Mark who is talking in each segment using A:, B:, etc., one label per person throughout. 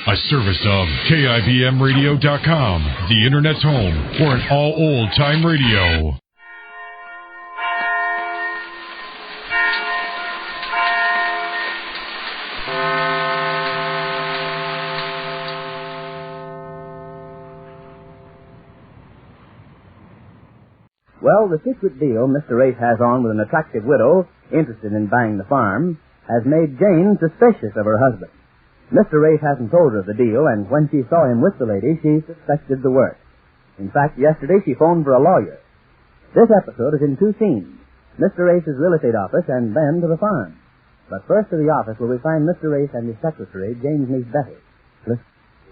A: A service of KIBMradio.com, the Internet's home for an all old-time radio.
B: Well, the secret deal Mr. Race has on with an attractive widow interested in buying the farm has made Jane suspicious of her husband. Mr. Race hasn't told her of the deal, and when she saw him with the lady, she suspected the worst. In fact, yesterday she phoned for a lawyer. This episode is in two scenes, Mr. Race's real estate office and then to the farm. But first to the office where we find Mr. Race and his secretary, Jane's niece Betty. Listen.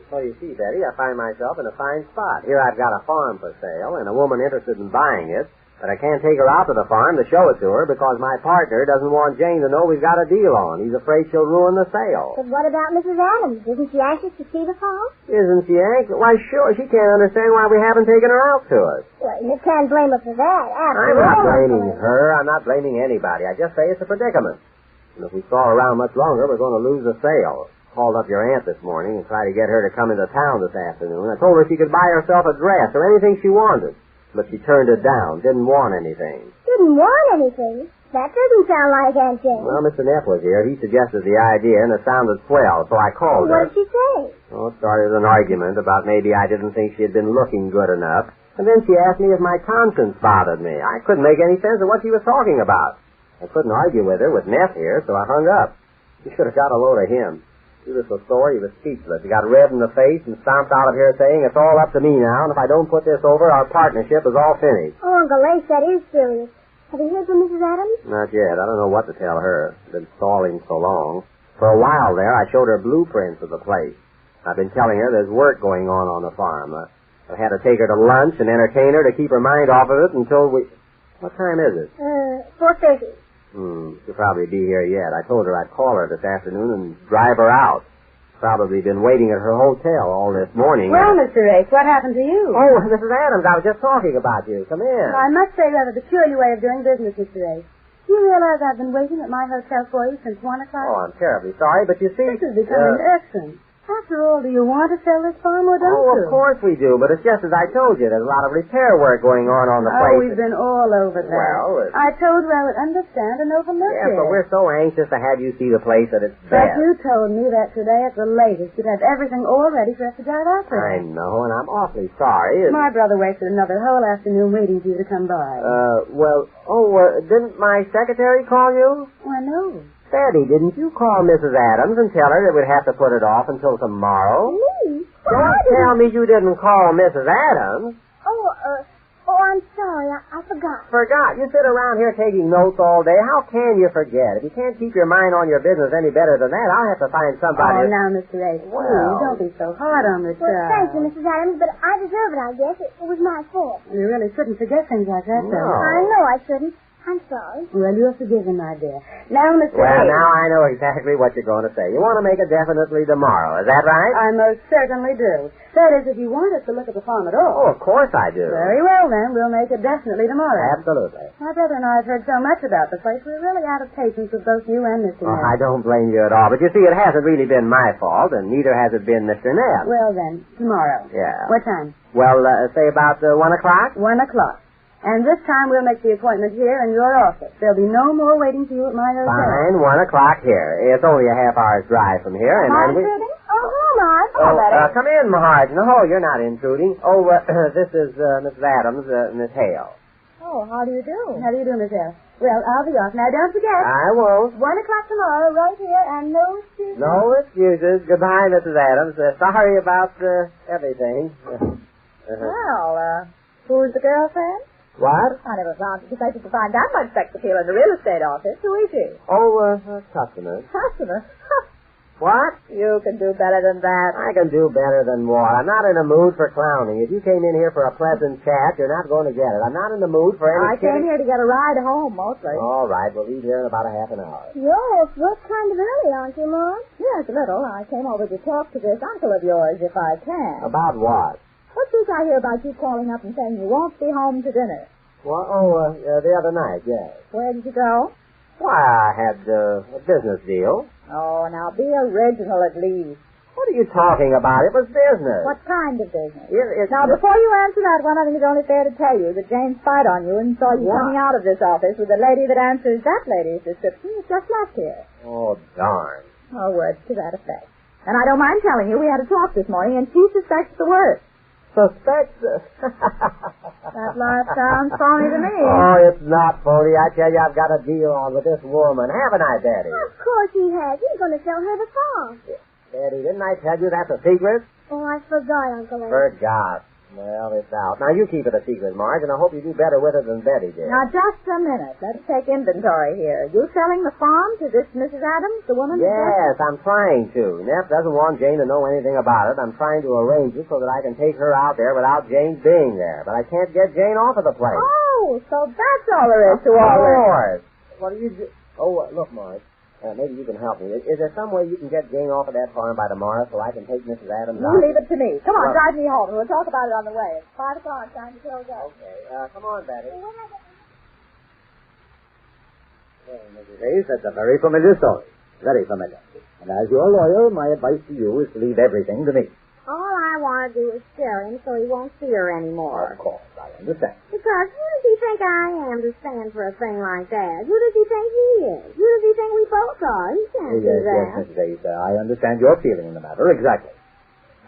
C: So you see, Betty, I find myself in a fine spot. Here I've got a farm for sale and a woman interested in buying it, but I can't take her out to the farm to show it to her because my partner doesn't want Jane to know we've got a deal on. He's afraid she'll ruin the sale.
D: But what about Mrs. Adams? Isn't she anxious to see the farm?
C: Isn't she anxious? Why, sure. She can't understand why we haven't taken her out to it.
D: Well, you can't blame her for that.
C: I'm not blaming her. I'm not blaming anybody. I just say it's a predicament. And if we stall around much longer, we're going to lose the sale. Called up your aunt this morning and tried to get her to come into town this afternoon. I told her she could buy herself a dress or anything she wanted. But she turned it down, didn't want anything.
D: Didn't want anything? That doesn't sound like Aunt Jane.
C: Well, Mr. Neff was here. He suggested the idea, and it sounded swell, so I called her.
D: What did she say?
C: Oh, it started an argument about maybe I didn't think she had been looking good enough. And then she asked me if my conscience bothered me. I couldn't make any sense of what she was talking about. I couldn't argue with her with Neff here, so I hung up. You should have got a load of him. He was so sore he was speechless. He got red in the face and stomped out of here saying, it's all up to me now, and if I don't put this over, our partnership is all finished.
D: Oh, Uncle Lace, that is serious. Have you heard from Mrs. Adams?
C: Not yet. I don't know what to tell her. Been stalling so long. For a while there, I showed her blueprints of the place. I've been telling her there's work going on the farm. I've had to take her to lunch and entertain her to keep her mind off of it until we... What time is it?
D: 4:30.
C: She'll probably be here yet. I told her I'd call her this afternoon and drive her out. Probably been waiting at her hotel all this morning.
E: Well, Mr. Race, what happened to you?
C: Oh, Mrs. Adams, I was just talking about you. Come in.
E: I must say, rather peculiar way of doing business, Mr. Race. Do you realize I've been waiting at my hotel for you since 1 o'clock?
C: Oh, I'm terribly sorry, but you see...
E: This is becoming irksome. After all, do you want to sell this farm or don't you?
C: Oh, of course we do, but it's just as I told you. There's a lot of repair work going on the place.
E: Oh, we've been all over that.
C: Well,
E: I told her I would understand and overlook it.
C: Yes, but we're so anxious to have you see the place that it's best.
E: But you told me that today at the latest you'd have everything all ready for us to drive out to.
C: I know, and I'm awfully sorry.
E: My brother wasted another whole afternoon waiting for you to come by.
C: Didn't my secretary call you?
E: Why, no.
C: Betty, didn't you call Mrs. Adams and tell her that we'd have to put it off until tomorrow?
D: Me?
C: Don't tell me you didn't call Mrs. Adams.
D: I'm sorry. I forgot.
C: Forgot? You sit around here taking notes all day. How can you forget? If you can't keep your mind on your business any better than that, I'll have to find somebody...
E: Oh, now, Mr. Ace,
C: Well...
E: please, don't be so hard on the
D: Well,
E: child.
D: thank you, Mrs. Adams, but I deserve it, I guess. It was my fault.
E: You really shouldn't forget things like that, though.
C: No.
D: I know I shouldn't. I'm sorry.
E: Well, you're forgiven, my dear. Now, Mr.
C: Well,
E: Ace...
C: now I know exactly what you're going to say. You want to make it definitely tomorrow. Is that right?
E: I most certainly do. That is, if you want us to look at the farm at all.
C: Oh, of course I do.
E: Very well, then. We'll make it definitely tomorrow.
C: Absolutely.
E: My brother and I have heard so much about the place, we're really out of patience with both you and Mr. Neff.
C: I don't blame you at all. But you see, it hasn't really been my fault, and neither has it been Mr. Neff.
E: Well, then, tomorrow.
C: Yeah.
E: What time?
C: Well, say about 1 o'clock?
E: 1 o'clock. And this time we'll make the appointment here in your office. There'll be no more waiting for you at my hotel.
C: Fine, 1 o'clock here. It's only a half-hour's drive from here.
D: Marge, Regan? Oh, hello, Marge. Hello, Betty.
C: Come in, Marge. No, you're not intruding. This is Mrs. Adams, Miss Hale.
D: Oh, how do you do?
E: How do you do, Miss Hale? Well, I'll be off. Now, don't forget.
C: I won't.
D: 1 o'clock tomorrow, right here, and no excuses.
C: No excuses. Goodbye, Mrs. Adams. Sorry about everything.
D: Well, who's the girlfriend?
C: What?
D: I never found to find that much sex appeal in the real estate office. Who is she?
C: Customer.
D: Customer?
C: What?
D: You can do better than that.
C: I can do better than what? I'm not in a mood for clowning. If you came in here for a pleasant chat, you're not going to get it. I'm not in the mood for any...
D: I came here to get a ride home, mostly.
C: All right, we'll leave here in about a half an hour.
D: Yes, you're kind of early, aren't you, Mom? Yes, a little. I came over to talk to this uncle of yours, if I can.
C: About what?
D: What's this I hear about you calling up and saying you won't be home to dinner?
C: Well, the other night, yes.
D: Where did you go?
C: Why, I had a business deal.
D: Oh, now be original at least.
C: What are you talking about? It was business.
E: What kind of business?
C: It's
E: Now, before you answer that one, I think it's only fair to tell you that Jane spied on you and saw you coming out of this office with the lady that answers that lady's description who's just left here.
C: Oh, darn.
E: Oh, words to that effect. And I don't mind telling you, we had a talk this morning, and she suspects the worst.
C: Suspects?
E: That laugh sounds phony to me.
C: Oh, it's not phony. I tell you, I've got a deal on with this woman, haven't I, Betty?
D: Of course he has. He's going to sell her the farm.
C: Betty, didn't I tell you that's a secret?
D: Oh, I forgot, Uncle Ed.
C: Forgot. Well, it's out. Now, you keep it a secret, Marge, and I hope you do better with it than Betty did.
E: Now, just a minute. Let's take inventory here. You selling the farm to this Mrs. Adams, the woman?
C: Yes, I'm trying to. Neff doesn't want Jane to know anything about it. I'm trying to arrange it so that I can take her out there without Jane being there. But I can't get Jane off of the place.
E: Oh, so that's all there is to all this.
C: Of course. What do you do? Oh, look, Marge. Maybe you can help me. Is there some way you can get Jane off of that farm by tomorrow so I can take Mrs. Adams out?
E: You leave it to me. Come on, drive me home, and we'll talk about it on the way. It's 5 o'clock, time to close up.
C: Okay. Come on, Betty. Well, Mrs. Hayes, that's a very familiar story. Very familiar. And as your lawyer, my advice to you is to leave everything to me.
D: All I want to do is scare him so he won't see her anymore.
C: Of course, I understand.
D: Because who does he think I am to stand for a thing like that? Who does he think he is? Who does he think we both are? He can't do that.
C: Yes, Mrs. Hayes, I understand your feeling in the matter. Exactly.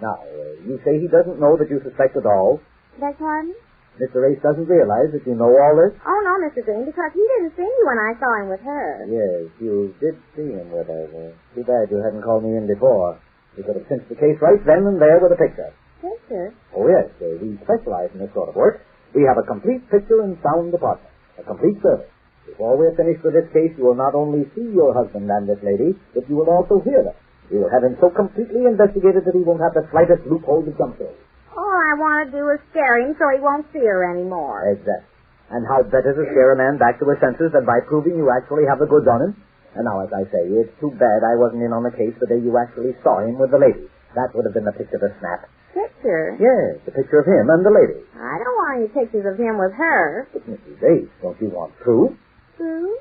C: Now, you say he doesn't know that you suspect at all?
D: Beg pardon?
C: Mr. Race doesn't realize that you know all this?
D: Oh, no, Mr. Green, because he didn't see me when I saw him with her.
C: Yes, you did see him with her. Too bad you hadn't called me in before. We could have cinched the case right then and there with a picture.
D: Picture?
C: Oh, yes. We specialize in this sort of work. We have a complete picture and sound department. A complete service. Before we're finished with this case, you will not only see your husband and this lady, but you will also hear them. We will have him so completely investigated that he won't have the slightest loophole to jump through.
D: All I want to do is scare him so he won't see her anymore.
C: Exactly. And how better to scare a man back to his senses than by proving you actually have the goods on him? And now, as I say, it's too bad I wasn't in on the case the day you actually saw him with the lady. That would have been the picture to snap.
D: Picture?
C: Yes, the picture of him and the lady.
D: I don't want any pictures of him with her.
C: But, Mrs. Ace, don't you want proof?
D: Proof?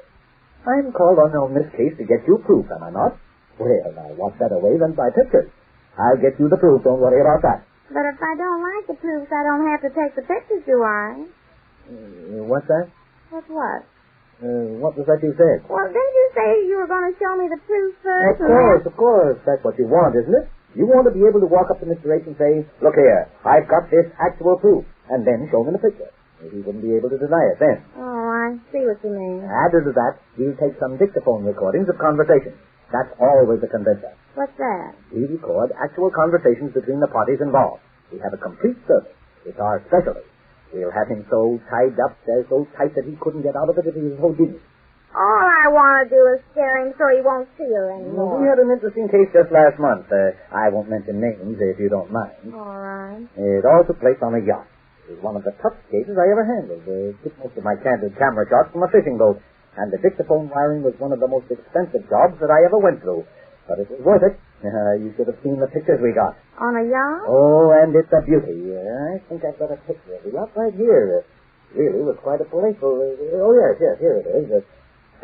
C: I'm called on this case to get you proof, am I not? Well, now, what better way than by pictures? I'll get you the proof, don't worry about that.
D: But if I don't like the proofs, I don't have to take the pictures, do I?
C: What's that?
D: What's what?
C: What was that you said?
D: Well, didn't you say you were going to show me the proof first?
C: Of course. That's what you want, isn't it? You want to be able to walk up to Mr. H and say, look here, I've got this actual proof, and then show him the picture. He wouldn't be able to deny it then.
D: Oh, I see what you mean.
C: Added to that, we'll take some dictaphone recordings of conversations. That's always a convincer.
D: What's that?
C: We record actual conversations between the parties involved. We have a complete service. It's our specialty. We'll have him so tied up, so tight that he couldn't get out of it if he was holding it.
D: All I want to do is scare him so he won't see her anymore.
C: We had an interesting case just last month. I won't mention names if you don't mind.
D: All right.
C: It all took place on a yacht. It was one of the toughest cases I ever handled. Took most of my candid camera shots from a fishing boat, and the dictaphone wiring was one of the most expensive jobs that I ever went through. But it was worth it. You should have seen the pictures we got.
D: On a yacht?
C: Oh, and it's a beauty. I think I've got a picture of the yacht right here. Really was quite a playful... yes, here it is.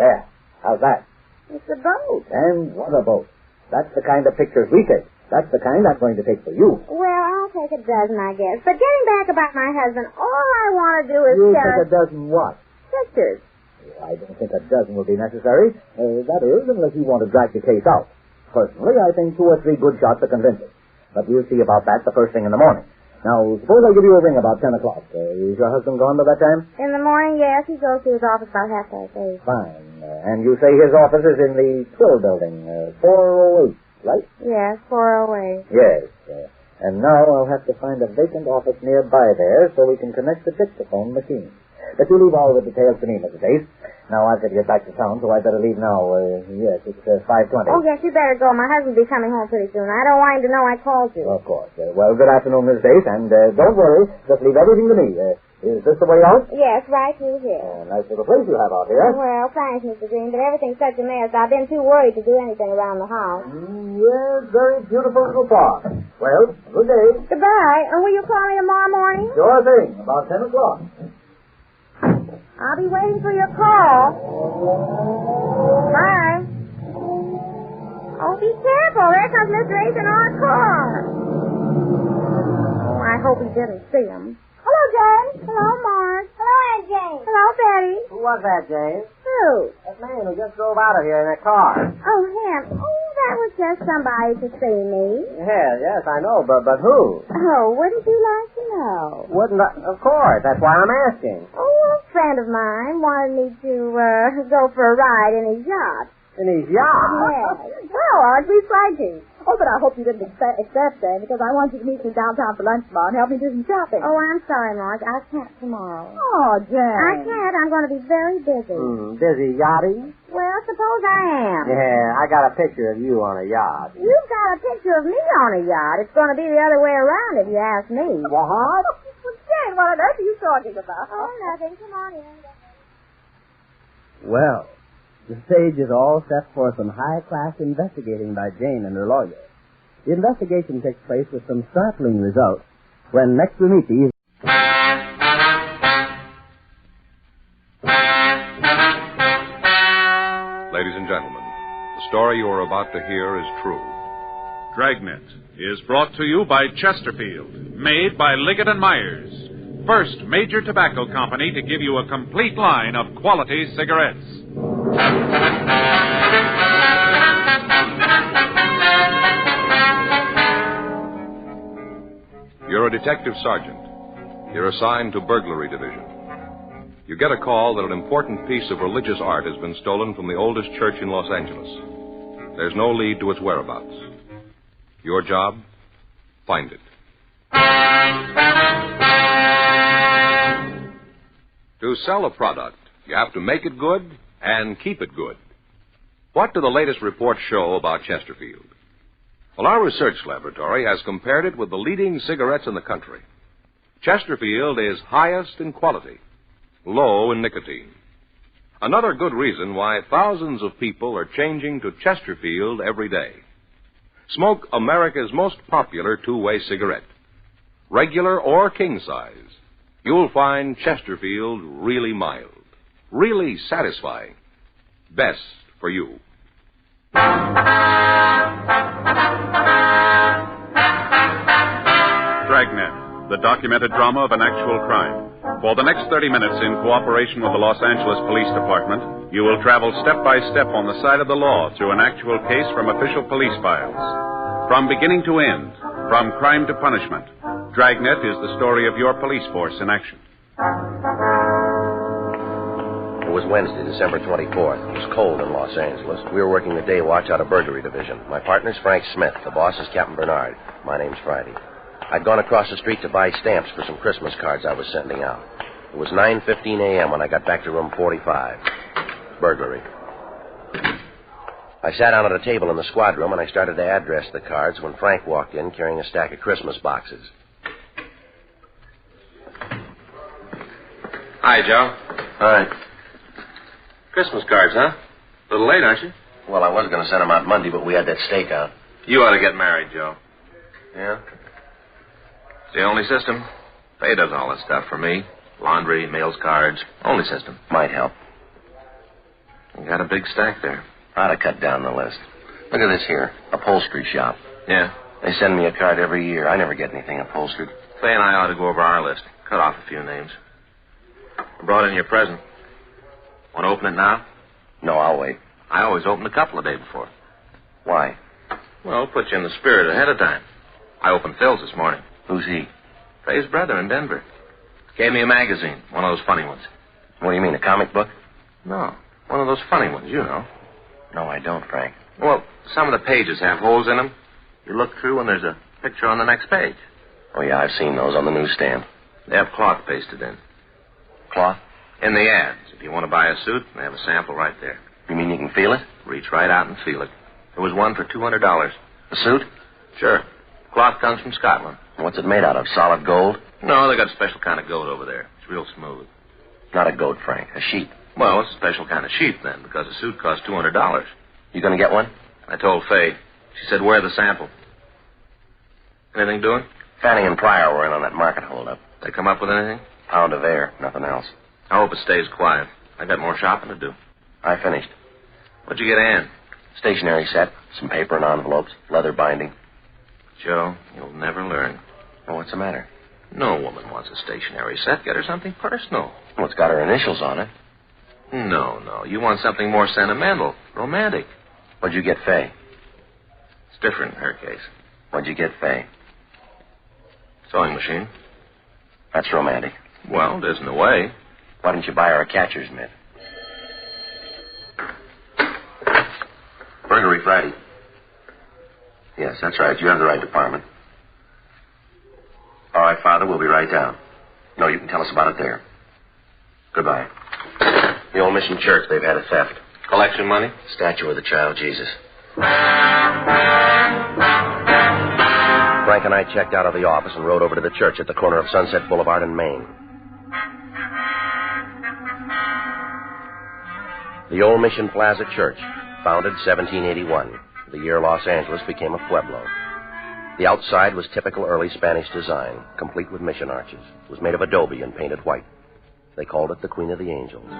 C: There. How's that?
D: It's a boat.
C: And what a boat. That's the kind of pictures we take. That's the kind I'm going to take for you.
D: Well, I'll take a dozen, I guess. But getting back about my husband, all I want to do is
C: You'll take a dozen what?
D: pictures.
C: I don't think a dozen will be necessary. That is, unless you want to drag the case out. Personally, I think 2 or 3 good shots are convincing. But we'll see about that the first thing in the morning. Now, suppose I give you a ring about 10 o'clock. Is your husband gone by that time?
D: In the morning, yes. He goes to his office about 8:30.
C: Fine. And you say his office is in the Twill building, 408, right?
D: Yes, 408.
C: Yes. And now I'll have to find a vacant office nearby there so we can connect the dictaphone machine. But you leave all the details to me, Mrs. Ace. Now, I've got to get back to town, so I better leave now. Yes, it's 5:20.
D: Oh, yes, you better go. My husband will be coming home pretty soon. I don't want him to know I called you.
C: Of course. Well, good afternoon, Mrs. Ace, and don't worry. Just leave everything to me. Is this the way out?
D: Yes, right through here.
C: Nice little place you have out here.
D: Well, thanks, Mr. Green, but everything's such a mess. I've been too worried to do anything around the house.
C: Yes, very beautiful little farm. Well, good day.
D: Goodbye. And will you call me tomorrow morning?
C: Sure thing. About 10 o'clock.
D: I'll be waiting for your call. Bye. Oh, be careful. There comes Mr. Ace in our car. Oh, I hope he didn't see him. Hello, Jane. Hello, Marge. Hello, Aunt Jane. Hello, Betty.
C: Who was that, Jane?
D: Who?
C: That man who just drove out of here in that car.
D: Oh, him. Oh, that was just somebody to see me.
C: Yes, I know, but who?
D: Oh, wouldn't you like to know?
C: Wouldn't I? Of course, that's why I'm asking.
D: Oh, a friend of mine wanted me to go for a ride in his yacht.
C: In his yacht?
D: Yes.
E: Well, aren't we Frankie? Oh, but I hope you didn't accept that, because I want you to meet me downtown for lunch tomorrow and help me do some shopping.
D: Oh, I'm sorry, Marge. I can't tomorrow.
E: Oh, Jane.
D: I can't. I'm going to be very busy.
C: Busy yachting?
D: Well, suppose I am.
C: Yeah, I got a picture of you on a yacht.
D: You've got a picture of me on a yacht. It's going to be the other way around if you ask me.
C: What?
E: Well, Jane, what on earth are you talking about?
D: Oh, nothing. Come on in.
B: Well, the stage is all set for some high-class investigating by Jane and her lawyer. The investigation takes place with some startling results when next we meet these.
F: Ladies and gentlemen, the story you are about to hear is true.
G: Dragnet is brought to you by Chesterfield, made by Liggett & Myers, first major tobacco company to give you a complete line of quality cigarettes.
F: You're a detective sergeant. You're assigned to burglary division. You get a call that an important piece of religious art has been stolen from the oldest church in Los Angeles. There's no lead to its whereabouts. Your job? Find it. To sell a product, you have to make it good and keep it good. What do the latest reports show about Chesterfield? Well, our research laboratory has compared it with the leading cigarettes in the country. Chesterfield is highest in quality, low in nicotine. Another good reason why thousands of people are changing to Chesterfield every day. Smoke America's most popular two-way cigarette. Regular or king size, you'll find Chesterfield really mild, really satisfying, best for you.
G: Dragnet, the documented drama of an actual crime. For the next 30 minutes, in cooperation with the Los Angeles Police Department, you will travel step by step on the side of the law through an actual case from official police files. From beginning to end, from crime to punishment, Dragnet is the story of your police force in action.
H: It was Wednesday, December 24th. It was cold in Los Angeles. We were working the day watch out of burglary division. My partner's Frank Smith. The boss is Captain Bernard. My name's Friday. I'd gone across the street to buy stamps for some Christmas cards I was sending out. It was 9:15 a.m. when I got back to room 45. Burglary. I sat down at a table in the squad room and I started to address the cards when Frank walked in carrying a stack of Christmas boxes.
I: Hi, Joe.
H: Hi.
I: Christmas cards, huh? A little late, aren't you?
H: Well, I was going to send them out Monday, but we had that stakeout.
I: You ought to get married, Joe.
H: Yeah?
I: It's the only system. Faye does all that stuff for me. Laundry, mails, cards. Only system.
H: Might help.
I: You got a big stack there.
H: I'd have cut down the list. Look at this here. Upholstery shop.
I: Yeah?
H: They send me a card every year. I never get anything upholstered.
I: Faye and I ought to go over our list. Cut off a few names. I brought in your present. Want to open it now?
H: No, I'll wait.
I: I always open a couple a day before.
H: Why?
I: Well, put you in the spirit ahead of time. I opened Phil's this morning.
H: Who's he?
I: Faye's brother in Denver. Gave me a magazine, one of those funny ones.
H: What do you mean, a comic book?
I: No, one of those funny ones, you know.
H: No, I don't, Frank.
I: Well, some of the pages have holes in them. You look through and there's a picture on the next page.
H: Oh, yeah, I've seen those on the newsstand.
I: They have cloth pasted in.
H: Cloth?
I: In the ads. If you want to buy a suit, they have a sample right there.
H: You mean you can feel it?
I: Reach right out and feel it. There was one for $200.
H: A suit?
I: Sure. Cloth comes from Scotland.
H: What's it made out of? Solid gold?
I: No, they got a special kind of goat over there. It's real smooth.
H: Not a goat, Frank. A sheep.
I: Well, it's a special kind of sheep, then, because a suit costs $200.
H: You going to get one?
I: I told Faye. She said, wear the sample. Anything doing?
H: Fanning and Pryor were in on that market holdup.
I: They come up with anything?
H: Pound of air. Nothing else.
I: I hope it stays quiet. I got more shopping to do.
H: I finished.
I: What'd you get Ann?
H: Stationery set, some paper and envelopes, leather binding.
I: Joe, you'll never learn.
H: Oh, what's the matter?
I: No woman wants a stationery set. Get her something personal.
H: Well, it's got her initials on it.
I: No. You want something more sentimental, romantic.
H: What'd you get Faye?
I: It's different in her case.
H: What'd you get Faye?
I: Sewing machine.
H: That's romantic.
I: Well, it isn't a way.
H: Why didn't you buy her a catcher's mitt? Burglary Friday. Yes, that's right. You have the right department. All right, Father, we'll be right down. No, you can tell us about it there. Goodbye. The old mission church, they've had a theft.
I: Collection money?
H: Statue of the child Jesus. Frank and I checked out of the office and rode over to the church at the corner of Sunset Boulevard and Main. The Old Mission Plaza Church, founded 1781, the year Los Angeles became a pueblo. The outside was typical early Spanish design, complete with mission arches. It was made of adobe and painted white. They called it the Queen of the Angels.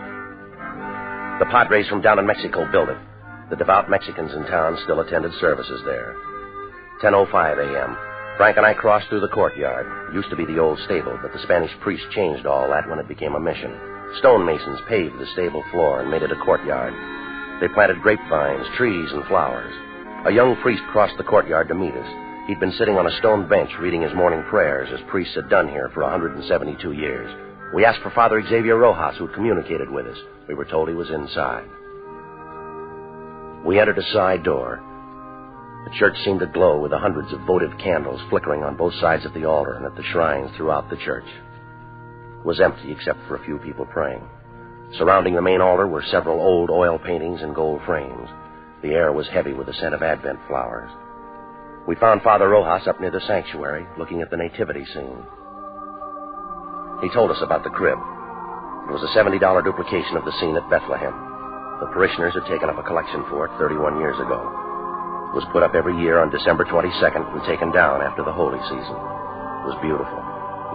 H: The Padres from down in Mexico built it. The devout Mexicans in town still attended services there. 10:05 a.m. Frank and I crossed through the courtyard. It used to be the old stable, but the Spanish priest changed all that when it became a mission. Stonemasons paved the stable floor and made it a courtyard. They planted grapevines, trees, and flowers. A young priest crossed the courtyard to meet us. He'd been sitting on a stone bench reading his morning prayers, as priests had done here for 172 years. We asked for Father Xavier Rojas, who communicated with us. We were told he was inside. We entered a side door. The church seemed to glow with the hundreds of votive candles flickering on both sides of the altar and at the shrines throughout the church. It was empty except for a few people praying. Surrounding the main altar were several old oil paintings in gold frames. The air was heavy with the scent of Advent flowers. We found Father Rojas up near the sanctuary, looking at the nativity scene. He told us about the crib. It was a $70 duplication of the scene at Bethlehem. The parishioners had taken up a collection for it 31 years ago. It was put up every year on December 22nd and taken down after the holy season. It was beautiful,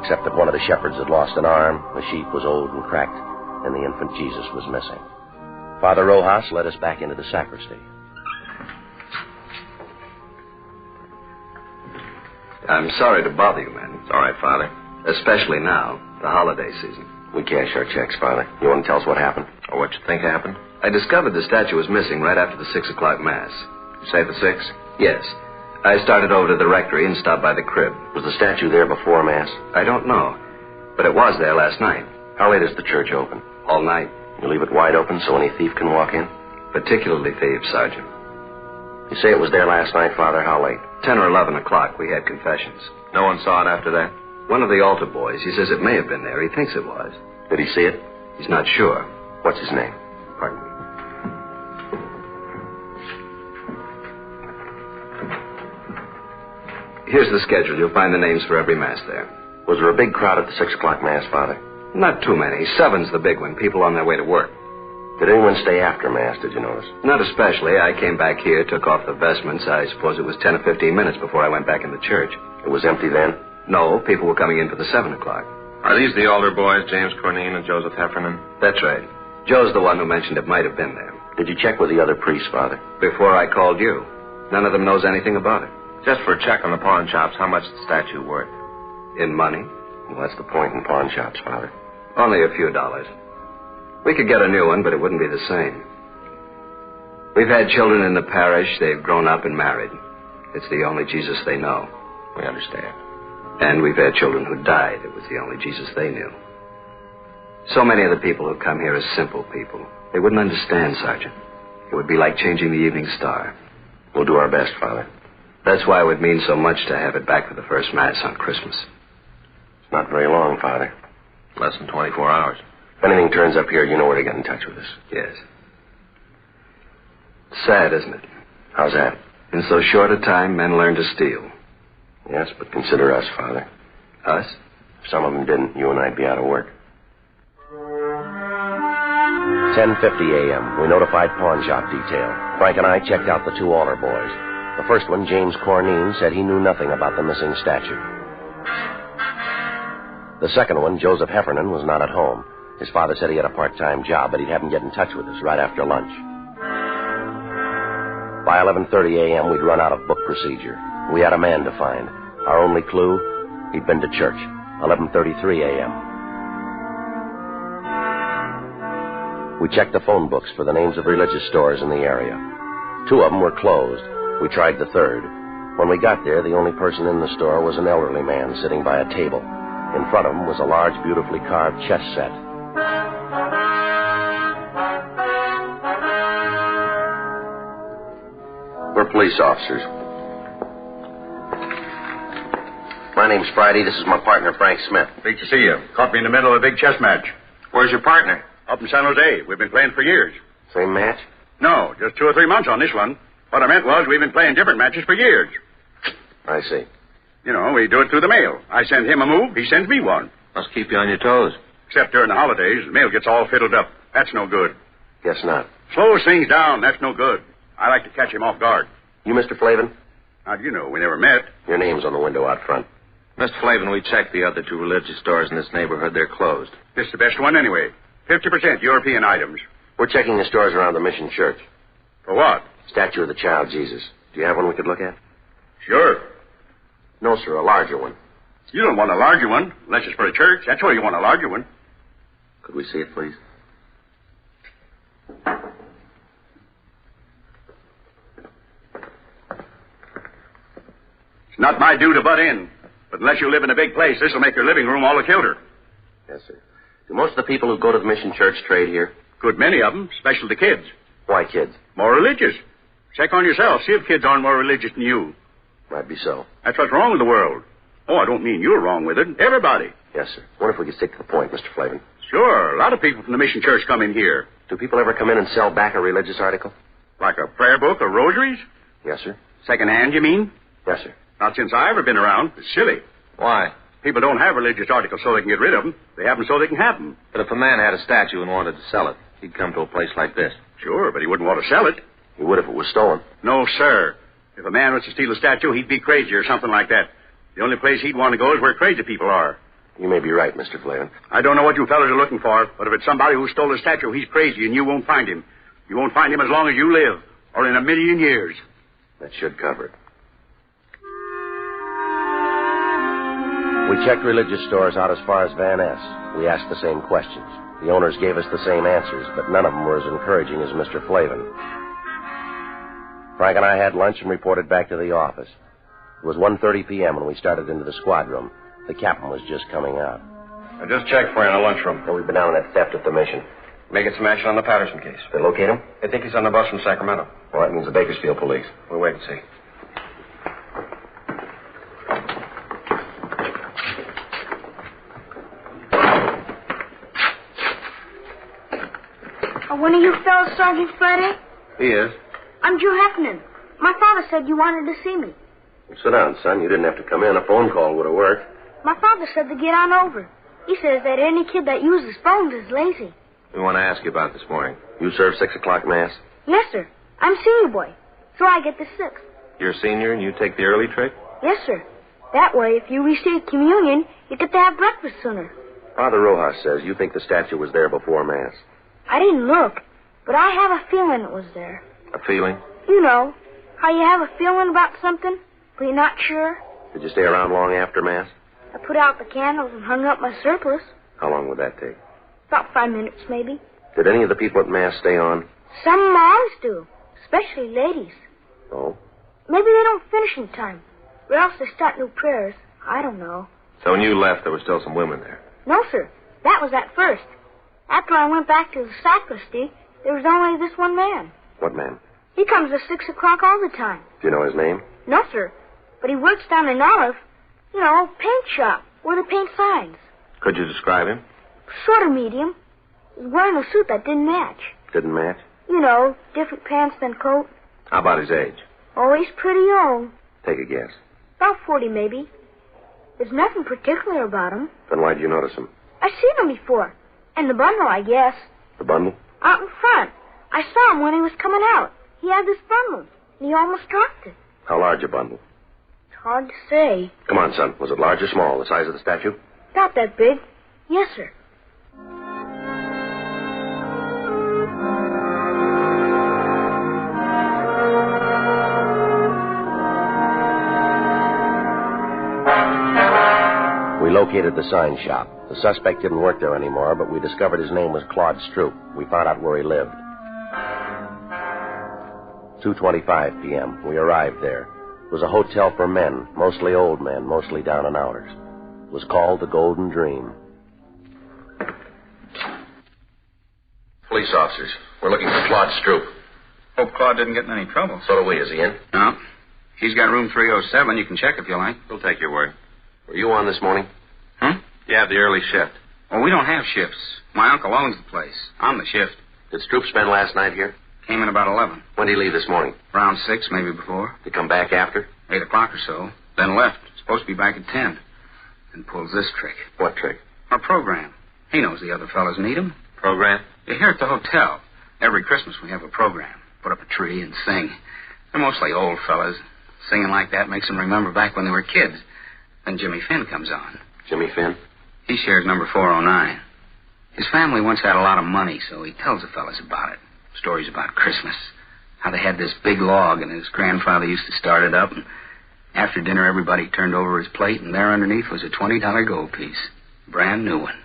H: except that one of the shepherds had lost an arm, the sheep was old and cracked, and the infant Jesus was missing. Father Rojas led us back into the sacristy.
J: I'm sorry to bother you, man.
I: It's all right, Father.
J: Especially now, the holiday season.
H: We cash our checks, Father. You want to tell us what happened?
I: Or what you think happened?
J: I discovered the statue was missing right after the 6 o'clock Mass.
I: You say the 6?
J: Yes. I started over to the rectory and stopped by the crib.
H: Was the statue there before Mass?
J: I don't know, but it was there last night.
H: How late is the church open?
J: All night.
H: You leave it wide open so any thief can walk in?
J: Particularly thieves, Sergeant.
H: You say it was there last night, Father. How late?
J: 10 or 11 o'clock, we had confessions.
I: No one saw it after that?
J: One of the altar boys, he says it may have been there. He thinks it was.
H: Did he see it?
J: He's not sure.
H: What's his name?
J: Pardon me. Here's the schedule. You'll find the names for every Mass there.
H: Was there a big crowd at the 6 o'clock Mass, Father?
J: Not too many. 7's the big one. People on their way to work.
H: Did anyone stay after Mass, did you notice?
J: Not especially. I came back here, took off the vestments. I suppose it was 10 or 15 minutes before I went back in the church.
H: It was empty then?
J: No, people were coming in for the 7 o'clock.
I: Are these the altar boys, James Cornine and Joseph Heffernan?
J: That's right. Joe's the one who mentioned it might have been there.
H: Did you check with the other priests, Father?
J: Before I called you. None of them knows anything about it.
I: Just for a check on the pawn shops, how much is the statue worth?
J: In money?
H: Well, that's the point in pawn shops, Father.
J: Only a few dollars. We could get a new one, but it wouldn't be the same. We've had children in the parish. They've grown up and married. It's the only Jesus they know.
I: We understand.
J: And we've had children who died. It was the only Jesus they knew. So many of the people who come here are simple people. They wouldn't understand, Sergeant. It would be like changing the evening star.
H: We'll do our best, Father.
J: That's why it would mean so much to have it back for the first Mass on Christmas.
H: It's not very long, Father.
I: Less than 24 hours.
H: If anything turns up here, you know where to get in touch with us.
J: Yes. Sad, isn't it?
H: How's that?
J: In so short a time, men learn to steal.
H: Yes, but consider us, Father.
J: Us?
H: If some of them didn't, you and I'd be out of work. 10:50 a.m. We notified pawn shop detail. Frank and I checked out the 2 altar boys. The first one, James Cornine, said he knew nothing about the missing statue. The second one, Joseph Heffernan, was not at home. His father said he had a part-time job, but he'd have him get in touch with us right after lunch. By 11:30 a.m., we'd run out of book procedure. We had a man to find. Our only clue, he'd been to church. 11:33 a.m. We checked the phone books for the names of religious stores in the area. 2 of them were closed. We tried the third. When we got there, the only person in the store was an elderly man sitting by a table. In front of him was a large, beautifully carved chess set. We're police officers. My name's Friday. This is my partner, Frank Smith.
K: Great to see you. Caught me in the middle of a big chess match.
I: Where's your partner?
K: Up in San Jose. We've been playing for years.
H: Same match?
K: No, just 2 or 3 months on this one. What I meant was we've been playing different matches for years.
H: I see.
K: You know, we do it through the mail. I send him a move, he sends me one.
I: Must keep you on your toes.
K: Except during the holidays, the mail gets all fiddled up. That's no good.
H: Guess not.
K: Slows things down, that's no good. I like to catch him off guard.
H: You Mr. Flavin?
K: How do you know? We never met.
H: Your name's on the window out front.
I: Mr. Flavin, we checked the other 2 religious stores in this neighborhood. They're closed.
K: This is the best one anyway. 50% European items.
H: We're checking the stores around the Mission Church.
K: For what?
H: Statue of the Child Jesus. Do you have one we could look at?
K: Sure.
H: No, sir, a larger one.
K: You don't want a larger one, unless it's for a church. That's why you want a larger one.
H: Could we see it, please?
K: It's not my due to butt in. But unless you live in a big place, this will make your living room all the kilter.
H: Yes, sir. Do most of the people who go to the Mission Church trade here?
K: Good many of them, especially the kids.
H: Why kids?
K: More religious. Check on yourself. See if kids aren't more religious than you.
H: Might be so.
K: That's what's wrong with the world. Oh, I don't mean you're wrong with it. Everybody.
H: Yes, sir. Wonder if we could stick to the point, Mr. Flavin.
K: Sure. A lot of people from the Mission Church come in here.
H: Do people ever come in and sell back a religious article?
K: Like a prayer book or rosaries?
H: Yes, sir.
K: Second hand, you mean?
H: Yes, sir.
K: Not since I've ever been around. It's silly.
I: Why?
K: People don't have religious articles so they can get rid of them. They have them so they can have them.
I: But if a man had a statue and wanted to sell it, he'd come to a place like this.
K: Sure, but he wouldn't want to sell it.
H: He would if it was stolen.
K: No, sir. If a man was to steal a statue, he'd be crazy or something like that. The only place he'd want to go is where crazy people are.
H: You may be right, Mr. Flavin.
K: I don't know what you fellas are looking for, but if it's somebody who stole a statue, he's crazy and you won't find him. You won't find him as long as you live, or in a million years.
H: That should cover it. We checked religious stores out as far as Van Ness. We asked the same questions. The owners gave us the same answers, but none of them were as encouraging as Mr. Flavin. Frank and I had lunch and reported back to the office. It was 1:30 p.m. when we started into the squad room. The captain was just coming out.
L: I just checked for you in the lunchroom.
H: And we've been down on that theft at the mission.
L: Making some action on the Patterson case.
H: They locate him?
L: I think he's on the bus from Sacramento.
H: Well, that means the Bakersfield police.
L: We'll wait and see.
M: Are one of you fellas Sergeant Friday?
H: He is.
M: I'm Drew Heffernan. My father said you wanted to see me.
H: Well, sit down, son. You didn't have to come in. A phone call would have worked.
M: My father said to get on over. He says that any kid that uses phones is lazy.
I: We want to ask you about this morning.
H: You serve 6 o'clock mass?
M: Yes, sir. I'm senior boy, so I get the 6th.
I: You're a senior and you take the early trick?
M: Yes, sir. That way, if you receive communion, you get to have breakfast sooner.
H: Father Rojas says you think the statue was there before mass.
M: I didn't look, but I have a feeling it was there.
I: A feeling?
M: You know, how you have a feeling about something, but you're not sure.
H: Did you stay around long after mass?
M: I put out the candles and hung up my surplice.
H: How long would that take?
M: About 5 minutes, maybe.
H: Did any of the people at mass stay on?
M: Some moms do, especially ladies.
H: Oh?
M: Maybe they don't finish in time, or else they start new prayers. I don't know.
I: So when you left, there were still some women there?
M: No, sir. That was at first. After I went back to the sacristy, there was only this one man.
H: What man?
M: He comes at 6 o'clock all the time.
H: Do you know his name?
M: No, sir. But he works down in Olive, paint shop, where they paint signs.
I: Could you describe him?
M: Sort of medium. He was wearing a suit that didn't match.
H: Didn't match?
M: Different pants than coat.
I: How about his age?
M: Oh, he's pretty young.
H: Take a guess.
M: About 40, maybe. There's nothing particular about him.
H: Then why'd you notice him?
M: I've seen him before. And the bundle, I guess.
H: The bundle?
M: Out in front. I saw him when he was coming out. He had this bundle, and he almost dropped it.
H: How large a bundle?
M: It's hard to say.
H: Come on, son. Was it large or small? The size of the statue?
M: About that big. Yes, sir.
H: located the sign shop. The suspect didn't work there anymore, but we discovered his name was Claude Stroop. We found out where he lived. 2:25 p.m. We arrived there. It was a hotel for men, mostly old men, mostly down and outers. It was called the Golden Dream.
I: Police officers. We're looking for Claude Stroop.
N: Hope Claude didn't get in any trouble.
I: So do we. Is he in?
N: No. He's got room 307. You can check if you like.
I: We'll take your word. Were you on this morning?
N: Huh?
I: Yeah, the early shift.
N: Well, we don't have shifts. My uncle owns the place. I'm the shift.
I: Did Stroop spend last night here?
N: Came in about 11.
I: When did he leave this morning?
N: Around 6, maybe before.
I: Did he come back after?
N: 8 o'clock or so. Then left. Supposed to be back at 10. And pulls this trick.
I: What trick?
N: Our program. He knows the other fellas need him.
I: Program?
N: You're here at the hotel. Every Christmas we have a program. Put up a tree and sing. They're mostly old fellas. Singing like that makes them remember back when they were kids. Then Jimmy Finn comes on.
I: Jimmy Finn?
N: He shares number 409. His family once had a lot of money, so he tells the fellas about it. Stories about Christmas. How they had this big log, and his grandfather used to start it up, and after dinner everybody turned over his plate, and there underneath was a $20 gold piece. Brand new one.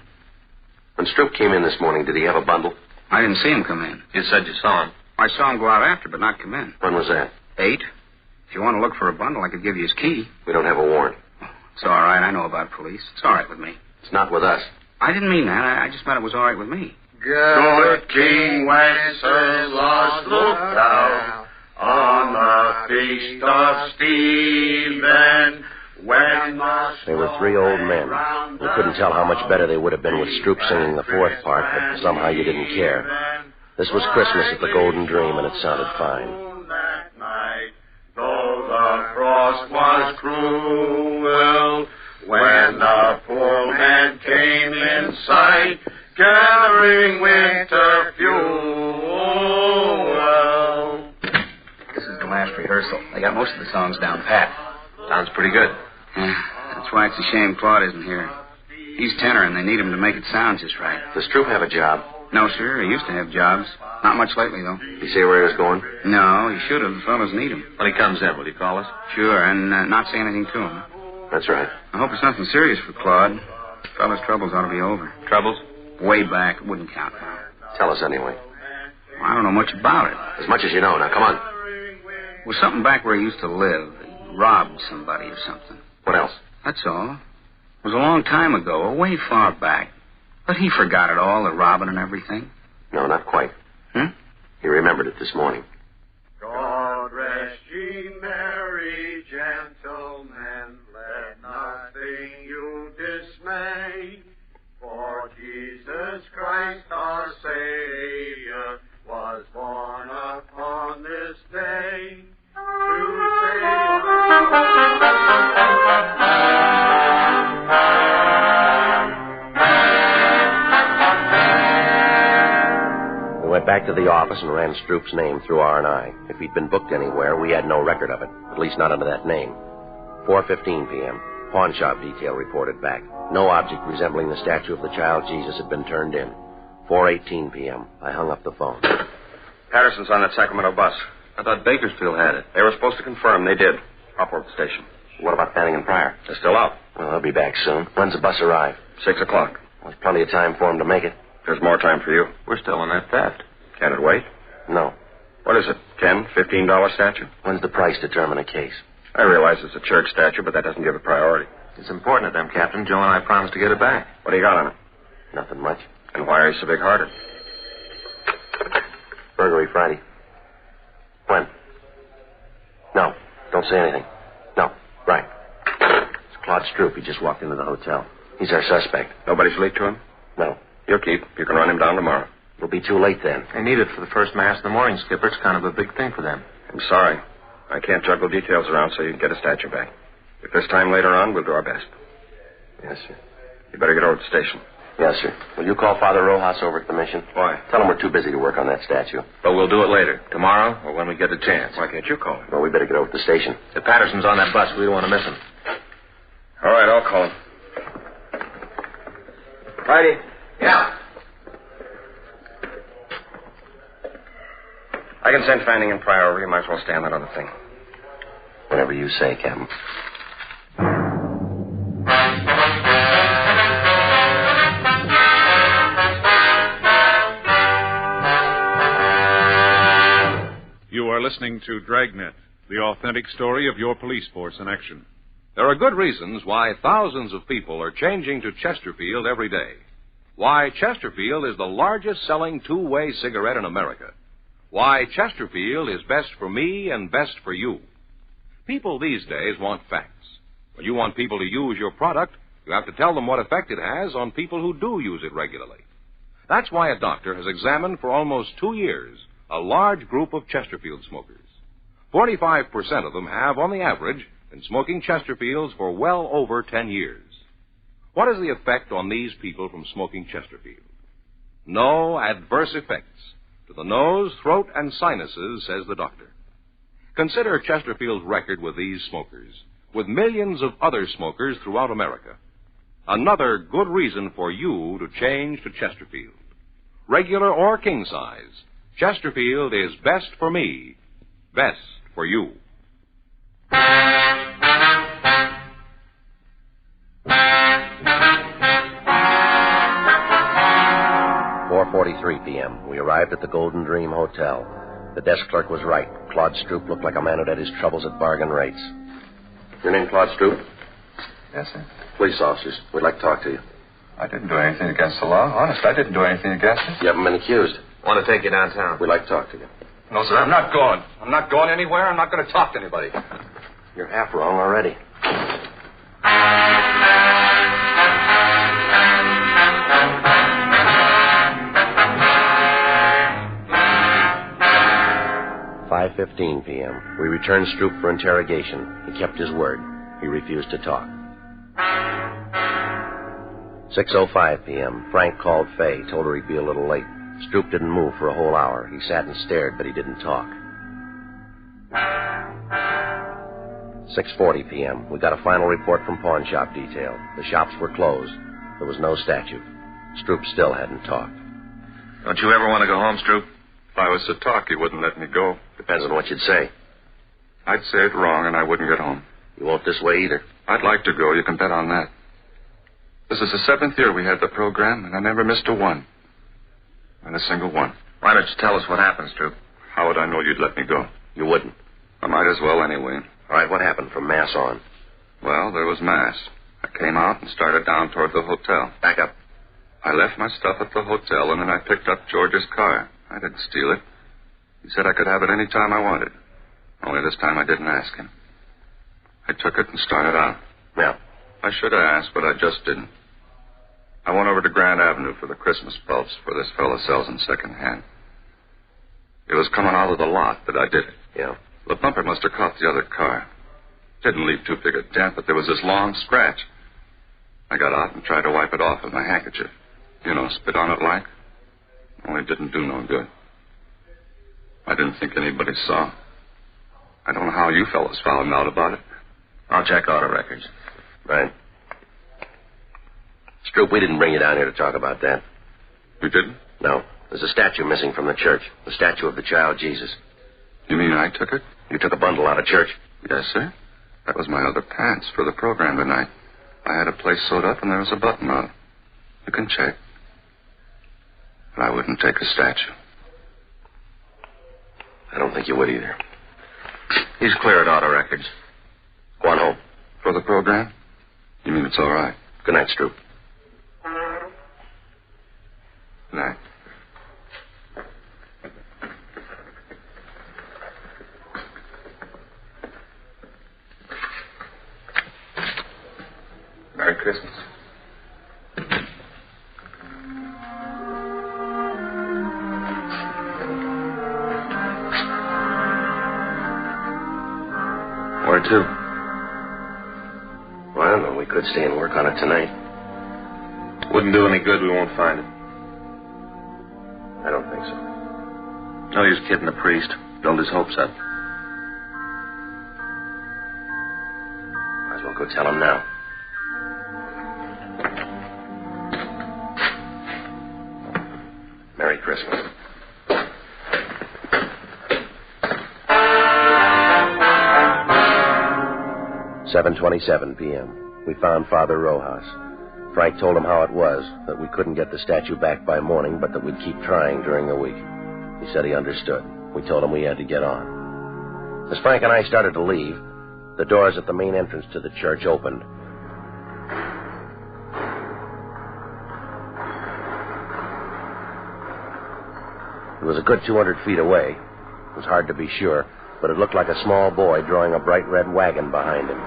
I: When Stroop came in this morning, did he have a bundle?
N: I didn't see him come in.
I: You said you saw him.
N: I saw him go out after, but not come in.
I: When was that?
N: 8. If you want to look for a bundle, I could give you his key.
I: We don't have a warrant.
N: It's all right. I know about police. It's all right with me.
I: It's not with us.
N: I didn't mean that. I just meant it was all right with me.
O: Good King Wenceslas looked out on the feast of Stephen.
H: They were 3 old men. You couldn't tell how much better they would have been with Stroop singing the 4th part, but somehow you didn't care. This was Christmas at the Golden Dream, and it sounded fine.
O: Though the frost was cruel, when the poor man came in sight, gathering winter fuel.
N: This is the last rehearsal. They got most of the songs down pat.
I: Sounds pretty good.
N: Yeah, that's why it's a shame Claude isn't here. He's tenor, and they need him to make it sound just right.
I: Does Stroop have a job?
N: No, sir. He used to have jobs. Not much lately, though.
I: Did he say where he was going?
N: No, he should have. The fellas need him.
I: When he comes in, will he call us?
N: Sure, and not say anything to him.
I: That's right.
N: I hope it's nothing serious for Claude. The fella's troubles ought to be over.
I: Troubles?
N: Way back. It wouldn't count now.
I: Tell us anyway.
N: Well, I don't know much about it.
I: As much as you know. Now, come on.
N: It was something back where he used to live. He robbed somebody or something.
I: What else?
N: That's all. It was a long time ago, way far back. But he forgot it all, the robbing and everything.
I: No, not quite. He remembered it this morning.
O: God rest ye merry gentlemen, let nothing you dismay. For Jesus Christ our Savior was born upon this day to save
H: We went back to the office and ran Stroop's name through R&I. If he'd been booked anywhere, we had no record of it, at least not under that name. 4:15 p.m. Pawn shop detail reported back. No object resembling the statue of the child Jesus had been turned in. 4:18 p.m. I hung up the phone.
L: Patterson's on that Sacramento bus.
I: I thought Bakersfield had it.
L: They were supposed to confirm. They did. Upward station.
I: What about Fanning and Pryor?
L: They're still out.
H: Well, they'll be back soon. When's the bus arrive?
L: 6 o'clock.
H: There's plenty of time for them to make it.
L: There's more time for you.
I: We're still on that theft.
L: Can it wait?
H: No.
L: What is it, $10, $15 statue?
H: When's the price determine a case?
L: I realize it's a church statue, but that doesn't give it priority.
I: It's important to them, Captain. Joe and I promised to get it back.
L: What do you got on it?
H: Nothing much.
L: And why are you so big-hearted?
H: Burglary Friday. When? No. Don't say anything. No. Right. It's Claude Stroop. He just walked into the hotel. He's our suspect.
L: Nobody's leaked to him?
H: No.
L: You'll keep. You can run him down tomorrow.
H: It'll be too late then.
I: They need it for the first mass in the morning, Skipper. It's kind of a big thing for them.
L: I'm sorry. I can't juggle details around so you can get a statue back. If there's time later on, we'll do our best.
H: Yes, sir.
L: You better get over to the station.
H: Yes, sir. Will you call Father Rojas over at the mission?
L: Why?
H: Tell him we're too busy to work on that statue.
I: But we'll do it later. Tomorrow or when we get a chance.
L: Why can't you call him?
H: Well, we better get over to the station.
I: If Patterson's on that bus, we don't want to miss him.
L: All right, I'll call him.
C: Friday.
L: Yeah. I can send Fanning and Pryor over. You might as well stay on that other thing.
H: Whatever you say, Captain.
G: are listening to Dragnet, the authentic story of your police force in action.
F: There are good reasons why thousands of people are changing to Chesterfield every day. Why Chesterfield is the largest selling two-way cigarette in America. Why Chesterfield is best for me and best for you. People these days want facts. When you want people to use your product, you have to tell them what effect it has on people who do use it regularly. That's why a doctor has examined for almost 2 years a large group of Chesterfield smokers. 45% of them have, on the average, been smoking Chesterfields for well over 10 years. What is the effect on these people from smoking Chesterfield? No adverse effects to the nose, throat, and sinuses, says the doctor. Consider Chesterfield's record with these smokers, with millions of other smokers throughout America. Another good reason for you to change to Chesterfield. Regular or king size, Chesterfield is best for me, best for you.
H: 4:43 p.m. We arrived at the Golden Dream Hotel. The desk clerk was right. Claude Stroop looked like a man who'd had his troubles at bargain rates.
L: Your name, Claude Stroop?
P: Yes, sir.
L: Police officers. We'd like to talk to you.
P: I didn't do anything against the law. Honest, I didn't do anything against it.
L: You haven't been accused.
I: Want to take you downtown?
L: We'd like to talk to you.
P: No, sir, I'm not going. I'm not going anywhere. I'm not going to talk to anybody.
L: You're half wrong already.
H: .15 p.m. We returned Stroop for interrogation. He kept his word. He refused to talk. 6:05 p.m. Frank called Fay, told her he'd be a little late. Stroop didn't move for a whole hour. He sat and stared, but he didn't talk. 6:40 p.m. We got a final report from pawn shop detail. The shops were closed. There was no statue. Stroop still hadn't talked.
I: Don't you ever want to go home, Stroop?
L: If I was to talk, he wouldn't let me go.
H: Depends on what you'd say.
L: I'd say it wrong, and I wouldn't get home.
H: You won't this way either.
L: I'd like to go. You can bet on that. This is the 7th year we had the program, and I never missed a one. Not a single one.
I: Why don't you tell us what happened, Stroop?
L: How would I know you'd let me go?
H: You wouldn't.
L: I might as well anyway.
H: All right, what happened from Mass on?
L: Well, there was Mass. I came out and started down toward the hotel.
H: Back up.
L: I left my stuff at the hotel, and then I picked up George's car. I didn't steal it. He said I could have it any time I wanted. Only this time I didn't ask him. I took it and started out.
H: Yeah.
L: I should have asked, but I just didn't. I went over to Grand Avenue for the Christmas bulbs for this fellow sells them secondhand. It was coming out of the lot that I did it.
H: Yeah.
L: The bumper must have caught the other car. Didn't leave too big a dent, but there was this long scratch. I got out and tried to wipe it off with my handkerchief. You know, spit on it like. Only it didn't do no good. I didn't think anybody saw. I don't know how you fellas found out about it.
I: I'll check auto records.
H: Right. Stroop, we didn't bring you down here to talk about that.
L: You didn't?
H: No. There's a statue missing from the church. The statue of the child Jesus.
L: You mean I took it?
H: You took a bundle out of church?
L: Yes, sir. That was my other pants for the program tonight. I had a place sewed up and there was a button on it. You can check. But I wouldn't take a statue.
H: I don't think you would either.
I: He's cleared auto records.
H: Go on home.
L: For the program? You mean it's all right?
H: Good night, Stroop.
L: Good night.
P: Merry Christmas.
I: Where to?
H: Well, I don't know. We could stay and work on it tonight.
I: Wouldn't do any good. We won't find it.
H: I don't think so.
I: No use kidding the priest. Build his hopes up.
H: Might as well go tell him now. Merry Christmas. .27 p.m. We found Father Rojas. Frank told him how it was, that we couldn't get the statue back by morning, but that we'd keep trying during the week. He said he understood. We told him we had to get on. As Frank and I started to leave, the doors at the main entrance to the church opened. It was a good 200 feet away. It was hard to be sure, but it looked like a small boy drawing a bright red wagon behind him.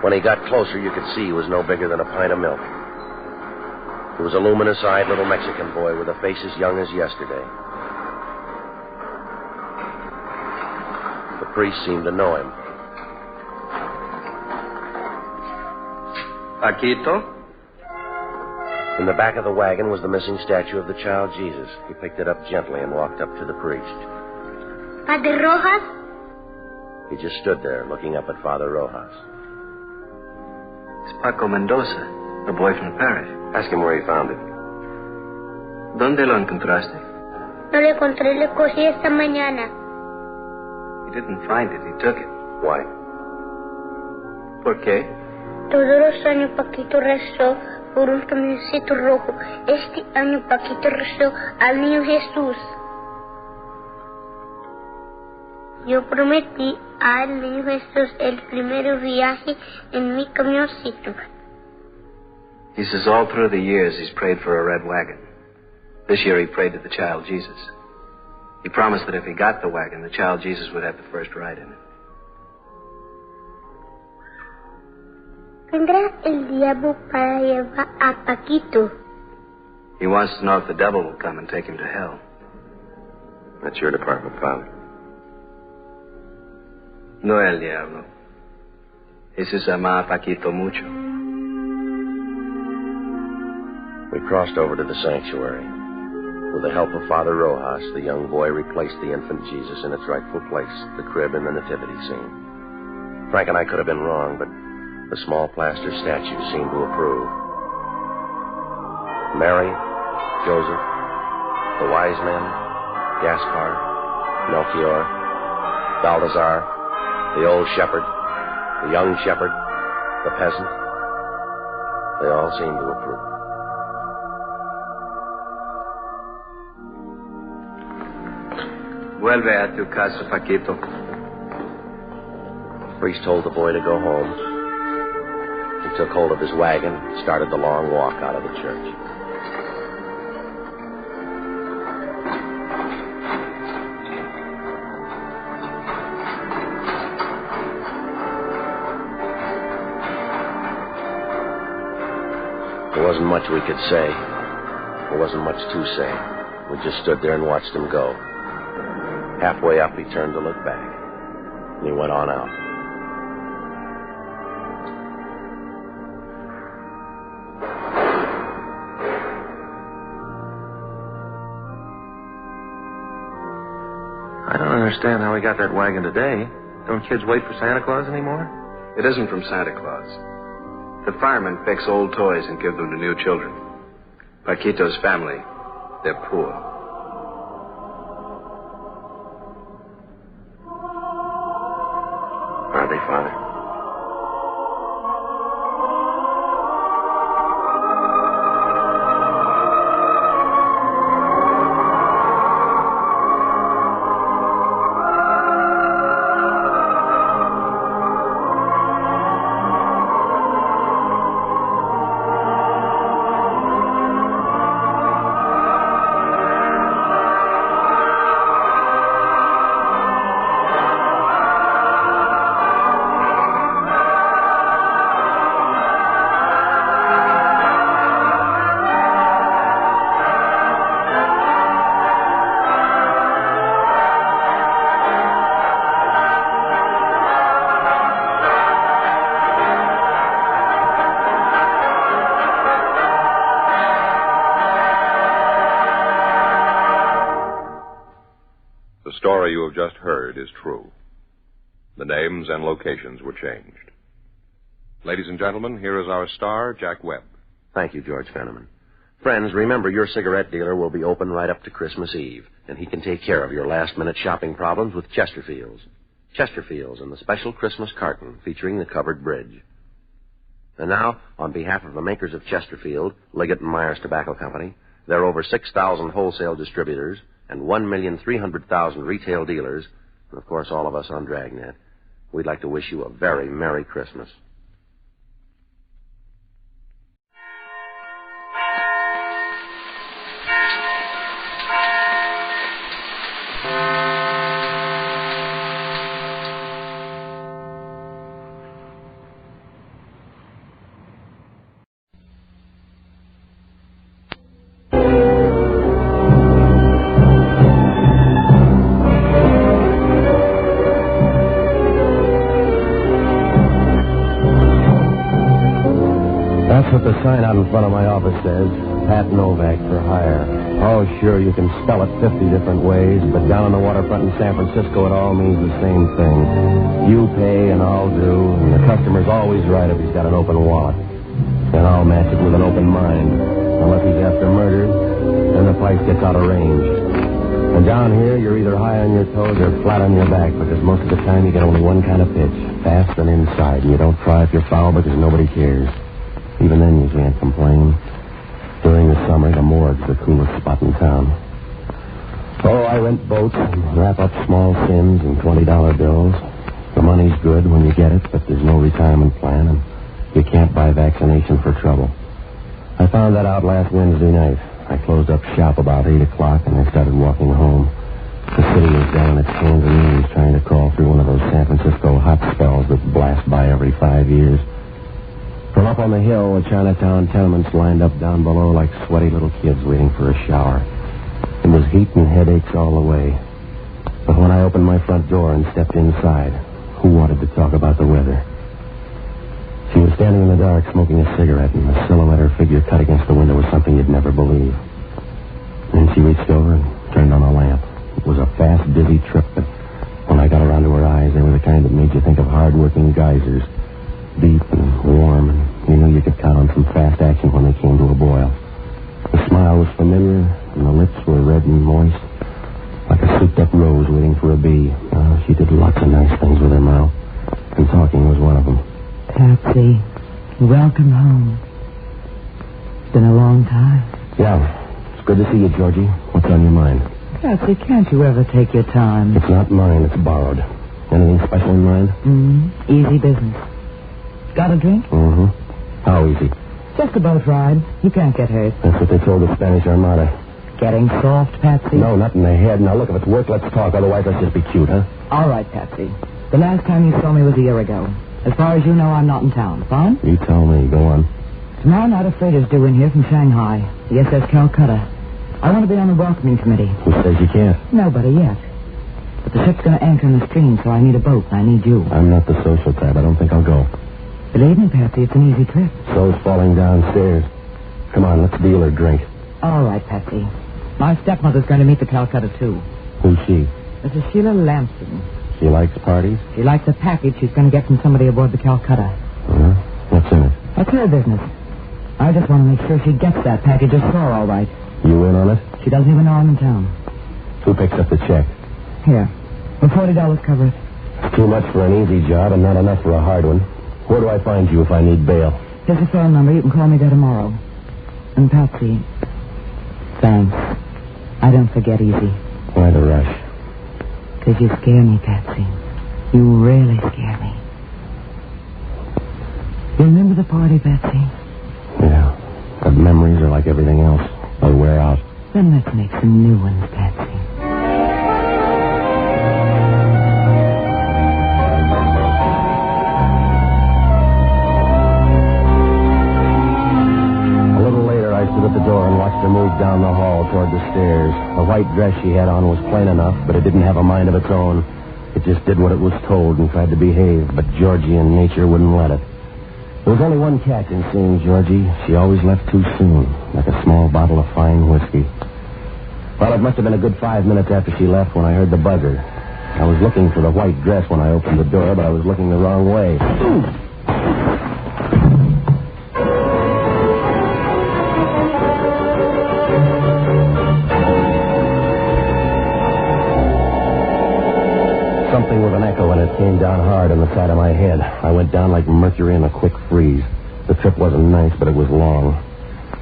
H: When he got closer, you could see he was no bigger than a pint of milk. He was a luminous-eyed little Mexican boy with a face as young as yesterday. The priest seemed to know him.
J: Paquito?
H: In the back of the wagon was the missing statue of the child Jesus. He picked it up gently and walked up to the priest.
M: Padre Rojas?
H: He just stood there, looking up at Father Rojas.
J: It's Paco Mendoza, the boy from the parish.
H: Ask him where he found it.
J: ¿Dónde lo encontraste?
M: No lo encontré, le cogí esta mañana.
J: He didn't find it, he took it.
H: Why?
J: ¿Por qué?
M: Todos los años Paquito rezó por un camioncito rojo. Este año Paquito rezó al niño Jesús. Yo prometí al niño Jesús el primer viaje en mi camioncito.
J: He says all through the years he's prayed for a red wagon. This year he prayed to the child Jesus. He promised that if he got the wagon, the child Jesus would have the first ride in it.
M: ¿Vendrá el diablo para llevar a Paquito?
J: He wants to know if the devil will come and take him to hell.
H: That's your department, Father.
J: No el diablo. Jesús ama a Paquito mucho.
H: We crossed over to the sanctuary. With the help of Father Rojas, the young boy replaced the infant Jesus in its rightful place, the crib in the nativity scene. Frank and I could have been wrong, but the small plaster statue seemed to approve. Mary, Joseph, the wise men, Gaspar, Melchior, Balthazar, the old shepherd, the young shepherd, the peasant, they all seemed to approve.
J: Vuelve a tu casa, Paquito.
H: The priest told the boy to go home. He took hold of his wagon, started the long walk out of the church. There wasn't much we could say. There wasn't much to say. We just stood there and watched him go. Halfway up, he turned to look back. And he went on out.
I: I don't understand how we got that wagon today. Don't kids wait for Santa Claus anymore?
J: It isn't from Santa Claus. The firemen fix old toys and give them to new children. Paquito's family, they're poor.
H: Are they, Father?
F: The story you have just heard is true. The names and locations were changed. Ladies and gentlemen, here is our star, Jack Webb.
H: Thank you, George Fenneman. Friends, remember your cigarette dealer will be open right up to Christmas Eve, and he can take care of your last-minute shopping problems with Chesterfield's. Chesterfield's and the special Christmas carton featuring the covered bridge. And now, on behalf of the makers of Chesterfield, Liggett & Myers Tobacco Company, their over 6,000 wholesale distributors, and 1,300,000 retail dealers, and of course all of us on Dragnet, we'd like to wish you a very Merry Christmas.
B: The sign out in front of my office says, Pat Novak for hire. Oh, sure, you can spell it 50 different ways, but down on the waterfront in San Francisco, it all means the same thing. You pay and I'll do, and the customer's always right if he's got an open wallet. And I'll match it with an open mind. Unless he's after murder, then the price gets out of range. And down here, you're either high on your toes or flat on your back, because most of the time you get only one kind of pitch, fast and inside, and you don't try if you're foul because nobody cares. Even then, you can't complain. During the summer, the morgue's the coolest spot in town. Oh, I rent boats and wrap up small sins in $20 bills. The money's good when you get it, but there's no retirement plan, and you can't buy vaccination for trouble. I found that out last Wednesday night. I closed up shop about 8 o'clock, and I started walking home. The city was down on its hands and knees trying to crawl through one of those San Francisco hot spells that blast by every 5 years. From up on the hill, the Chinatown tenements lined up down below like sweaty little kids waiting for a shower. It was heat and headaches all the way. But when I opened my front door and stepped inside, who wanted to talk about the weather? She was standing in the dark smoking a cigarette, and the silhouette her figure cut against the window was something you'd never believe. Then she reached over and turned on a lamp. It was a fast, dizzy trip, but when I got around to her eyes, they were the kind that made you think of hard-working geysers. Deep and warm, and you knew you could count on some fast action when they came to a boil. The smile was familiar, and the lips were red and moist, like a souped-up rose waiting for a bee. She did lots of nice things with her mouth, and talking was one of them.
Q: Patsy, welcome home. It's been a long time.
B: Yeah, it's good to see you, Georgie. What's on your mind?
Q: Patsy, can't you ever take your time?
B: It's not mine, it's borrowed. Anything special in mind?
Q: Easy business. Got a drink?
B: Mm-hmm. How easy?
Q: Just a boat ride. You can't get hurt.
B: That's what they told the Spanish Armada.
Q: Getting soft, Patsy?
B: No, not in the head. Now, look, if it's work, let's talk. Otherwise, let's just be cute, huh?
Q: All right, Patsy. The last time you saw me was a year ago. As far as you know, I'm not in town. Fine?
B: You tell me. Go on.
Q: Tomorrow night, a freighter's due in here from Shanghai. The SS Calcutta. I want to be on the welcoming committee.
B: Who says you can't?
Q: Nobody yet. But the ship's going to anchor in the stream, so I need a boat, and I need you.
B: I'm not the social type. I don't think I'll go.
Q: Believe me, Patsy, it's an easy trip.
B: So's falling downstairs. Come on, let's deal or drink.
Q: All right, Patsy. My stepmother's going to meet the Calcutta, too.
B: Who's she?
Q: Mrs. Sheila Lampson.
B: She likes parties?
Q: She likes a package she's going to get from somebody aboard the Calcutta.
B: What's in it?
Q: That's her business. I just want to make sure she gets that package ashore all right.
B: You in on it?
Q: She doesn't even know I'm in town.
B: Who picks up the check?
Q: Here. Will $40 cover it?
B: It's too much for an easy job and not enough for a hard one. Where do I find you if I need bail?
Q: Here's a phone number. You can call me there tomorrow. And Patsy, thanks. I don't forget easy.
B: Why the rush?
Q: Because you scare me, Patsy. You really scare me. You remember the party, Patsy?
B: Yeah. But memories are like everything else. They wear out.
Q: Then let's make some new ones, Patsy.
B: At the door and watched her move down the hall toward the stairs. The white dress she had on was plain enough, but it didn't have a mind of its own. It just did what it was told and tried to behave, but Georgian nature wouldn't let it. There was only one catch in seeing Georgie. She always left too soon, like a small bottle of fine whiskey. Well, it must have been a good 5 minutes after she left when I heard the buzzer. I was looking for the white dress when I opened the door, but I was looking the wrong way. Something with an echo, and it came down hard on the side of my head. I went down like mercury in a quick freeze. The trip wasn't nice, but it was long.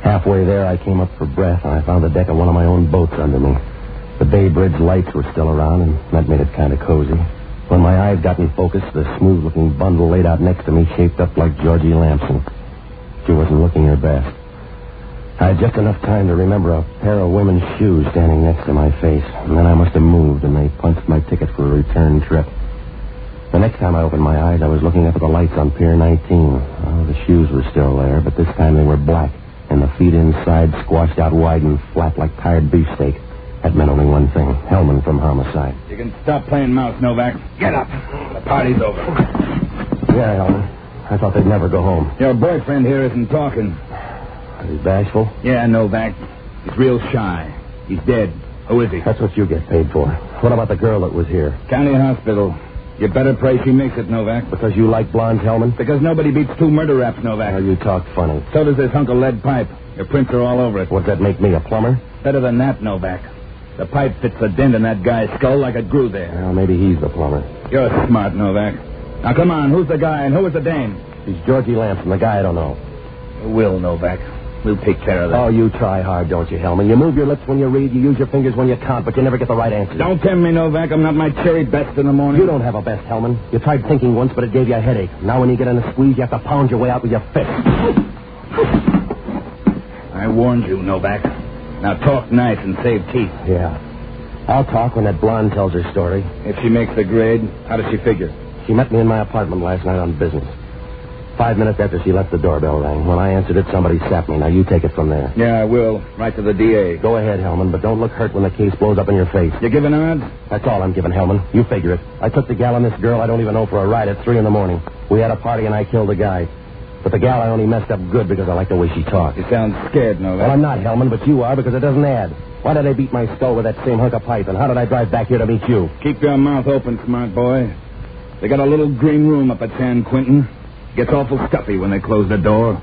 B: Halfway there, I came up for breath, and I found the deck of one of my own boats under me.
H: The Bay Bridge lights were still around, and that made it kind of cozy. When my eyes got in focus, the smooth-looking bundle laid out next to me shaped up like Georgie Lampson. She wasn't looking her best. I had just enough time to remember a pair of women's shoes standing next to my face, and then I must have moved, and they punched my ticket for a return trip. The next time I opened my eyes, I was looking up at the lights on Pier 19. Oh, the shoes were still there, but this time they were black, and the feet inside squashed out wide and flat like tired beefsteak. That meant only one thing. Hellman from Homicide.
R: You can stop playing mouse, Novak. Get up. The party's over.
H: Yeah, Hellman. I thought they'd never go home.
R: Your boyfriend here isn't talking.
H: He's bashful?
R: Yeah, Novak. He's real shy. He's dead. Who is he?
H: That's what you get paid for. What about the girl that was here?
R: County Hospital. You better pray she makes it, Novak.
H: Because you like blondes, Hellman?
R: Because nobody beats 2 murder raps, Novak.
H: Oh, you talk funny.
R: So does this hunk of lead pipe. Your prints are all over it.
H: What's that make me, a plumber?
R: Better than that, Novak. The pipe fits a dent in that guy's skull like it grew there.
H: Well, maybe he's the plumber.
R: You're smart, Novak. Now, come on. Who's the guy and who is the dame?
H: He's Georgie Lampson, the guy I don't know.
R: We'll, Novak. We'll take care of that.
H: Oh, you try hard, don't you, Hellman? You move your lips when you read, you use your fingers when you count, but you never get the right answer.
R: Don't tempt me, Novak. I'm not my cherry best in the morning.
H: You don't have a best, Hellman. You tried thinking once, but it gave you a headache. Now when you get in a squeeze, you have to pound your way out with your fist.
R: I warned you, Novak. Now talk nice and save teeth.
H: Yeah. I'll talk when that blonde tells her story.
R: If she makes the grade, how does she figure?
H: She met me in my apartment last night on business. 5 minutes after she left, the doorbell rang. When I answered it, somebody sapped me. Now you take it from there.
R: Yeah, I will. Right to the DA.
H: Go ahead, Hellman, but don't look hurt when the case blows up in your face.
R: You giving odds?
H: That's all I'm giving, Hellman. You figure it. I took the gal and this girl I don't even know for a ride at 3 a.m. We had a party and I killed a guy. But the gal I only messed up good because I like the way she talks.
R: You sound scared, Novak.
H: Well, I'm not, Hellman, but you are because it doesn't add. Why did I beat my skull with that same hunk of pipe, and how did I drive back here to meet you?
R: Keep your mouth open, smart boy. They got a little green room up at San Quentin. Gets awful stuffy when they close the door.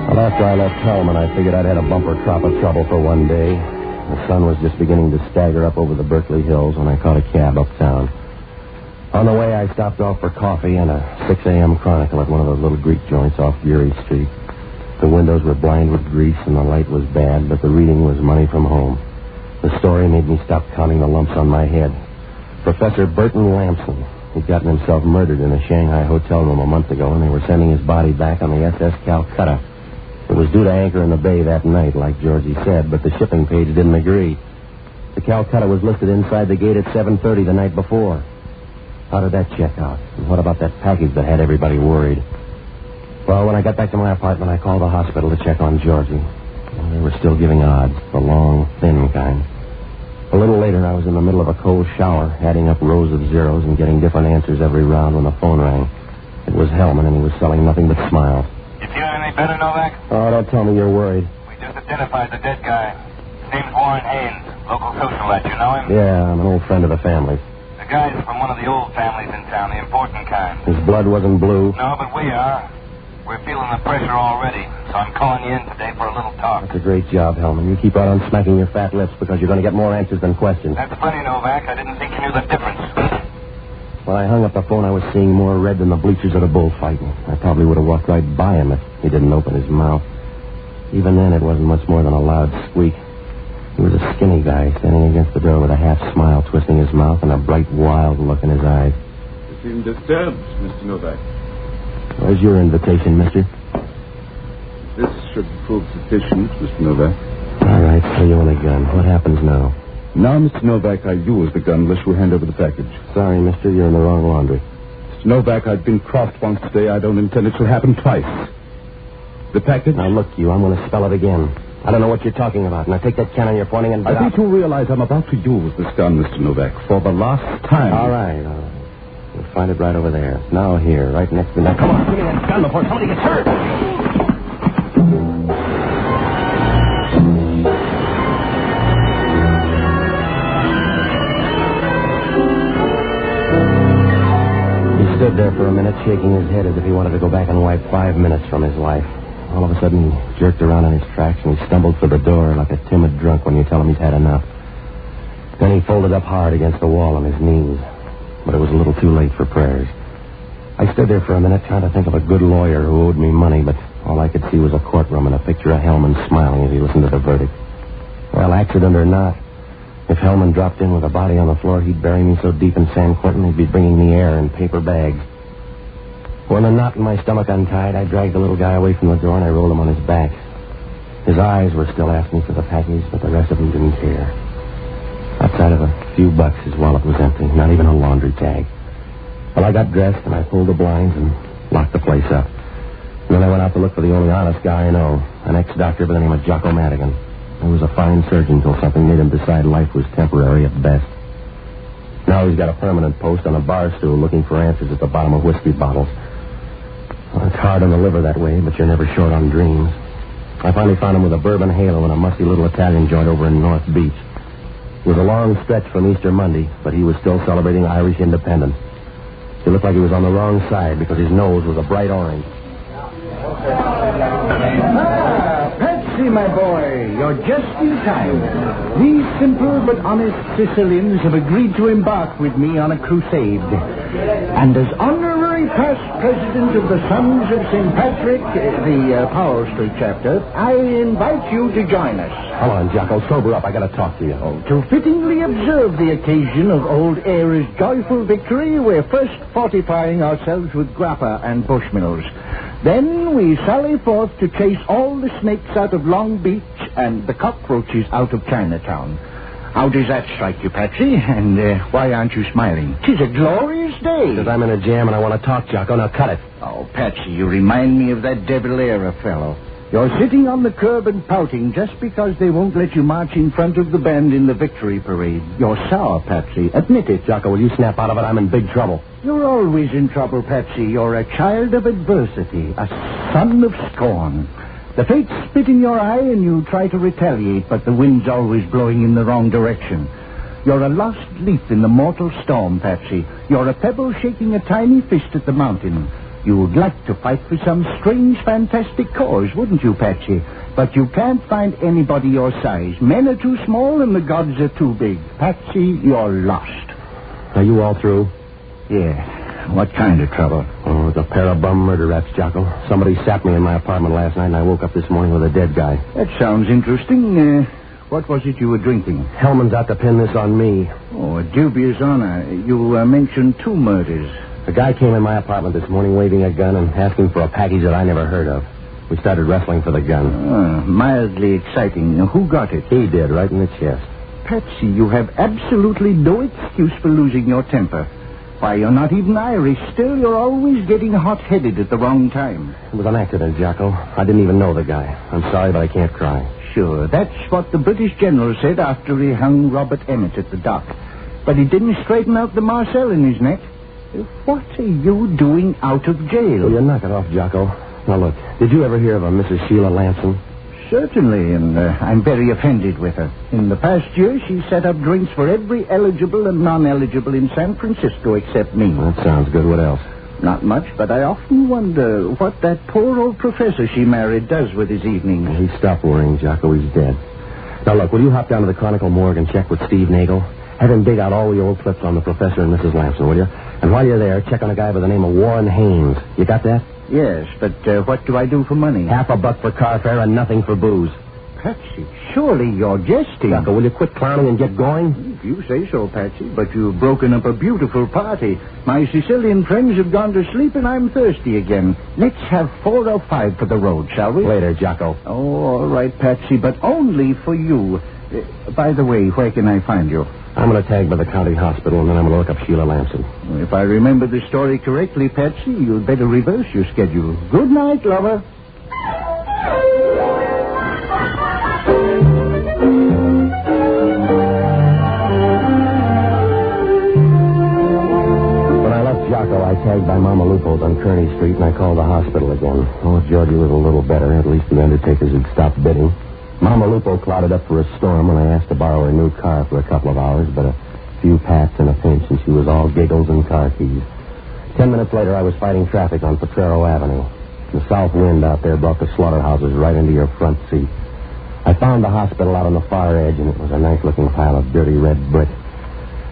H: Well, after I left Hellman, I figured I'd had a bumper crop of trouble for one day. The sun was just beginning to stagger up over the Berkeley Hills when I caught a cab uptown. On the way, I stopped off for coffee and a 6 a.m. Chronicle at one of those little Greek joints off Geary Street. The windows were blind with grease and the light was bad, but the reading was money from home. The story made me stop counting the lumps on my head. Professor Burton Lampson. He'd gotten himself murdered in a Shanghai hotel room a month ago, and they were sending his body back on the SS Calcutta. It was due to anchor in the bay that night, like Georgie said, but the shipping page didn't agree. The Calcutta was listed inside the gate at 7:30 the night before. How did that check out? And what about that package that had everybody worried? Well, when I got back to my apartment, I called the hospital to check on Georgie. Well, they were still giving odds, the long, thin kind. A little later, I was in the middle of a cold shower, adding up rows of zeros and getting different answers every round when the phone rang. It was Hellman, and he was selling nothing but smiles.
S: You feeling any better, Novak?
H: Oh, don't tell me you're worried.
S: We just identified the dead guy. His name's Warren Haynes, local socialite. You know him?
H: Yeah, I'm an old friend of the family's.
S: The guy's from one of the old families in town, the important kind.
H: His blood wasn't blue.
S: No, but we are. We're feeling the pressure already, so I'm calling you in today for a little talk.
H: That's a great job, Hellman. You keep right on smacking your fat lips because you're going to get more answers than questions.
S: That's funny, Novak. I didn't think you knew the difference.
H: When I hung up the phone, I was seeing more red than the bleachers at a bullfight. I probably would have walked right by him if he didn't open his mouth. Even then, it wasn't much more than a loud squeak. He was a skinny guy standing against the door with a half smile twisting his mouth and a bright, wild look in his eyes.
T: You seem disturbed, Mr. Novak.
H: Where's your invitation, mister?
T: This should prove sufficient, Mr. Novak.
H: All right, so you own a gun. What happens now?
T: Now, Mr. Novak, I use the gun unless you hand over the package.
H: Sorry, mister, you're in the wrong laundry.
T: Mr. Novak, I've been crossed once today. I don't intend it to happen twice. The package?
H: Now, look, you, I'm going to spell it again. I don't know what you're talking about. Now, take that cannon you're pointing and...
T: I think you realize I'm about to use this gun, Mr. Novak, for the last time.
H: All right. You'll find it right over there. Now here, right next to me. Now, come on, give me that gun before somebody gets hurt. He stood there for a minute, shaking his head as if he wanted to go back and wipe 5 minutes from his life. All of a sudden, he jerked around in his tracks and he stumbled for the door like a timid drunk when you tell him he's had enough. Then he folded up hard against the wall on his knees. But it was a little too late for prayers. I stood there for a minute trying to think of a good lawyer who owed me money, but all I could see was a courtroom and a picture of Hellman smiling as he listened to the verdict. Well, accident or not, if Hellman dropped in with a body on the floor, he'd bury me so deep in San Quentin he'd be bringing me air in paper bags. When the knot in my stomach untied, I dragged the little guy away from the door and I rolled him on his back. His eyes were still asking for the package, but the rest of them didn't care. Outside of a few bucks, his wallet was empty, not even a laundry tag. Well, I got dressed and I pulled the blinds and locked the place up. And then I went out to look for the only honest guy I know, an ex-doctor by the name of Jocko Madigan. He was a fine surgeon until something made him decide life was temporary at best. Now he's got a permanent post on a bar stool looking for answers at the bottom of whiskey bottles. Well, it's hard on the liver that way, but you're never short on dreams. I finally found him with a bourbon halo in a musty little Italian joint over in North Beach. It was a long stretch from Easter Monday, but he was still celebrating Irish independence. He looked like he was on the wrong side because his nose was a bright orange.
U: Patsy, my boy, you're just in time. These simple but honest Sicilians have agreed to embark with me on a crusade. And as honorary past president of the Sons of St. Patrick, the Powell Street chapter, I invite you to join us.
H: Hold on, Jocko. Sober up. I got to talk to you.
U: To fittingly observe the occasion of old Ayre's joyful victory, we're first fortifying ourselves with grappa and bushmills. Then we sally forth to chase all the snakes out of Long Beach and the cockroaches out of Chinatown. How does that strike you, Patsy? And why aren't you smiling? 'Tis a glorious day.
H: Because I'm in a jam and I want to talk, Jocko. Now cut it.
U: Oh, Patsy, you remind me of that De Valera fellow. You're sitting on the curb and pouting just because they won't let you march in front of the band in the victory parade. You're sour, Patsy. Admit it.
H: Jocko, will you snap out of it? I'm in big trouble.
U: You're always in trouble, Patsy. You're a child of adversity, a son of scorn. The fates spit in your eye and you try to retaliate, but the wind's always blowing in the wrong direction. You're a lost leaf in the mortal storm, Patsy. You're a pebble shaking a tiny fist at the mountain. You'd like to fight for some strange, fantastic cause, wouldn't you, Patsy? But you can't find anybody your size. Men are too small and the gods are too big. Patsy, you're lost.
H: Are you all through?
U: Yeah. What kind of trouble?
H: Oh, it's a pair of bum murder raps, Jocko. Somebody sapped me in my apartment last night and I woke up this morning with a dead guy.
U: That sounds interesting. What was it you were drinking?
H: Hellman's out to pin this on me.
U: Oh, a dubious honor. You mentioned 2 murders.
H: A guy came in my apartment this morning waving a gun and asking for a package that I never heard of. We started wrestling for the gun.
U: Mildly exciting. Who got it?
H: He did, right in the chest.
U: Patsy, you have absolutely no excuse for losing your temper. Why, you're not even Irish. Still, you're always getting hot-headed at the wrong time.
H: It was an accident, Jocko. I didn't even know the guy. I'm sorry, but I can't cry.
U: Sure, that's what the British general said after he hung Robert Emmet at the dock. But he didn't straighten out the Marcel in his neck. What are you doing out of jail?
H: Well, you knock it off, Jocko. Now, look, did you ever hear of a Mrs. Sheila Lampson?
U: Certainly, and I'm very offended with her. In the past year, she set up drinks for every eligible and non-eligible in San Francisco except me.
H: That sounds good. What else?
U: Not much, but I often wonder what that poor old professor she married does with his evenings.
H: Well, he stopped worrying, Jocko. He's dead. Now, look, will you hop down to the Chronicle morgue and check with Steve Nagel? Have him dig out all the old clips on the professor and Mrs. Lampson, will you? And while you're there, check on a guy by the name of Warren Haynes. You got that?
U: Yes, but what do I do for money?
H: $50 for car fare and nothing for booze.
U: Patsy, surely you're jesting.
H: Jocko, will you quit clowning and get going?
U: If you say so, Patsy, but you've broken up a beautiful party. My Sicilian friends have gone to sleep and I'm thirsty again. Let's have 4 or 5 for the road, shall we?
H: Later, Jocko.
U: Oh, all right, Patsy, but only for you. By the way, where can I find you?
H: I'm going to tag by the county hospital, and then I'm going to look up Sheila Lampson.
U: If I remember the story correctly, Patsy, you'd better reverse your schedule. Good night, lover.
H: When I left Jocko, I tagged by Mama Lupo's on Kearney Street, and I called the hospital again. Oh, Georgie was a little better. At least the undertakers had stopped bidding. Mama Lupo clouded up for a storm when I asked to borrow her new car for a couple of hours, but a few pats and a pinch, and she was all giggles and car keys. 10 minutes later, I was fighting traffic on Potrero Avenue. The south wind out there brought the slaughterhouses right into your front seat. I found the hospital out on the far edge, and it was a nice-looking pile of dirty red brick.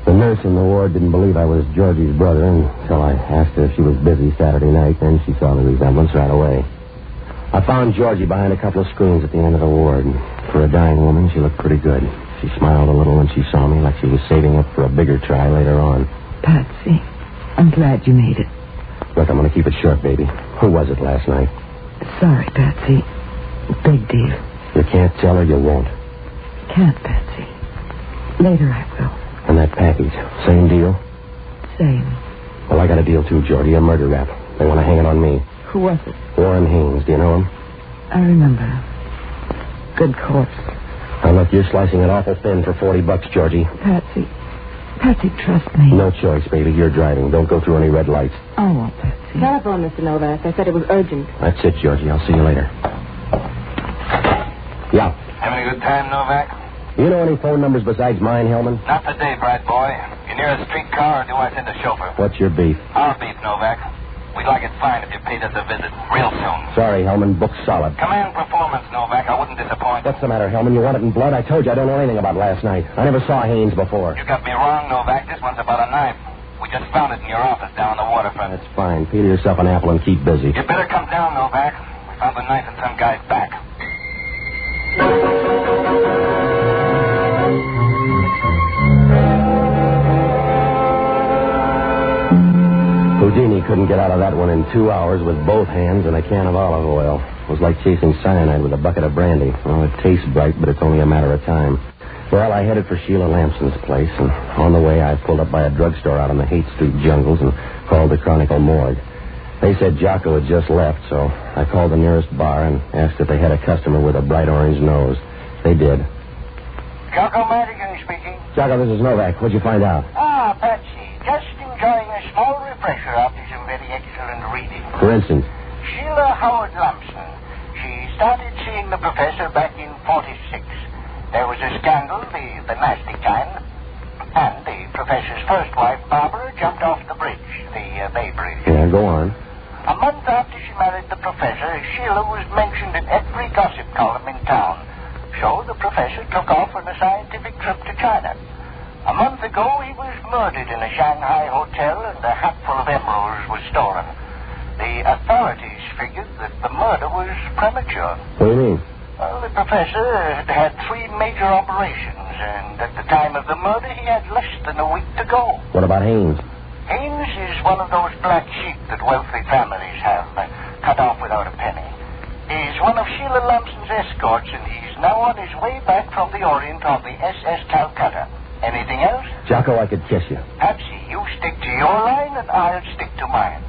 H: The nurse in the ward didn't believe I was Georgie's brother until I asked her if she was busy Saturday night. Then she saw the resemblance right away. I found Georgie behind a couple of screens at the end of the ward. For a dying woman, she looked pretty good. She smiled a little when she saw me, like she was saving up for a bigger try later on.
Q: Patsy, I'm glad you made it.
H: Look, I'm going to keep it short, baby. Who was it last night?
Q: Sorry, Patsy. Big deal.
H: You can't tell her, you won't.
Q: Can't, Patsy. Later I will.
H: And that package, same deal?
Q: Same.
H: Well, I got a deal too, Georgie, a murder rap. They want to hang it on me.
Q: Who was it?
H: Warren Haynes, do you know him?
Q: I remember. Good corpse.
H: Now, look, you're slicing it awful thin for $40, Georgie.
Q: Patsy, trust me.
H: No choice, baby. You're driving. Don't go through any red lights.
Q: I won't, Patsy.
A: Telephone, Mr. Novak. I said it was urgent.
H: That's it, Georgie. I'll see you later. Yeah.
S: Having a good time, Novak?
H: You know any phone numbers besides mine, Hellman?
S: Not today, bright boy. You near a streetcar, or do I send a chauffeur?
H: What's your beef?
S: Our beef, Novak. We'd like it fine if you paid us a visit real soon.
H: Sorry, Hellman. Book's solid.
S: Command performance, Novak. I wouldn't disappoint.
H: What's the matter, Hellman? You want it in blood? I told you I don't know anything about last night. I never saw Haynes before.
S: You got me wrong, Novak. This one's about a knife. We just found it in your office down on the waterfront.
H: That's fine. Peel yourself an apple and keep busy.
S: You better come down, Novak. We found the knife in some guy's back.
H: Houdini couldn't get out of that one in 2 hours with both hands and a can of olive oil. It was like chasing cyanide with a bucket of brandy. Well, it tastes bright, but it's only a matter of time. Well, I headed for Sheila Lampson's place, and on the way I pulled up by a drugstore out in the Haight Street jungles and called the Chronicle morgue. They said Jocko had just left, so I called the nearest bar and asked if they had a customer with a bright orange nose. They did.
V: Jocko Madigan speaking.
H: Jocko, this is Novak. What'd you find out?
V: Ah, Patsy. Just enjoying a small refresher after some very excellent reading.
H: For instance?
V: Sheila Howard Lampson. She started seeing the professor back in 46. There was a scandal, the nasty kind, and the professor's first wife, Barbara, jumped off the bridge, the Bay Bridge.
H: Yeah, go on.
V: A month after she married the professor, Sheila was mentioned in every gossip column in town. So the professor took off on a scientific trip to China. A month ago, he was murdered in a Shanghai hotel, and a hatful of emeralds was stolen. The authorities figured that the murder was premature.
H: What do you mean?
V: Well, the professor had 3 major operations, and at the time of the murder, he had less than a week to go.
H: What about Haynes?
V: Haynes is one of those black sheep that wealthy families have, cut off without a penny. He's one of Sheila Lampson's escorts, and he's now on his way back from the Orient on the SS Calcutta. Anything else?
H: Jocko, I could kiss you.
V: Patsy, you stick to your line, and I'll stick to mine.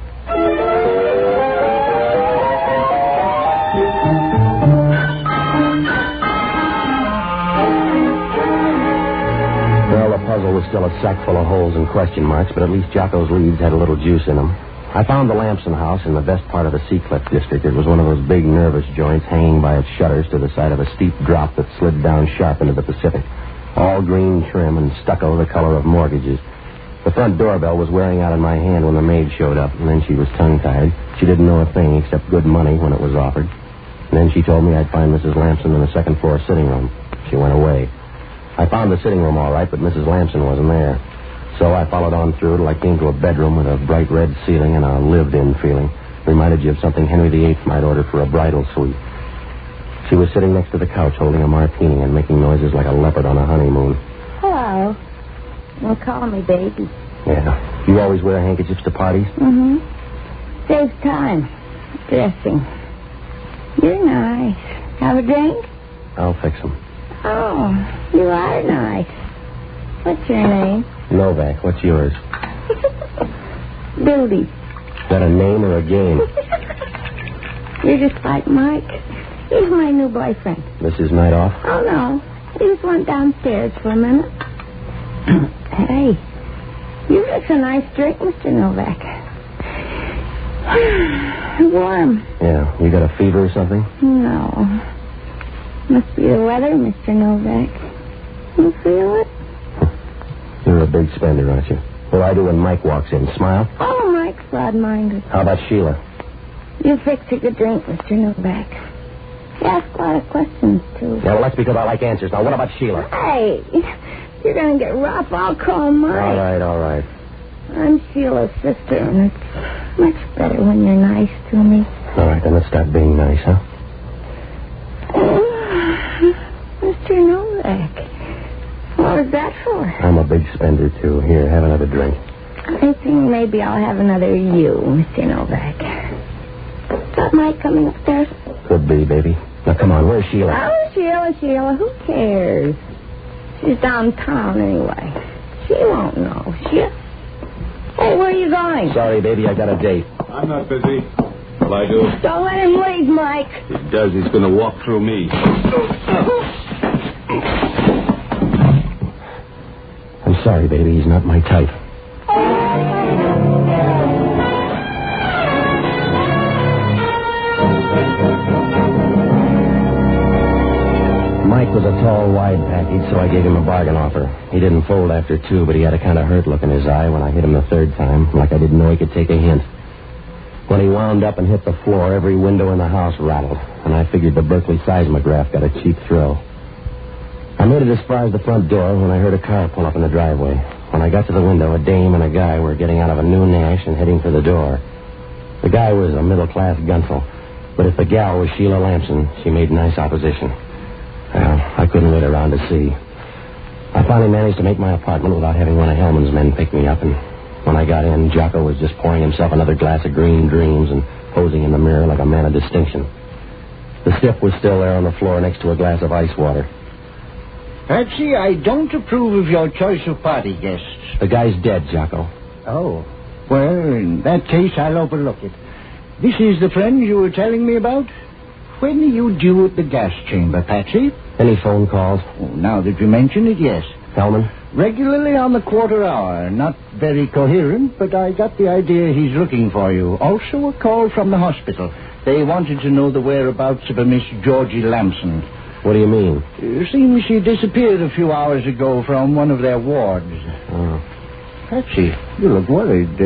H: Well, the puzzle was still a sack full of holes and question marks, but at least Jocko's leads had a little juice in them. I found the Lampson house in the best part of the Seacliff district. It was one of those big, nervous joints hanging by its shutters to the side of a steep drop that slid down sharp into the Pacific. All green trim and stucco the color of mortgages. The front doorbell was wearing out in my hand when the maid showed up, and then she was tongue-tied. She didn't know a thing except good money when it was offered. And then she told me I'd find Mrs. Lampson in the second-floor sitting room. She went away. I found the sitting room all right, but Mrs. Lampson wasn't there. So I followed on through till I came to a bedroom with a bright red ceiling and a lived-in feeling. Reminded you of something Henry VIII might order for a bridal suite. She was sitting next to the couch holding a martini and making noises like a leopard on a honeymoon.
D: Hello. Well, call me baby.
H: Yeah. You always wear handkerchiefs to parties?
D: Mm-hmm. Saves time. Dressing. You're nice. Have a drink?
H: I'll fix them.
D: Oh, you are nice. What's your name?
H: Novak. What's yours?
D: Billy.
H: Is that a name or a game?
D: You're just like Mike. He's my new boyfriend.
H: This is night off?
D: Oh, no. He just went downstairs for a minute. Hey, you got a nice drink, Mr. Novak. Warm.
H: Yeah. You got a fever or something?
D: No. Must be the weather, Mr. Novak. You feel it?
H: You're a big spender, aren't you? What do I do when Mike walks in? Smile?
D: Oh, Mike's broad-minded.
H: How about Sheila?
D: You fix a good drink, Mr. Novak. You ask a lot of questions, too.
H: Yeah, well, that's because I like answers. Now, what about Sheila?
D: Hey, you're going to get rough, I'll call Mike.
H: All right.
D: I'm Sheila's sister, and it's much better when you're nice to me.
H: All right, then let's start being nice, huh?
D: Mr. Novak, what was that for?
H: I'm a big spender, too. Here, have another drink.
D: I think maybe I'll have another you, Mr. Novak. Is that Mike coming upstairs?
H: Could be, baby. Now, come on, where's Sheila?
D: Oh, Sheila, who cares? She's downtown anyway. She won't know. Hey, where are you going?
H: Sorry, baby, I got a date.
T: I'm not busy. Will I do?
D: Don't let him leave, Mike.
T: If he does, he's going to walk through me.
H: I'm sorry, baby, he's not my type. Mike was a tall, wide package, so I gave him a bargain offer. He didn't fold after two, but he had a kind of hurt look in his eye when I hit him the third time, like I didn't know he could take a hint. When he wound up and hit the floor, every window in the house rattled, and I figured the Berkeley seismograph got a cheap thrill. I made it as far as the front door when I heard a car pull up in the driveway. When I got to the window, a dame and a guy were getting out of a new Nash and heading for the door. The guy was a middle-class gunsel, but if the gal was Sheila Lampson, she made nice opposition. Well, I couldn't wait around to see. I finally managed to make my apartment without having one of Hellman's men pick me up, and when I got in, Jocko was just pouring himself another glass of Green Dreams and posing in the mirror like a man of distinction. The stiff was still there on the floor next to a glass of ice water.
U: Patsy, I don't approve of your choice of party guests.
H: The guy's dead, Jocko.
U: Oh. Well, in that case, I'll overlook it. This is the friend you were telling me about? When are you due at the gas chamber, Patsy?
H: Any phone calls?
U: Oh, now that you mention it, yes.
H: Hellman?
U: Regularly on the quarter hour. Not very coherent, but I got the idea he's looking for you. Also a call from the hospital. They wanted to know the whereabouts of a Miss Georgie Lampson.
H: What do you mean?
U: Seems she disappeared a few hours ago from one of their wards.
H: Oh.
U: Patsy, you look worried.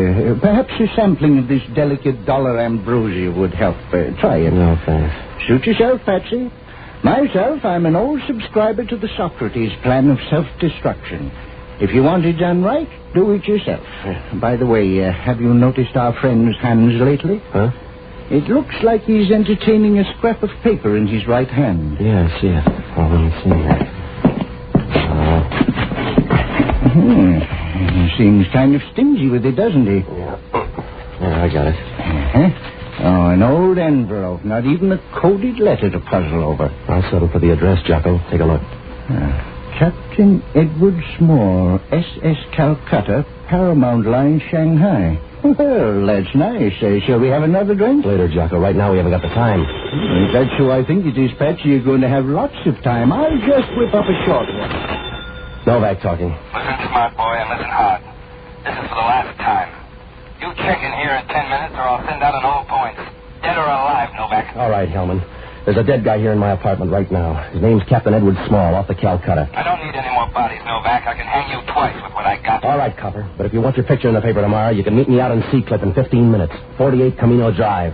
U: Perhaps a sampling of this delicate dollar ambrosia would help. Try it.
H: No, thanks.
U: Suit yourself, Patsy. Myself, I'm an old subscriber to the Socrates plan of self-destruction. If you want it done right, do it yourself. By the way, have you noticed our friend's hands lately?
H: Huh?
U: It looks like he's entertaining a scrap of paper in his right hand.
H: Yeah, I see it. Oh, let me see that.
U: He seems kind of stingy with it, doesn't he?
H: Yeah, I got it.
U: Oh, an old envelope. Not even a coded letter to puzzle over.
H: I'll settle for the address, Jocko. Take a look.
U: Captain Edward Small, SS Calcutta, Paramount Line, Shanghai. Well, that's nice. Shall we have another drink?
H: Later, Jocko. Right now we haven't got the time.
U: If that's who I think it is, Patsy, you're going to have lots of time. I'll just whip up a short one.
H: Novak talking.
S: Listen, smart boy, and listen hard. This is for the last time. You check in here in 10 minutes or I'll send out an all points. Dead or alive, Novak.
H: All right, Hellman. There's a dead guy here in my apartment right now. His name's Captain Edward Small, off the Calcutta.
S: I don't need any more bodies, Novak. I can hang you twice with what I got.
H: All right, Copper. But if you want your picture in the paper tomorrow, you can meet me out in C-Clip in 15 minutes. 48 Camino Drive.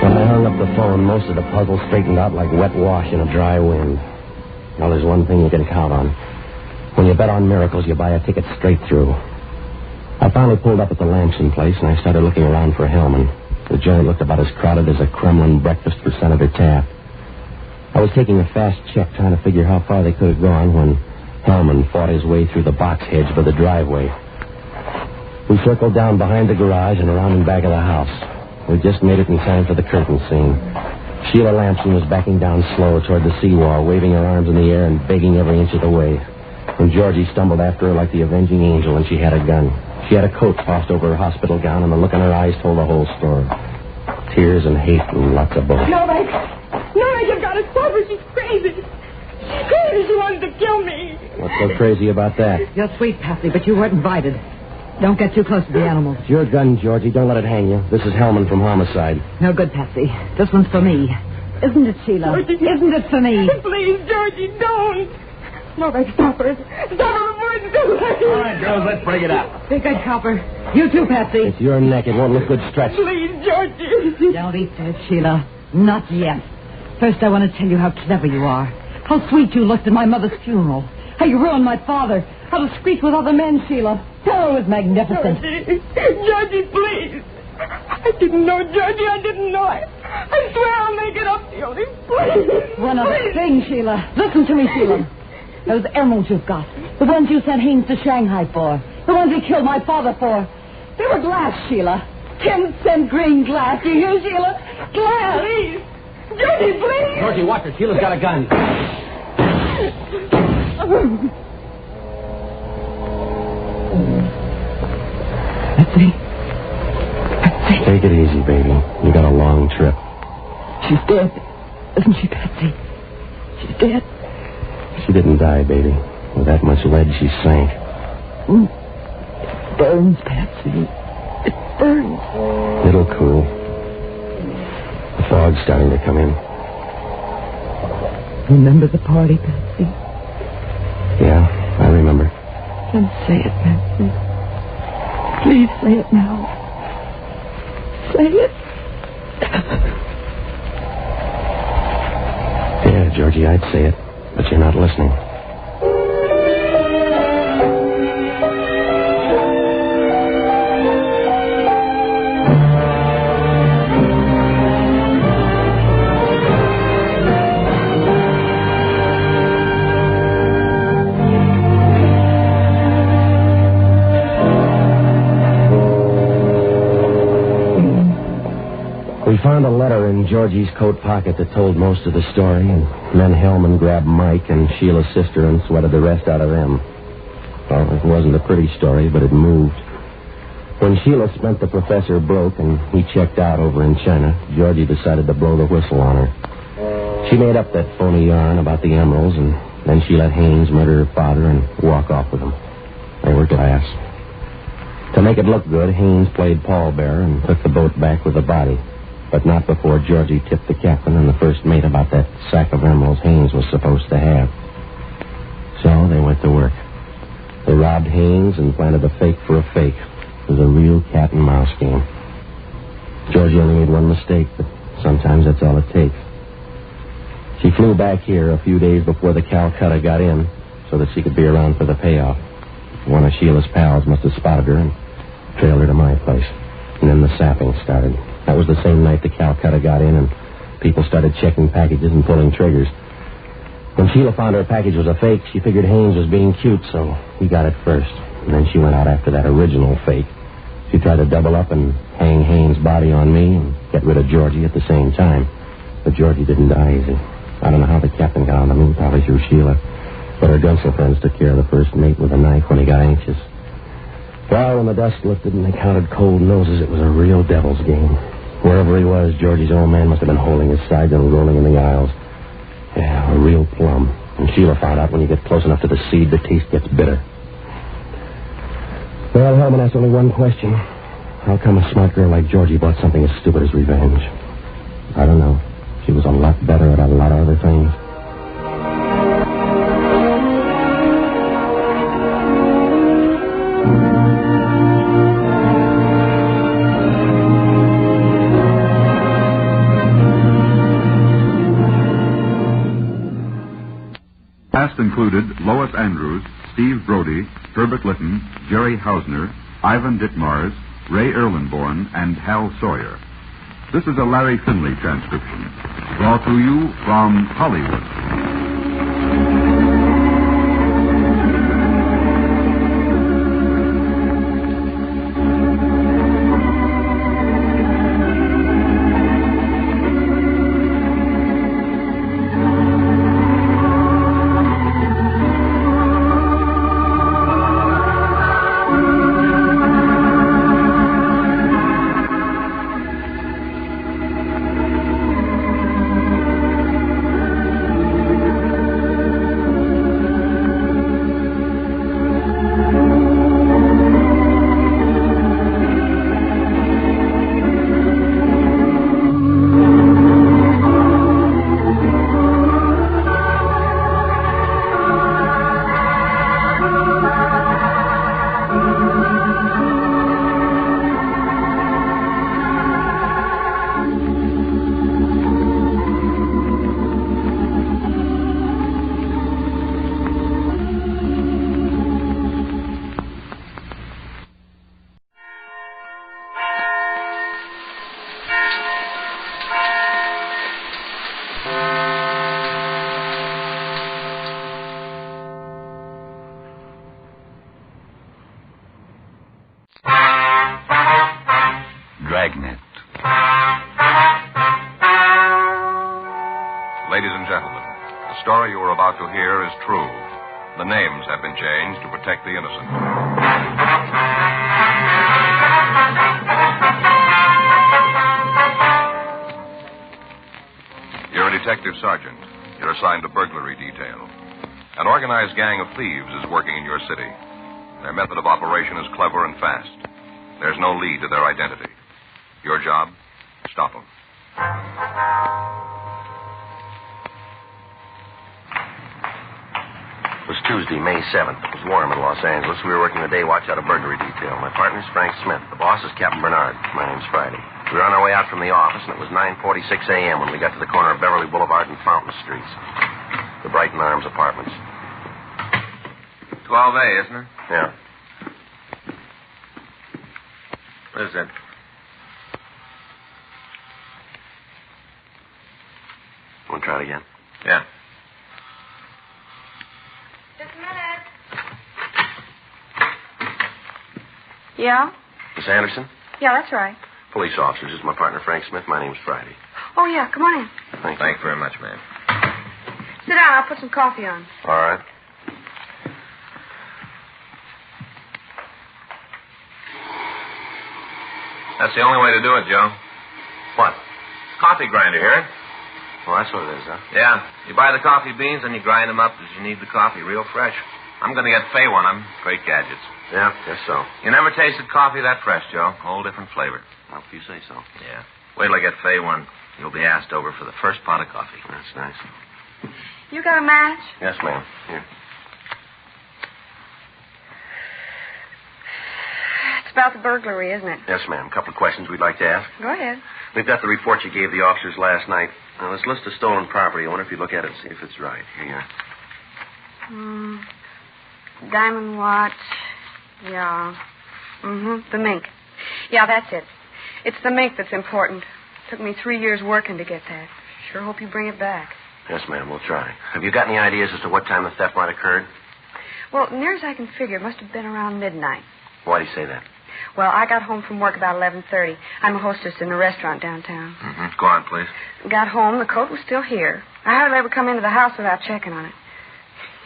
H: When I hung up the phone, most of the puzzle straightened out like wet wash in a dry wind. Now, there's one thing you can count on. When you bet on miracles, you buy a ticket straight through. I finally pulled up at the Lampson place, and I started looking around for Hellman. The joint looked about as crowded as a Kremlin breakfast for Senator Taft. I was taking a fast check, trying to figure how far they could have gone, when Hellman fought his way through the box hedge for the driveway. We circled down behind the garage and around and back of the house. We just made it in time for the curtain scene. Sheila Lampson was backing down slow toward the seawall, waving her arms in the air and begging every inch of the way. And Georgie stumbled after her like the avenging angel, and she had a gun. She had a coat tossed over her hospital gown, and the look in her eyes told the whole story. Tears and hate and lots of bullets.
E: Novak, you've got to stop her. She's crazy. She's crazy. She wanted to kill me.
H: What's so crazy about that?
Q: You're sweet, Patsy, but you weren't invited. Don't get too close to the animals.
H: It's your gun, Georgie. Don't let it hang you. This is Hellman from Homicide.
Q: No good, Patsy. This one's for me. Isn't it, Sheila?
E: Georgie.
Q: Isn't it for me?
E: Please, Georgie, don't. Novak, stop her. Stop her before it's too late.
B: All right, girls, let's break it up.
Q: Be good, Copper. You too, Patsy.
B: It's your neck. It won't look good stretched.
E: Please, Georgie.
Q: Don't eat that, Sheila. Not yet. First, I want to tell you how clever you are. How sweet you looked at my mother's funeral. How you ruined my father. How to screech with other men, Sheila. Oh, it was magnificent.
E: Georgie, please. I didn't know, Georgie. I didn't know. I swear I'll make it up to you. Please.
Q: One other thing, Sheila. Listen to me, Sheila. Those emeralds you've got. The ones you sent Haynes to Shanghai for. The ones he killed my father for. They were glass, Sheila. 10-cent green glass. You hear, Sheila? Glass.
E: Please. Georgie, please.
B: Georgie, watch her. Sheila's got a gun.
Q: Patsy.
B: Take it easy, baby. You got a long trip.
Q: She's dead. Isn't she, Patsy? She's dead.
B: She didn't die, baby. With that much lead, she sank.
Q: It burns, Patsy. It burns.
B: It'll cool. The fog's starting to come in.
Q: Remember the party, Patsy?
B: Yeah, I remember.
Q: Then say it, Patsy. Please say it now. Say it.
B: Yeah, Georgie, I'd say it, but you're not listening. We found a letter in Georgie's coat pocket that told most of the story, and then Hellman grabbed Mike and Sheila's sister and sweated the rest out of them. Well, it wasn't a pretty story, but it moved. When Sheila spent the professor broke and he checked out over in China, Georgie decided to blow the whistle on her. She made up that phony yarn about the emeralds, and then she let Haynes murder her father and walk off with him. They were glass. To make it look good, Haynes played pallbearer and took the boat back with the body. But not before Georgie tipped the captain and the first mate about that sack of emeralds Haynes was supposed to have. So they went to work. They robbed Haynes and planted a fake for a fake. It was a real cat and mouse game. Georgie only made one mistake, but sometimes that's all it takes. She flew back here a few days before the Calcutta got in so that she could be around for the payoff. One of Sheila's pals must have spotted her and trailed her to my place. And then the sapping started. That was the same night the Calcutta got in, and people started checking packages and pulling triggers. When Sheila found her package was a fake, she figured Haynes was being cute, so he got it first. And then she went out after that original fake. She tried to double up and hang Haynes' body on me and get rid of Georgie at the same time. But Georgie didn't die easy. I don't know how the captain got on the move, probably through Sheila. But her Gunsel friends took care of the first mate with a knife when he got anxious. Well, when the dust lifted and they counted cold noses, it was a real devil's game. Wherever he was, Georgie's old man must have been holding his sides and rolling in the aisles. Yeah, a real plum. And Sheila found out when you get close enough to the seed, the taste gets bitter. Well, Hellman asked only one question. How come a smart girl like Georgie bought something as stupid as revenge? I don't know. She was a lot better at a lot of other things.
G: Cast included Lois Andrews, Steve Brody, Herbert Litton, Jerry Hausner, Ivan Ditmars, Ray Erlenborn, and Hal Sawyer. This is a Larry Finley transcription, brought to you from Hollywood.
P: Dragnet.
F: Ladies and gentlemen, the story you are about to hear is true. The names have been changed to protect the innocent. You're a detective sergeant. You're assigned to burglary detail. An organized gang of thieves is working in your city. Their method of operation is clever and fast. There's no lead to their identity. Your job? Stop them.
H: It was Tuesday, May 7th. It was warm in Los Angeles. We were working the day watch out of burglary detail. My partner's Frank Smith. The boss is Captain Bernard. My name's Friday. We were on our way out from the office, and it was 9:46 a.m. when we got to the corner of Beverly Boulevard and Fountain Streets. The Brighton Arms Apartments.
I: 12A, isn't it?
H: Yeah.
I: What is it?
H: Want to try it again?
I: Yeah.
K: Just a minute. Yeah?
H: Miss Anderson?
K: Yeah, that's right.
H: Police officers. This is my partner, Frank Smith. My name's Friday.
K: Oh, yeah, come on in.
H: Thank
I: you very much, ma'am.
K: Sit down, I'll put some coffee on.
H: All right.
I: That's the only way to do it, Joe.
H: What?
I: Coffee grinder, hear it?
H: Well, that's what it is, huh?
I: Yeah. You buy the coffee beans and you grind them up as you need the coffee, real fresh. I'm going to get Fay one of them. Great gadgets.
H: Yeah, guess so.
I: You never tasted coffee that fresh, Joe. Whole different flavor.
H: Well, if you say so.
I: Yeah. Wait till I get Fay one. You'll be asked over for the first pot of coffee.
H: That's nice.
K: You got a match?
H: Yes, ma'am. Here.
K: It's about the burglary, isn't it?
H: Yes, ma'am. A couple of questions we'd like to ask.
K: Go ahead.
H: We've got the report you gave the officers last night. Now, this list of stolen property, I wonder if you'd look at it and see if it's right. Here you are.
K: Diamond watch. Yeah. The mink. Yeah, that's it. It's the mink that's important. Took me 3 years working to get that. Sure hope you bring it back.
H: Yes, ma'am. We'll try. Have you got any ideas as to what time the theft might have occurred?
K: Well, near as I can figure, it must have been around midnight.
H: Why do you say that?
K: Well, I got home from work about 11:30. I'm a hostess in a restaurant downtown.
I: Go on, please.
K: Got home, the coat was still here. I hardly ever come into the house without checking on it.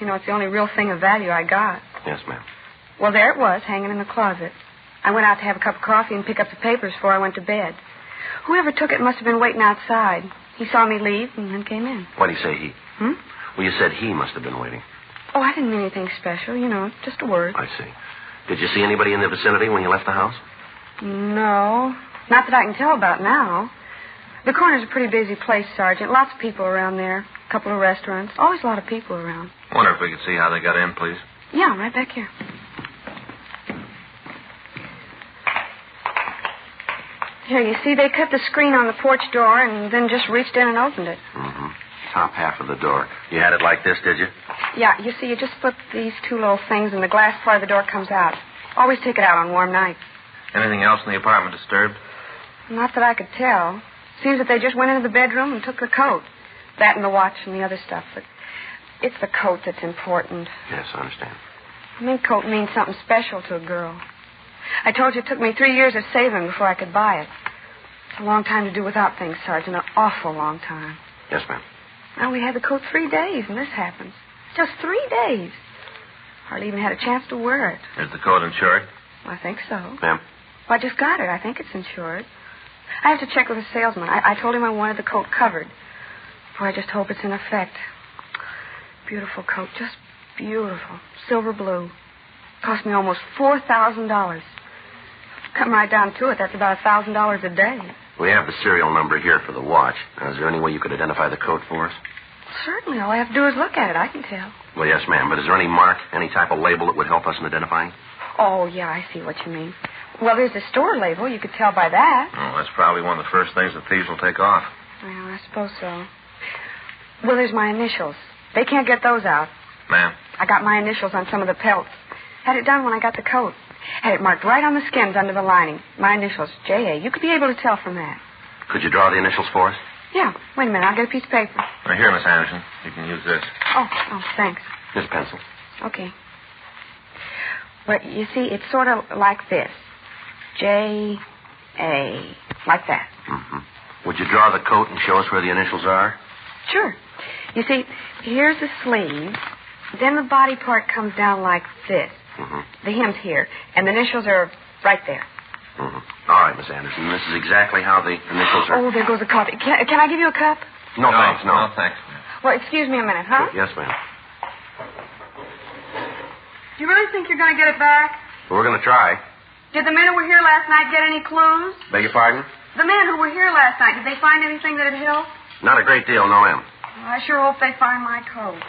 K: You know, it's the only real thing of value I got.
H: Yes, ma'am.
K: Well, there it was, hanging in the closet. I went out to have a cup of coffee and pick up the papers before I went to bed. Whoever took it must have been waiting outside. He saw me leave and then came in.
H: Why do you say he? Well, you said he must have been waiting.
K: Oh, I didn't mean anything special, you know, just a word.
H: I see. Did you see anybody in the vicinity when you left the house?
K: No. Not that I can tell about now. The corner's a pretty busy place, Sergeant. Lots of people around there. A couple of restaurants. Always a lot of people around.
I: I wonder if we could see how they got in, please.
K: Yeah, right back here. Here, you see, they cut the screen on the porch door and then just reached in and opened it.
H: Top half of the door. You had it like this, did you?
K: Yeah, you see, you just flip these two little things and the glass part of the door comes out. Always take it out on warm nights.
I: Anything else in the apartment disturbed?
K: Not that I could tell. Seems that they just went into the bedroom and took the coat. That and the watch and the other stuff. But it's the coat that's important.
H: Yes, I understand.
K: A mink coat means something special to a girl. I told you it took me 3 years of saving before I could buy it. It's a long time to do without things, Sergeant. An awful long time.
H: Yes, ma'am.
K: Well, we had the coat 3 days, and this happens. Just 3 days. Hardly even had a chance to wear it.
I: Is the coat insured?
K: I think so.
H: Ma'am?
K: Well, I just got it. I think it's insured. I have to check with the salesman. I told him I wanted the coat covered. Boy, I just hope it's in effect. Beautiful coat. Just beautiful. Silver blue. Cost me almost $4,000. Come right down to it, that's about $1,000 a day.
H: We have the serial number here for the watch. Now, is there any way you could identify the coat for us?
K: Certainly. All I have to do is look at it. I can tell.
H: Well, yes, ma'am. But is there any mark, any type of label that would help us in identifying?
K: Oh, yeah, I see what you mean. Well, there's the store label. You could tell by that.
I: Oh, that's probably one of the first things the thieves will take off.
K: Well, I suppose so. Well, there's my initials. They can't get those out.
I: Ma'am?
K: I got my initials on some of the pelts. Had it done when I got the coat. Had it marked right on the skins under the lining. My initials, J.A. You could be able to tell from that.
H: Could you draw the initials for us?
K: Yeah. Wait a minute. I'll get a piece of paper.
I: Right here, Miss Anderson. You can use this.
K: Oh, thanks.
H: This pencil.
K: Okay. Well, you see, it's sort of like this. J.A. A. Like that.
H: Mm-hmm. Would you draw the coat and show us where the initials are?
K: Sure. You see, here's the sleeve. Then the body part comes down like this.
H: Mm-hmm.
K: The hem's here. And the initials are right there.
H: Mm-hmm. All right, Miss Anderson. This is exactly how the initials are.
K: Oh, there goes the coffee. Can I give you a cup?
H: No, thanks. No.
I: No, thanks.
K: Well, excuse me a minute, huh?
H: Yes, ma'am.
K: Do you really think you're going to get it back?
H: Well, we're going to try.
K: Did the men who were here last night get any clues?
H: Beg your pardon?
K: The men who were here last night, did they find anything that'd help?
H: Not a great deal, no, ma'am.
K: Well, I sure hope they find my coat.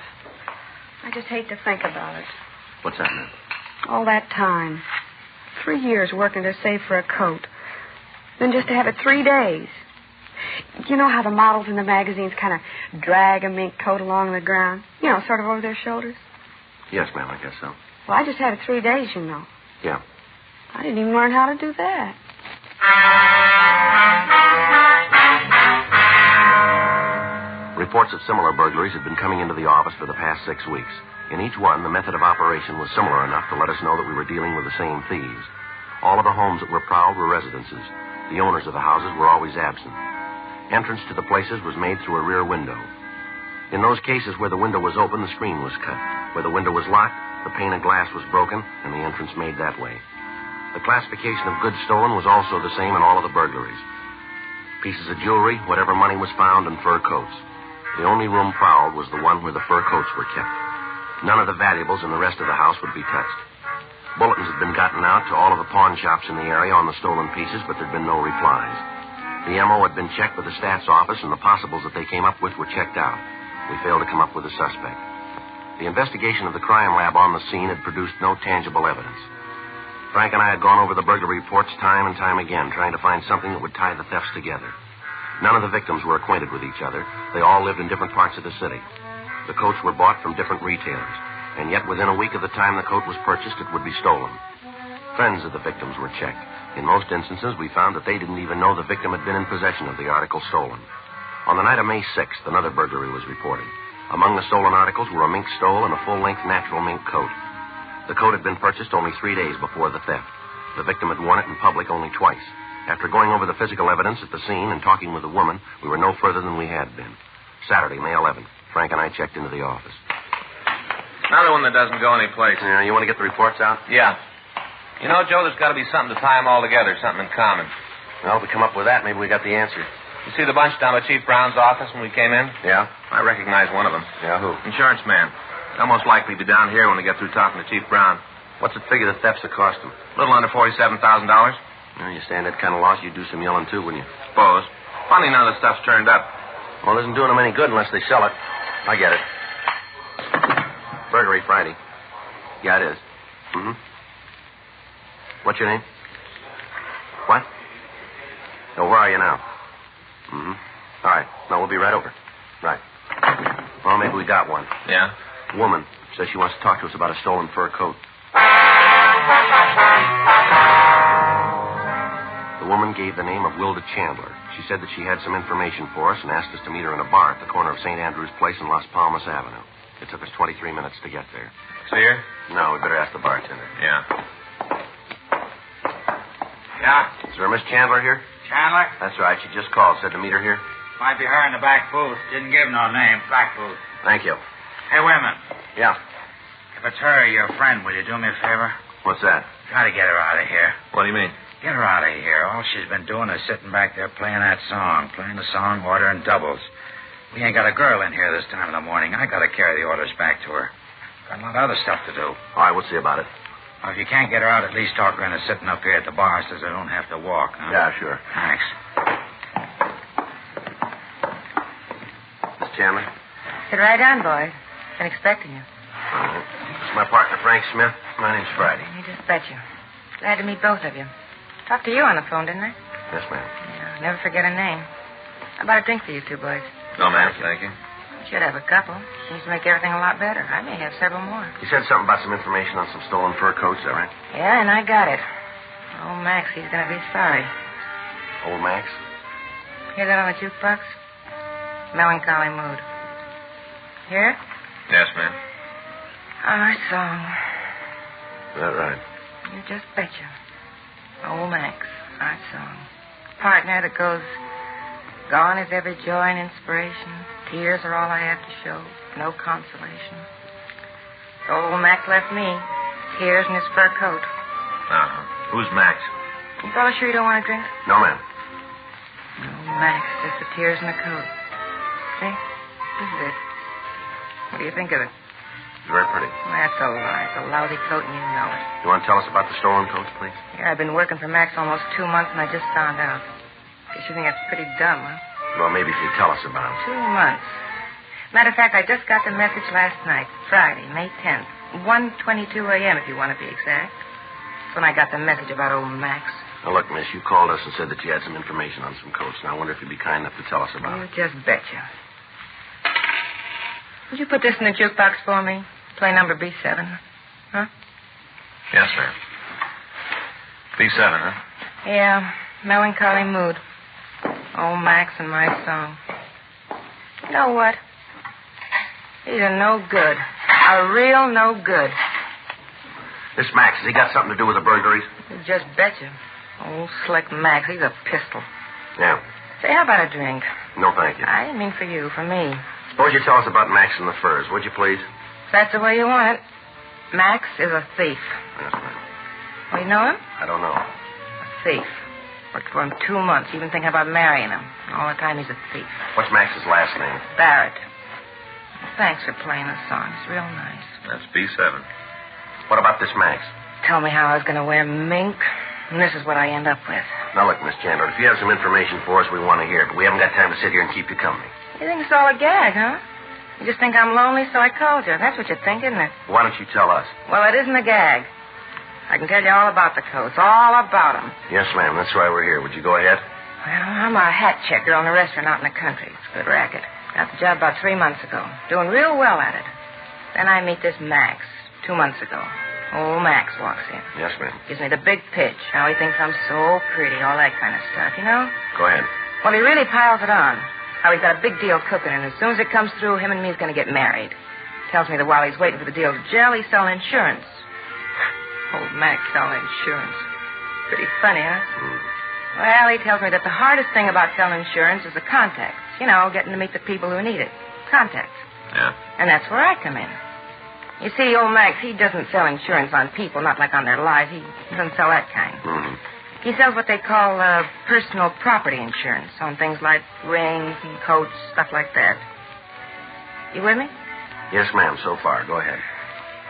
K: I just hate to think about it.
H: What's that, ma'am?
K: All that time. 3 years working to save for a coat. Then just to have it 3 days. You know how the models in the magazines kind of drag a mink coat along the ground? You know, sort of over their shoulders?
H: Yes, ma'am, I guess so.
K: Well, I just had it 3 days, you know.
H: Yeah.
K: I didn't even learn how to do that.
H: Reports of similar burglaries had been coming into the office for the past 6 weeks. In each one, the method of operation was similar enough to let us know that we were dealing with the same thieves. All of the homes that were prowled were residences. The owners of the houses were always absent. Entrance to the places was made through a rear window. In those cases where the window was open, the screen was cut. Where the window was locked, the pane of glass was broken, and the entrance made that way. The classification of goods stolen was also the same in all of the burglaries. Pieces of jewelry, whatever money was found, and fur coats. The only room prowled was the one where the fur coats were kept. None of the valuables in the rest of the house would be touched. Bulletins had been gotten out to all of the pawn shops in the area on the stolen pieces, but there'd been no replies. The M.O. had been checked with the staff's office, and the possibles that they came up with were checked out. We failed to come up with a suspect. The investigation of the crime lab on the scene had produced no tangible evidence. Frank and I had gone over the burglary reports time and time again, trying to find something that would tie the thefts together. None of the victims were acquainted with each other. They all lived in different parts of the city. The coats were bought from different retailers, and yet within a week of the time the coat was purchased, it would be stolen. Friends of the victims were checked. In most instances, we found that they didn't even know the victim had been in possession of the article stolen. On the night of May 6th, another burglary was reported. Among the stolen articles were a mink stole and a full-length natural mink coat. The coat had been purchased only 3 days before the theft. The victim had worn it in public only twice. After going over the physical evidence at the scene and talking with the woman, we were no further than we had been. Saturday, May 11th, Frank and I checked into the office.
I: Another one that doesn't go anyplace.
H: Yeah, you want to get the reports out?
I: Yeah. You know, Joe, there's got to be something to tie them all together, something in common.
H: Well, if we come up with that, maybe we got the answer.
I: You see the bunch down by Chief Brown's office when we came in?
H: Yeah?
I: I recognize one of them.
H: Yeah, who?
I: Insurance man. They'll most likely be down here when we get through talking to Chief Brown.
H: What's it figure the thefts have cost them?
I: A little under $47,000.
H: Well, you stand that kind of loss, you'd do some yelling, too, wouldn't you?
I: Suppose. Funny now the stuff's turned up.
H: Well, it isn't doing them any good unless they sell it. I get it. Burglary Friday. Yeah, it is. Mm-hmm. What's your name? What? Oh, where are you now? Mm-hmm. All right. No, we'll be right over. Right. Well, maybe we got one.
I: Yeah?
H: Woman says she wants to talk to us about a stolen fur coat. The woman gave the name of Wilda Chandler. She said that she had some information for us and asked us to meet her in a bar at the corner of St. Andrew's Place and Las Palmas Avenue. It took us 23 minutes to get there.
I: See her?
H: No, we better ask the bartender.
I: Yeah.
S: Yeah?
H: Is there a Miss Chandler here?
S: Chandler?
H: That's right. She just called. Said to meet her here.
S: Might be her in the back booth. Didn't give no name. Back booth.
H: Thank you.
S: Hey, wait a minute.
H: Yeah.
S: If it's her or your friend, will you do me a favor?
H: What's that?
S: Try to get her out of here.
I: What do you mean?
S: Get her out of here. All she's been doing is sitting back there playing that song. Playing the song, ordering doubles. We ain't got a girl in here this time of the morning. I got to carry the orders back to her. Got a lot of other stuff to do.
H: All right, we'll see about it.
S: Well, if you can't get her out, at least talk her into sitting up here at the bar so I don't have to walk, huh?
H: Yeah, sure.
S: Thanks.
H: Miss Chandler?
A: Sit right down, boys. Been expecting you.
H: All right. This is my partner, Frank Smith. My name's Friday.
A: You just bet you. Glad to meet both of you. Talked to you on the phone, didn't I?
H: Yes, ma'am.
A: Yeah, never forget a name. How about a drink for you two boys?
I: No, ma'am. Thank you.
A: Should have a couple. Seems to make everything a lot better. I may have several more.
H: You said something about some information on some stolen fur coats, is that right?
A: Yeah, and I got it. Old Max, he's going to be sorry.
H: Old Max?
A: Hear that on the jukebox? Melancholy mood. Hear it?
I: Yes, ma'am.
A: Our song.
H: Is that right?
A: You just betcha. Old Max, our song. partner that goes, gone is every joy and inspiration. Tears are all I have to show. No consolation. So old Max left me. Tears in his fur coat.
I: Who's Max?
A: You fellas sure you don't want a drink?
H: No, ma'am.
A: No, Max, just the tears in the coat. See? This is it. What do you think of it?
H: Very pretty.
A: Well, that's a lie. It's a lousy coat, and you know it.
H: You want to tell us about the stolen coats, please?
A: Here, I've been working for Max almost 2 months, and I just found out. Guess you think that's pretty dumb, huh?
H: Well, maybe if you tell us about it.
A: 2 months. Matter of fact, I just got the message last night, Friday, May 10th, 1:22 a.m., if you want to be exact. That's when I got the message about old Max.
H: Now, look, miss, you called us and said that you had some information on some coats. Now, I wonder if you'd be kind enough to tell us about it.
A: You just betcha. Would you put this in the jukebox for me? Play number B7. Huh?
I: Yes, sir. B7, huh?
A: Yeah, melancholy mood. Old Max and my song. You know what? These are no good. A real no good.
H: This Max, has he got something to do with the burglaries?
A: You just betcha. Old slick Max, he's a pistol.
H: Yeah.
A: Say, how about a drink?
H: No, thank you.
A: I didn't mean for you, for me.
H: Suppose you tell us about Max and the furs, would you, please?
A: If that's the way you want it. Max is a thief.
H: Yes, ma'am.
A: Well, you know him?
H: I don't know.
A: A thief. Worked for him 2 months, even thinking about marrying him. All the time he's a thief.
H: What's Max's last name?
A: Barrett. Thanks for playing the song. It's real nice.
I: That's B7.
H: What about this Max?
A: Told me how I was going to wear mink, and this is what I end up with.
H: Now, look, Miss Chandler, if you have some information for us, we want to hear it, but we haven't got time to sit here and keep you company.
A: You think it's all a gag, huh? You just think I'm lonely, so I called you. That's what you think, isn't it?
H: Why don't you tell us?
A: Well, it isn't a gag. I can tell you all about the coats, all about them.
H: Yes, ma'am. That's why we're here. Would you go ahead?
A: Well, I'm a hat checker on a restaurant out in the country. It's a good racket. Got the job about 3 months ago. Doing real well at it. Then I meet this Max 2 months ago. Old Max walks in.
H: Yes, ma'am.
A: Gives me the big pitch. How he thinks I'm so pretty, all that kind of stuff, you know?
H: Go ahead.
A: Well, he really piles it on. How he's got a big deal cooking, and as soon as it comes through, him and me's going to get married. Tells me that while he's waiting for the deal to gel, he's selling insurance. Old Max selling insurance. Pretty funny, huh? Well, he tells me that the hardest thing about selling insurance is the contacts. You know, getting to meet the people who need it. Contacts.
I: Yeah.
A: And that's where I come in. You see, old Max, he doesn't sell insurance on people, not like on their lives. He doesn't sell that kind.
H: Mm-hmm.
A: He sells what they call personal property insurance on things like rings and coats, stuff like that. You with me?
H: Yes, ma'am, so far. Go ahead.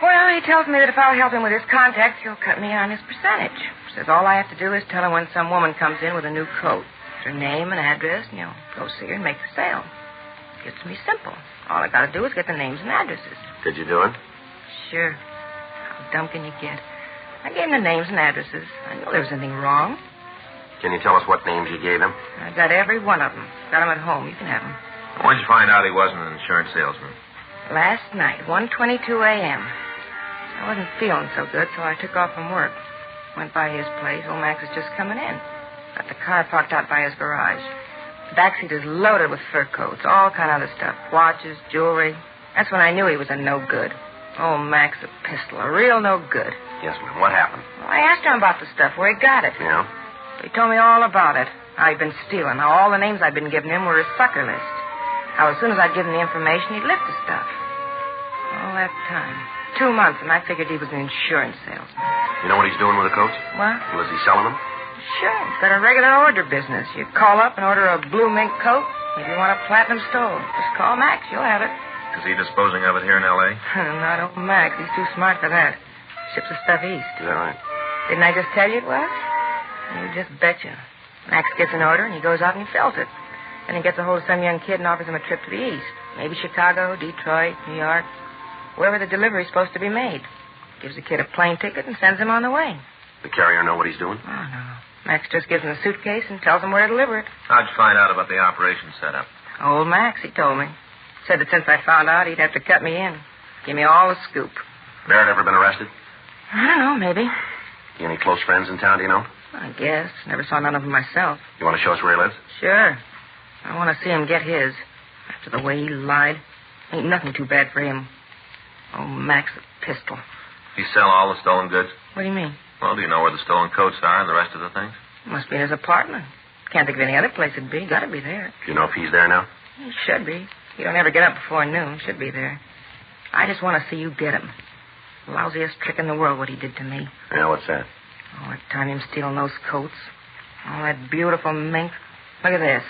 A: Well, he tells me that if I'll help him with his contacts, he'll cut me on his percentage. Says all I have to do is tell him when some woman comes in with a new coat. Her name and address, and he'll go see her and make the sale. It's me simple. All I got to do is get the names and addresses.
H: Did you do it?
A: Sure. How dumb can you get? I gave him the names and addresses. I knew there was anything wrong.
H: Can you tell us what names you gave him?
A: I got every one of them. Got them at home. You can have them.
I: When'd you find out he wasn't an insurance salesman?
A: Last night, 1:22 a.m. I wasn't feeling so good, so I took off from work. Went by his place. Old Max was just coming in. Got the car parked out by his garage. The backseat is loaded with fur coats, all kind of other stuff. Watches, jewelry. That's when I knew he was a no-good. Oh, Max, a pistol. A real no-good.
H: Yes, ma'am. What happened?
A: Well, I asked him about the stuff, where he got it.
H: Yeah?
A: He told me all about it. How he'd been stealing. How all the names I'd been giving him were his sucker list. How as soon as I'd give him the information, he'd lift the stuff. All that time. 2 months, and I figured he was an insurance salesman.
H: You know what he's doing with the coats?
A: What?
H: Was he selling them?
A: Sure. He's got a regular order business. You call up and order a blue mink coat. If you want a platinum stole, just call Max. You'll have it.
I: Is he disposing of it here in L.A.?
A: Not old Max. He's too smart for that. Ships the stuff east.
H: Is that right?
A: Didn't I just tell you it was? You just betcha. Max gets an order, and he goes out and he fills it. Then he gets a hold of some young kid and offers him a trip to the east. Maybe Chicago, Detroit, New York, wherever the delivery's supposed to be made. Gives the kid a plane ticket and sends him on the way.
H: The carrier know what he's doing?
A: Oh, no. Max just gives him a suitcase and tells him where to deliver it.
I: How'd you find out about the operation setup?
A: Old Max, he told me. Said that since I found out, he'd have to cut me in. Give me all the scoop.
H: Barrett ever been arrested?
A: I don't know, maybe.
H: You any close friends in town, do you know?
A: I guess. Never saw none of them myself.
H: You want to show us where he lives?
A: Sure. I want to see him get his. After the way he lied, ain't nothing too bad for him. Oh, Max, a pistol.
I: He sell all the stolen goods?
A: What do you mean?
I: Well, do you know where the stolen coats are and the rest of the things?
A: Must be in his apartment. Can't think of any other place it'd be. Gotta be there.
H: Do you know if he's there now?
A: He should be. He don't ever get up before noon. Should be there. I just want to see you get him. Lousiest trick in the world what he did to me.
H: Yeah, what's that?
A: Oh, that time him stealing those coats. Oh, that beautiful mink. Look at this.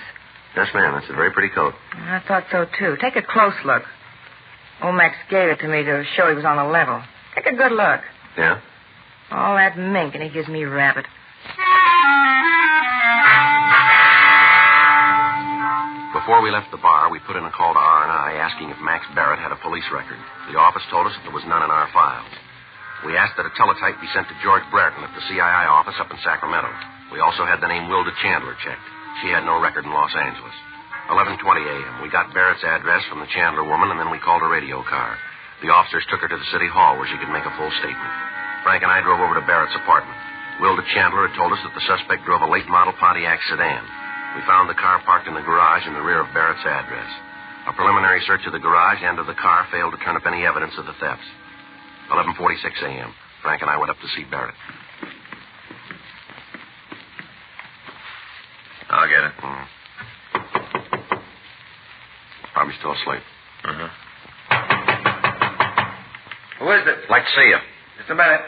H: Yes, ma'am. That's a very pretty coat.
A: I thought so, too. Take a close look. Old Max gave it to me to show he was on the level. Take a good look.
H: Yeah?
A: All that mink, and he gives me rabbit.
H: Before we left the bar, we put in a call to R&I asking if Max Barrett had a police record. The office told us that there was none in our files. We asked that a teletype be sent to George Brereton at the CII office up in Sacramento. We also had the name Wilda Chandler checked. She had no record in Los Angeles. 11:20 a.m. We got Barrett's address from the Chandler woman, and then we called a radio car. The officers took her to the city hall where she could make a full statement. Frank and I drove over to Barrett's apartment. Wilda Chandler had told us that the suspect drove a late-model Pontiac sedan. We found the car parked in the garage in the rear of Barrett's address. A preliminary search of the garage and of the car failed to turn up any evidence of the thefts. 11:46 a.m. Frank and I went up to see Barrett.
I: I'll get it.
H: Probably still asleep.
I: Mm-hmm.
S: Who is it?
H: Like to see you.
S: Just a minute.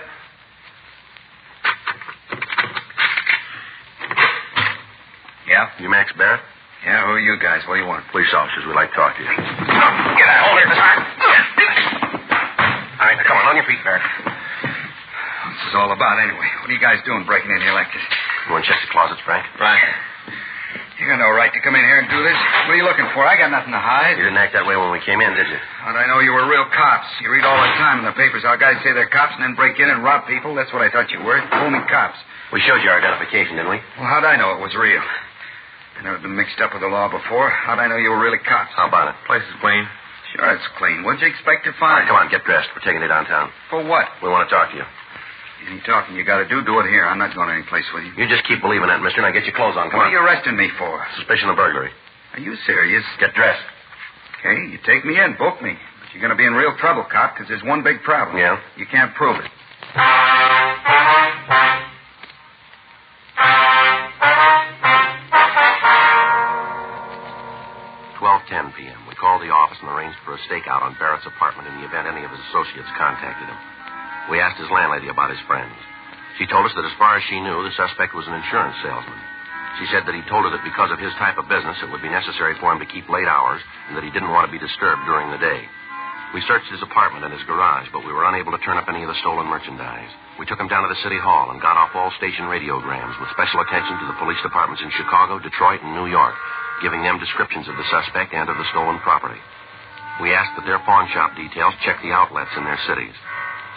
S: Yeah?
H: You Max Barrett?
S: Yeah, who are you guys? What do you want?
H: Police officers. We'd like to talk to you.
S: Get out. Hold it.
H: All right, now come on your feet, Barrett.
S: What's this all about, anyway? What are you guys doing breaking in here like this?
H: You want to check the closets, Frank?
S: Right. You got no right to come in here and do this. What are you looking for? I got nothing to hide.
H: You didn't act that way when we came in, did you?
S: How'd I know you were real cops? You read all the time in the papers how guys say they're cops and then break in and rob people. That's what I thought you were. Phony cops.
H: We showed you our identification, didn't we?
S: Well, how'd I know it was real? I never been mixed up with the law before. How'd I know you were really cops?
H: How about it?
I: Place is clean.
S: Sure, it's clean. What'd you expect to
H: All right,
S: find?
H: come on, get dressed. We're taking you downtown.
S: For what?
H: We want to talk to you.
S: Any talking you got to do it here. I'm not going any place with you.
H: You just keep believing that, mister. Now get your clothes on. Come
S: What
H: on.
S: are you arresting me for?
H: Suspicion of burglary.
S: Are you serious?
H: Get dressed.
S: Okay, you take me in, book me. But you're going to be in real trouble, cop, because there's one big problem.
H: Yeah?
S: You can't prove it.
H: 12:10 p.m. We called the office and arranged for a stakeout on Barrett's apartment in the event any of his associates contacted him. We asked his landlady about his friends. She told us that as far as she knew, the suspect was an insurance salesman. She said that he told her that because of his type of business, it would be necessary for him to keep late hours and that he didn't want to be disturbed during the day. We searched his apartment and his garage, but we were unable to turn up any of the stolen merchandise. We took him down to the city hall and got off all station radiograms with special attention to the police departments in Chicago, Detroit, and New York, giving them descriptions of the suspect and of the stolen property. We asked that their pawn shop details check the outlets in their cities.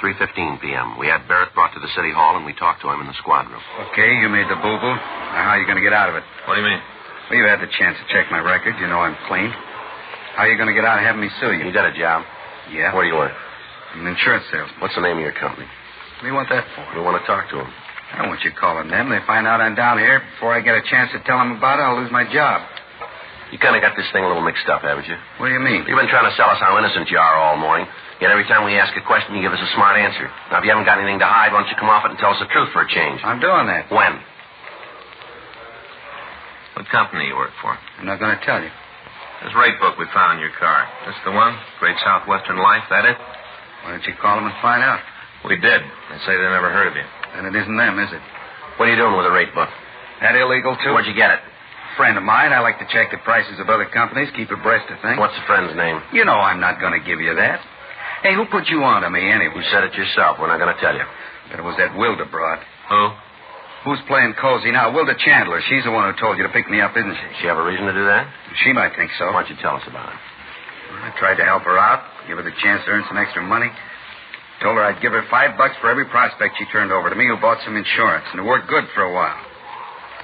H: 3:15 p.m. We had Barrett brought to the city hall, and we talked to him in the squad room.
S: Okay, you made the boo-boo. Now, how are you going to get out of it?
I: What do you mean?
S: Well, you've had the chance to check my record. You know I'm clean. How are you going to get out of having me sue you?
H: You got a job?
S: Yeah.
H: What do you want?
S: I'm an insurance salesman.
H: What's the name of your company?
S: What do you want that for?
H: We want to talk to him.
S: I don't want you calling them. They find out I'm down here. Before I get a chance to tell them about it, I'll lose my job.
H: You kind of got this thing a little mixed up, haven't you?
S: What do you mean?
H: You've been trying to sell us how innocent you are all morning. Yet every time we ask a question, you give us a smart answer. Now, if you haven't got anything to hide, why don't you come off it and tell us the truth for a change?
S: I'm doing that.
H: When?
I: What company you work for?
S: I'm not going to tell you.
I: This rate book we found in your car. This the one? Great Southwestern Life, that it?
S: Why don't you call them and find out?
I: We did. They say they never heard of you.
S: Then it isn't them, is it?
H: What are you doing with the rate book?
S: That illegal, too?
H: Where'd you get it?
S: Friend of mine. I like to check the prices of other companies, keep abreast of things.
H: What's the friend's name?
S: You know I'm not going to give you that. Hey, who put you on to me, anyway?
H: You said it yourself. We're not going to tell you.
S: But it was that Wilda broad.
I: Who?
S: Who's playing cozy now? Wilda Chandler. She's the one who told you to pick me up, isn't she?
H: Does she have a reason to do that?
S: She might think so.
H: Why don't you tell us about it?
S: I tried to help her out, give her the chance to earn some extra money. Told her I'd give her $5 for every prospect she turned over to me who bought some insurance, and it worked good for a while.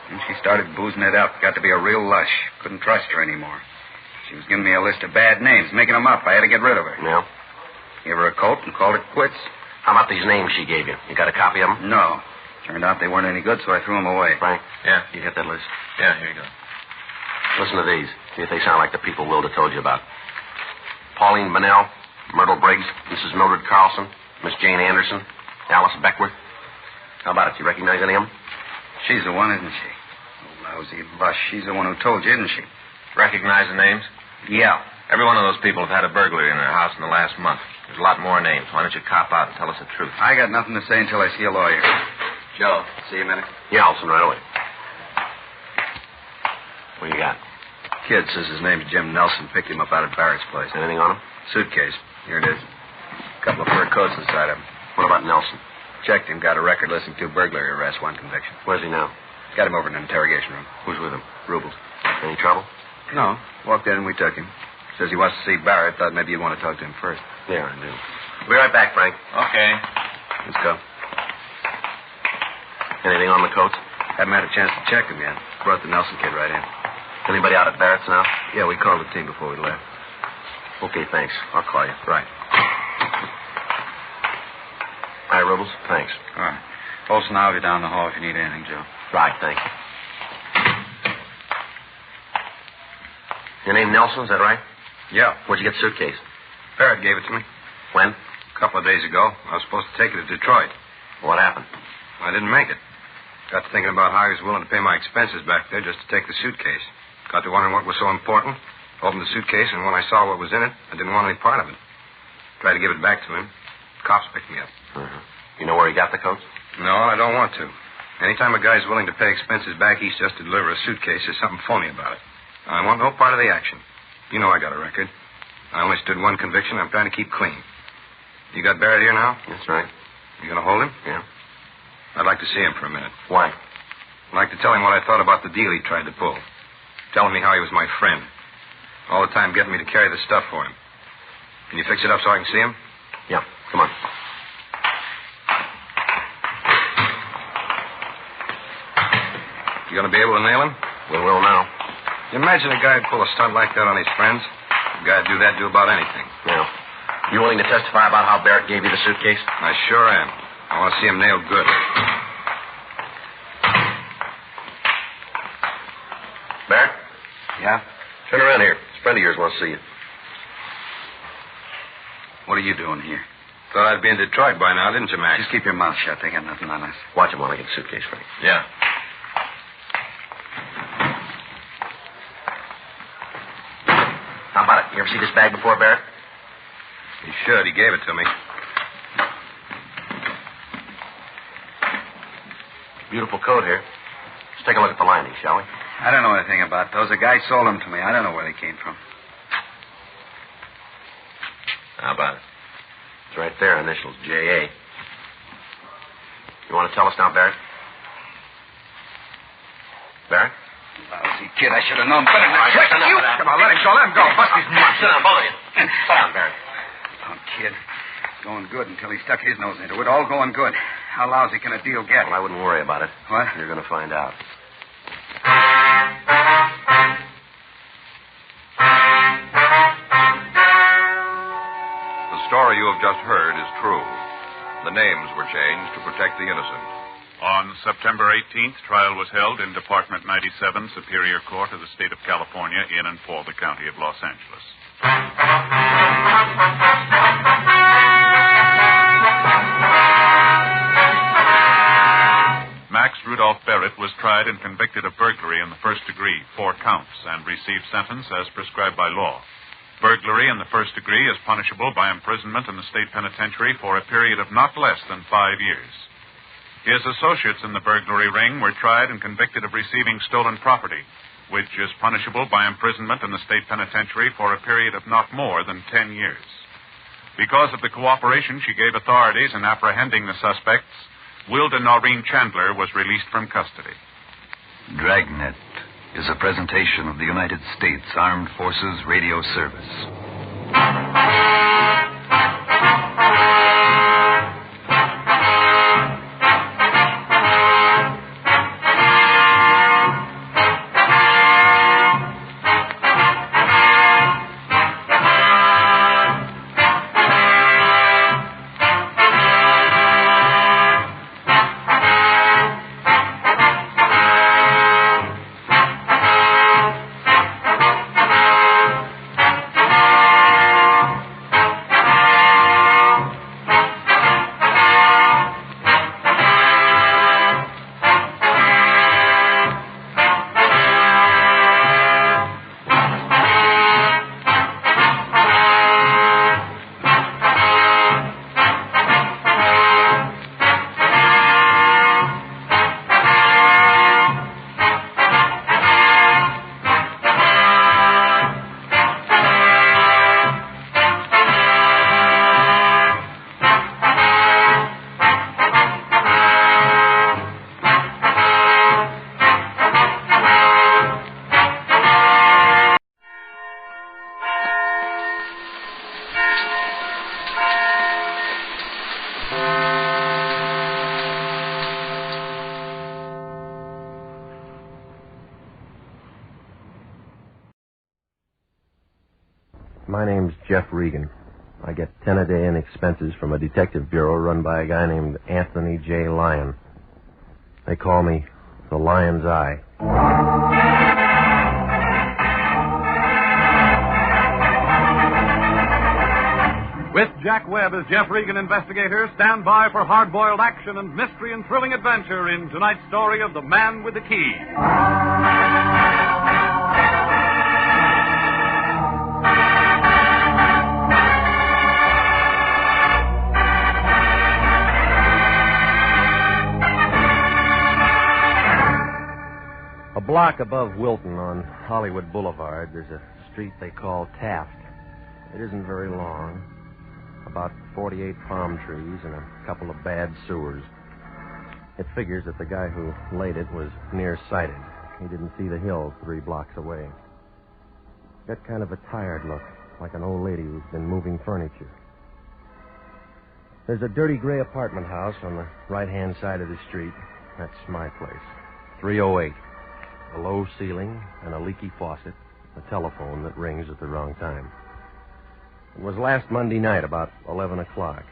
S: Then she started boozing it up. Got to be a real lush. Couldn't trust her anymore. She was giving me a list of bad names, making them up. I had to get rid of her.
H: Yeah?
S: Gave her a coat and called it quits.
H: How about these names she gave you? You got a copy of them?
S: No. Turned out they weren't any good, so I threw them away.
H: Frank?
I: Yeah.
H: You hit that list?
I: Yeah, here you go.
H: Listen to these. See if they sound like the people Wilda told you about. Pauline Bunnell, Myrtle Briggs, Mrs. Mildred Carlson, Miss Jane Anderson, Alice Beckworth. How about it? You recognize any of them?
S: She's the one, isn't she?
J: Lousy bus. She's the one who told you, isn't she?
I: Recognize the names?
J: Yeah.
I: Every one of those people have had a burglary in their house in the last month. There's a lot more names. Why don't you cop out and tell us the truth?
J: I got nothing to say until I see a lawyer. Joe, see you a minute.
H: Yeah, I'll send right away. What do you got?
J: Kid says his name's Jim Nelson. Picked him up out at Barrett's place.
H: Anything on him?
J: Suitcase. Here it is. A couple of fur coats inside of him.
H: What about Nelson?
J: Checked him. Got a record listing 2 burglary arrests, 1 conviction.
H: Where's he now?
J: Got him over in an interrogation room.
H: Who's with him?
J: Rubles.
H: Any trouble?
J: No. Walked in and we took him. Says he wants to see Barrett. Thought maybe you'd want to talk to him first.
H: Yeah, I do. Be right back, Frank.
I: Okay.
J: Let's go.
H: Anything on the coats?
J: Haven't had a chance to check them yet. Brought the Nelson kid right in.
H: Anybody out at Barrett's now?
J: Yeah, we called the team before we left.
H: Okay, thanks. I'll call you.
J: Right.
H: Hi, Rubles. Thanks.
J: All right. Olson, I'll be down the hall if you need anything, Joe.
H: Right, thanks. Your name Nelson, is that right?
J: Yeah.
H: Where'd you get the suitcase?
J: Barrett gave it to me.
H: When?
J: A couple of days ago. I was supposed to take it to Detroit.
H: What happened?
J: I didn't make it. Got to thinking about how he was willing to pay my expenses back there just to take the suitcase. Got to wondering what was so important. Opened the suitcase, and when I saw what was in it, I didn't want any part of it. Tried to give it back to him. Cops picked me up.
H: Uh-huh. You know where he got the coats?
J: No, I don't want to. Anytime a guy's willing to pay expenses back east just to deliver a suitcase, there's something phony about it. I want no part of the action. You know I got a record. I only stood 1 conviction. I'm trying to keep clean. You got Barrett here now?
H: That's right.
J: You going to hold him?
H: Yeah.
J: I'd like to see him for a minute.
H: Why?
J: I'd like to tell him what I thought about the deal he tried to pull. Telling me how he was my friend. All the time getting me to carry the stuff for him. Can you fix it up so I can see him?
H: Yeah. Come on.
J: You going to be able to nail him?
H: We will now.
J: You imagine a guy would pull a stunt like that on his friends? A guy would do that to about anything.
H: Yeah. You willing to testify about how Barrett gave you the suitcase?
J: I sure am. I want to see him nailed good.
H: Barrett?
J: Yeah?
H: Turn around here. This friend of yours wants to see you.
J: What are you doing here? Thought I'd be in Detroit by now, didn't you, Max?
U: Just keep your mouth shut. They got nothing on us.
H: Watch him while I get the suitcase for you.
I: Yeah.
H: How about it? You ever see this bag before, Barrett?
J: He should. He gave it to me.
H: Beautiful coat here. Let's take a look at the lining, shall we?
U: I don't know anything about those. A guy sold them to me. I don't know where they came from.
H: How about it? It's right there, initials J.A. You want to tell us now, Barrett? Barrett?
U: Lousy kid, I should have known better than
H: Right,
U: to trick you.
H: Come on, let him go. Let him go. Bust his nuts. Sit down, both of you. Sit down, Barrett.
U: Oh, kid. Going good until he stuck his nose into it. All going good. How lousy can a deal get?
H: Well, I wouldn't worry about it.
U: What?
H: You're going to find out.
F: The story you have just heard is true. The names were changed to protect the innocent.
G: On September 18th, trial was held in Department 97, Superior Court of the State of California, in and for the County of Los Angeles. Max Rudolph Barrett was tried and convicted of burglary in the first degree, 4 counts, and received sentence as prescribed by law. Burglary in the first degree is punishable by imprisonment in the state penitentiary for a period of not less than 5 years. His associates in the burglary ring were tried and convicted of receiving stolen property, which is punishable by imprisonment in the state penitentiary for a period of not more than 10 years. Because of the cooperation she gave authorities in apprehending the suspects, Wilda Noreen Chandler was released from custody.
N: Dragnet is a presentation of the United States Armed Forces Radio Service.
H: My name's Jeff Regan. I get 10 a day in expenses from a detective bureau run by a guy named Anthony J. Lyon. They call me the Lion's Eye.
C: With Jack Webb as Jeff Regan, Investigator, stand by for hard-boiled action and mystery and thrilling adventure in tonight's story of The Man with the Key.
H: A block above Wilton on Hollywood Boulevard, there's a street they call Taft. It isn't very long. About 48 palm trees and a couple of bad sewers. It figures that the guy who laid it was nearsighted. He didn't see the hills 3 blocks away. Got kind of a tired look, like an old lady who's been moving furniture. There's a dirty gray apartment house on the right-hand side of the street. That's my place. 308. A low ceiling and a leaky faucet. A telephone that rings at the wrong time. It was last Monday night, about 11 o'clock.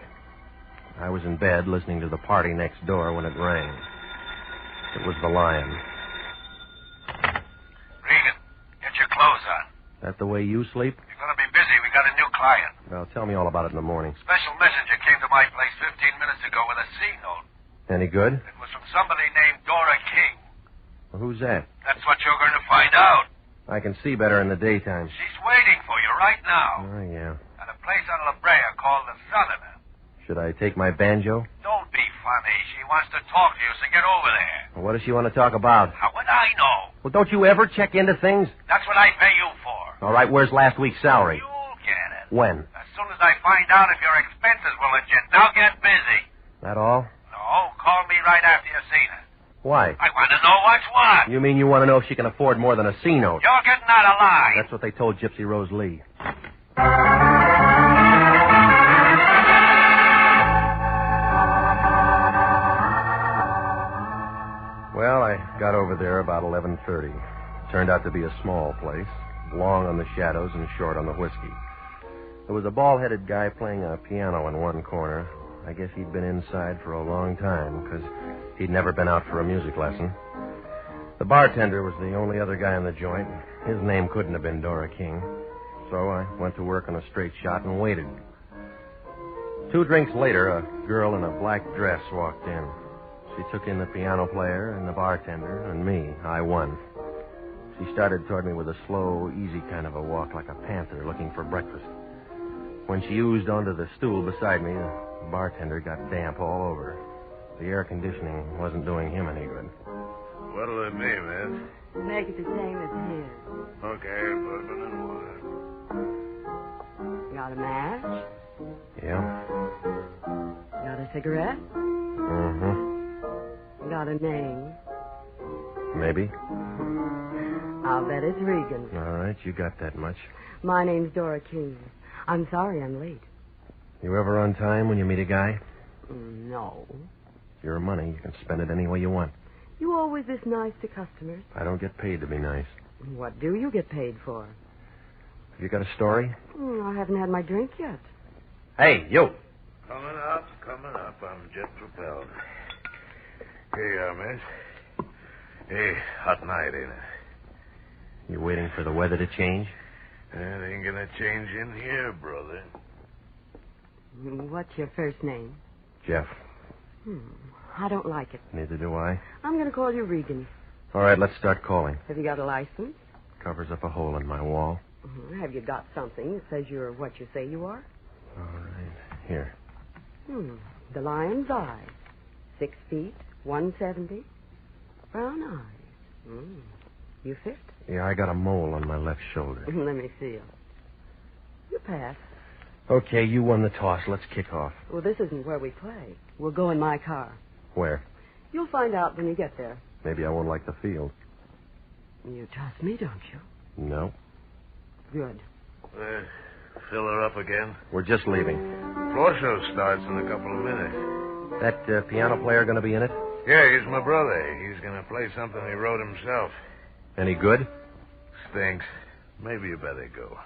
H: I was in bed listening to the party next door when it rang. It was the Lion.
J: Regan, get your clothes on.
H: That the way you sleep?
J: You're going to be busy. We got a new client.
H: Well, tell me all about it in the morning.
J: Special messenger came to my place 15 minutes ago with a C note.
H: Any good?
J: It was from somebody named Dora King.
H: Well, who's that?
J: That's what you're going to find out.
H: I can see better in the daytime.
J: She's waiting for you right now.
H: Oh, yeah.
J: At a place on La Brea called the Southerner.
H: Should I take my banjo?
J: Don't be funny. She wants to talk to you, so get over there.
H: Well, what does she want to talk about?
J: How would I know?
H: Well, don't you ever check into things?
J: That's what I pay you for.
H: All right, where's last week's salary?
J: You'll get it.
H: When?
J: As soon as I find out if your expenses were legit. Now get busy.
H: That all?
J: No, call me right after you've seen her.
H: Why?
J: I want to know what's what.
H: You mean you want to know if she can afford more than a C note?
J: You're getting out of line.
H: That's what they told Gypsy Rose Lee. Well, I got over there about 11:30. Turned out to be a small place, long on the shadows and short on the whiskey. There was a bald-headed guy playing a piano in one corner. I guess he'd been inside for a long time, because he'd never been out for a music lesson. The bartender was the only other guy in the joint. His name couldn't have been Dora King. So I went to work on a straight shot and waited. 2 drinks later, a girl in a black dress walked in. She took in the piano player and the bartender and me. I won. She started toward me with a slow, easy kind of a walk, like a panther looking for breakfast. When she oozed onto the stool beside me, the bartender got damp all over. The air conditioning wasn't doing him any good.
O: What'll it be, miss?
W: Make it the same as his.
O: Okay, bourbon and water.
W: Got a match?
H: Yeah?
W: Got a cigarette?
H: Mm-hmm.
W: Got a name?
H: Maybe.
W: I'll bet it's Regan.
H: All right, you got that much.
W: My name's Dora King. I'm sorry I'm late.
H: You ever on time when you meet a guy?
W: No.
H: Your money, you can spend it any way you want.
W: You always this nice to customers?
H: I don't get paid to be nice.
W: What do you get paid for?
H: Have you got a story?
W: I haven't had my drink yet.
H: Hey, you.
O: Coming up. I'm jet propelled. Here you are, miss. Hey, hot night, ain't it?
H: You waiting for the weather to change?
O: It ain't gonna change in here, brother.
W: What's your first name?
H: Jeff.
W: I don't like it.
H: Neither do I.
W: I'm going to call you Regan.
H: All right, let's start calling.
W: Have you got a license?
H: Covers up a hole in my wall.
W: Have you got something that says you're what you say you are?
H: All right. Here.
W: The Lion's Eye. 6 feet, 170. Brown eyes. You fit?
H: Yeah, I got a mole on my left shoulder.
W: Let me feel. You pass.
H: Okay, you won the toss. Let's kick off.
W: Well, this isn't where we play. We'll go in my car.
H: Where?
W: You'll find out when you get there.
H: Maybe I won't like the field.
W: You trust me, don't you?
H: No.
W: Good.
O: Fill her up again?
H: We're just leaving.
O: Floor show starts in a couple of minutes.
H: That piano player going to be in it?
O: Yeah, he's my brother. He's going to play something he wrote himself.
H: Any good?
O: Stinks. Maybe you better go.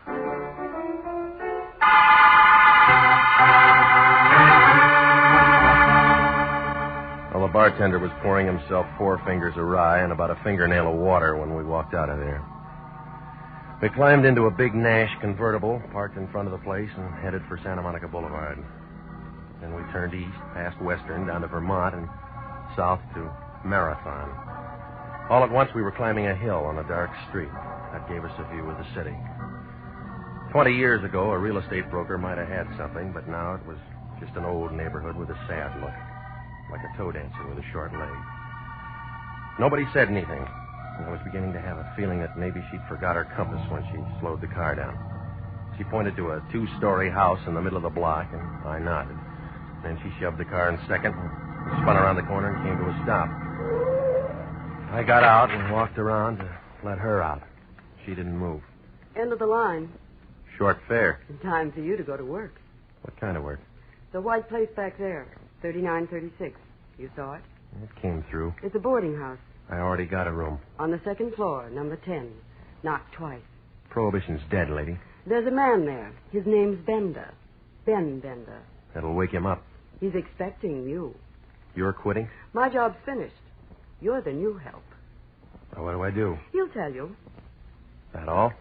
L: bartender was pouring himself 4 fingers of rye and about a fingernail of water when we walked out of there. We climbed into a big Nash convertible, parked in front of the place, and headed for Santa Monica Boulevard. Then we turned east, past Western, down to Vermont, and south to Marathon. All at once, we were climbing a hill on a dark street. That gave us a view of the city. 20 years ago, a real estate broker might have had something, but now it was just an old neighborhood with a sad look, like a toe dancer with a short leg. Nobody said anything. I was beginning to have a feeling that maybe she'd forgot her compass when she slowed the car down. She pointed to a 2-story house in the middle of the block, and I nodded. Then she shoved the car in second and spun around the corner and came to a stop. I got out and walked around to let her out. She didn't move.
W: End of the line.
L: Short fare.
W: Time for you to go to work.
L: What kind of work?
W: The white place back there, 3936. You saw it?
L: It came through.
W: It's a boarding house.
L: I already got a room.
W: On the 2nd floor, number 10. Knocked twice.
L: Prohibition's dead, lady.
W: There's a man there. His name's Bender. Ben Bender.
L: That'll wake him up.
W: He's expecting you.
L: You're quitting?
W: My job's finished. You're the new help.
L: Well, what do I do?
W: He'll tell you.
L: That all?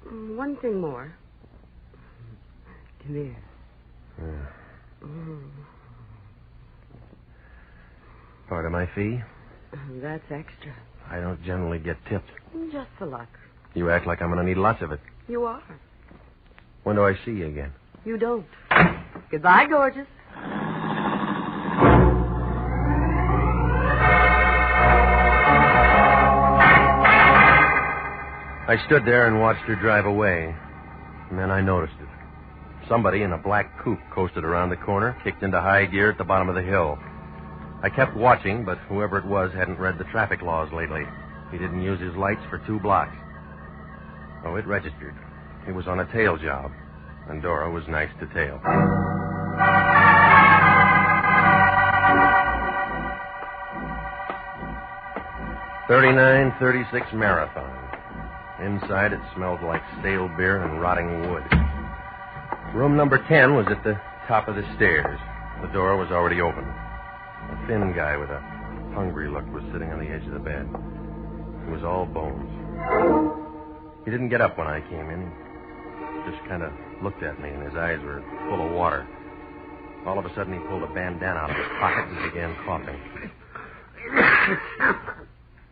W: One thing more. Come here.
L: Yeah. Part of my fee?
W: That's extra.
L: I don't generally get tipped.
W: Just for luck.
L: You act like I'm going to need lots of it.
W: You are.
L: When do I see you again?
W: You don't. Goodbye, gorgeous.
L: I stood there and watched her drive away. And then I noticed it. Somebody in a black coupe coasted around the corner, kicked into high gear at the bottom of the hill. I kept watching, but whoever it was hadn't read the traffic laws lately. He didn't use his lights for 2 blocks. Oh, it registered. He was on a tail job, and Dora was nice to tail. 3936 Marathon. Inside, it smelled like stale beer and rotting wood. Room number 10 was at the top of the stairs. The door was already open. A thin guy with a hungry look was sitting on the edge of the bed. He was all bones. He didn't get up when I came in. He just kind of looked at me, and his eyes were full of water. All of a sudden, he pulled a bandana out of his pocket and began coughing.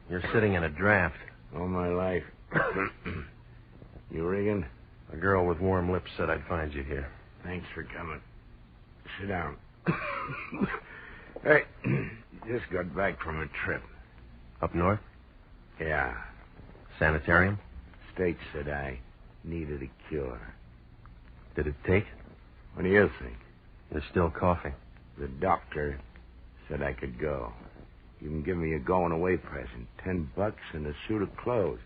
L: You're sitting in a draft.
O: All my life. You Regan?
L: A girl with warm lips said I'd find you here.
O: Thanks for coming. Sit down. Hey, just got back from a trip.
L: Up north?
O: Yeah.
L: Sanitarium?
O: State said I needed a cure.
L: Did it take?
O: What do you think?
L: You're still coughing.
O: The doctor said I could go. You can give me a going-away present. $10 and a suit of clothes.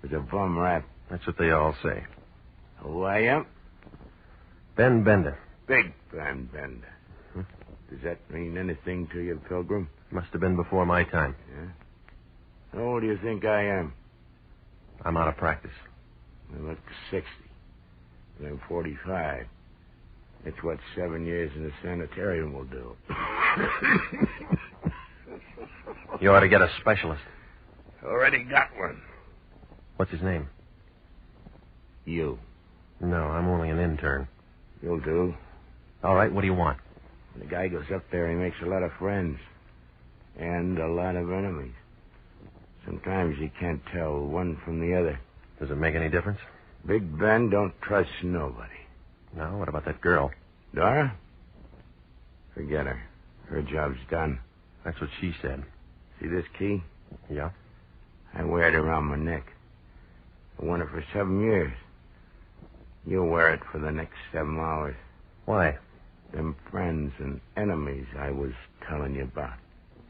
O: With a bum rap.
L: That's what they all say.
O: Who I am?
L: Ben Bender.
O: Big Ben Bender.
L: Hmm?
O: Does that mean anything to you, Pilgrim?
L: Must have been before my time.
O: Yeah? How old do you think I am?
L: I'm out of practice.
O: I look 60. And I'm 45. That's what 7 years in the sanitarium will do.
L: You ought to get a specialist.
O: Already got one.
L: What's his name?
O: You.
L: No, I'm only an intern.
O: You'll do.
L: All right, what do you want?
O: When the guy goes up there, he makes a lot of friends. And a lot of enemies. Sometimes you can't tell one from the other.
L: Does it make any difference?
O: Big Ben don't trust nobody.
L: No, what about that girl?
O: Dora? Forget her. Her job's done.
L: That's what she said.
O: See this key?
L: Yeah?
O: I wear it around my neck. I worn it for 7 years. You'll wear it for the next 7 hours.
L: Why?
O: Them friends and enemies I was telling you about.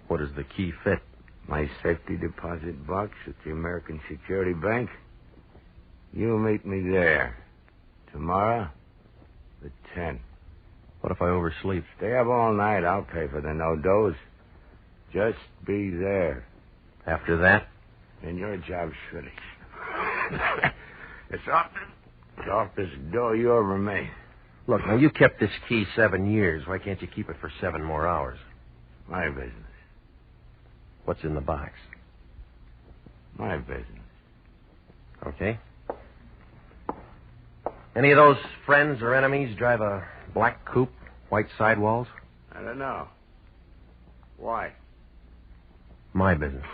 L: What does the key fit?
O: My safety deposit box at the American Security Bank. You meet me there. Tomorrow, the 10th.
L: What if I oversleep?
O: Stay up all night. I'll pay for the no-dose. Just be there.
L: After that?
O: Then your job's finished. It's off this door you ever made.
L: Look, now, you kept this key 7 years. Why can't you keep it for 7 more hours?
O: My business.
L: What's in the box?
O: My business.
L: Okay. Any of those friends or enemies drive a black coupe, white sidewalls?
O: I don't know. Why?
L: My business.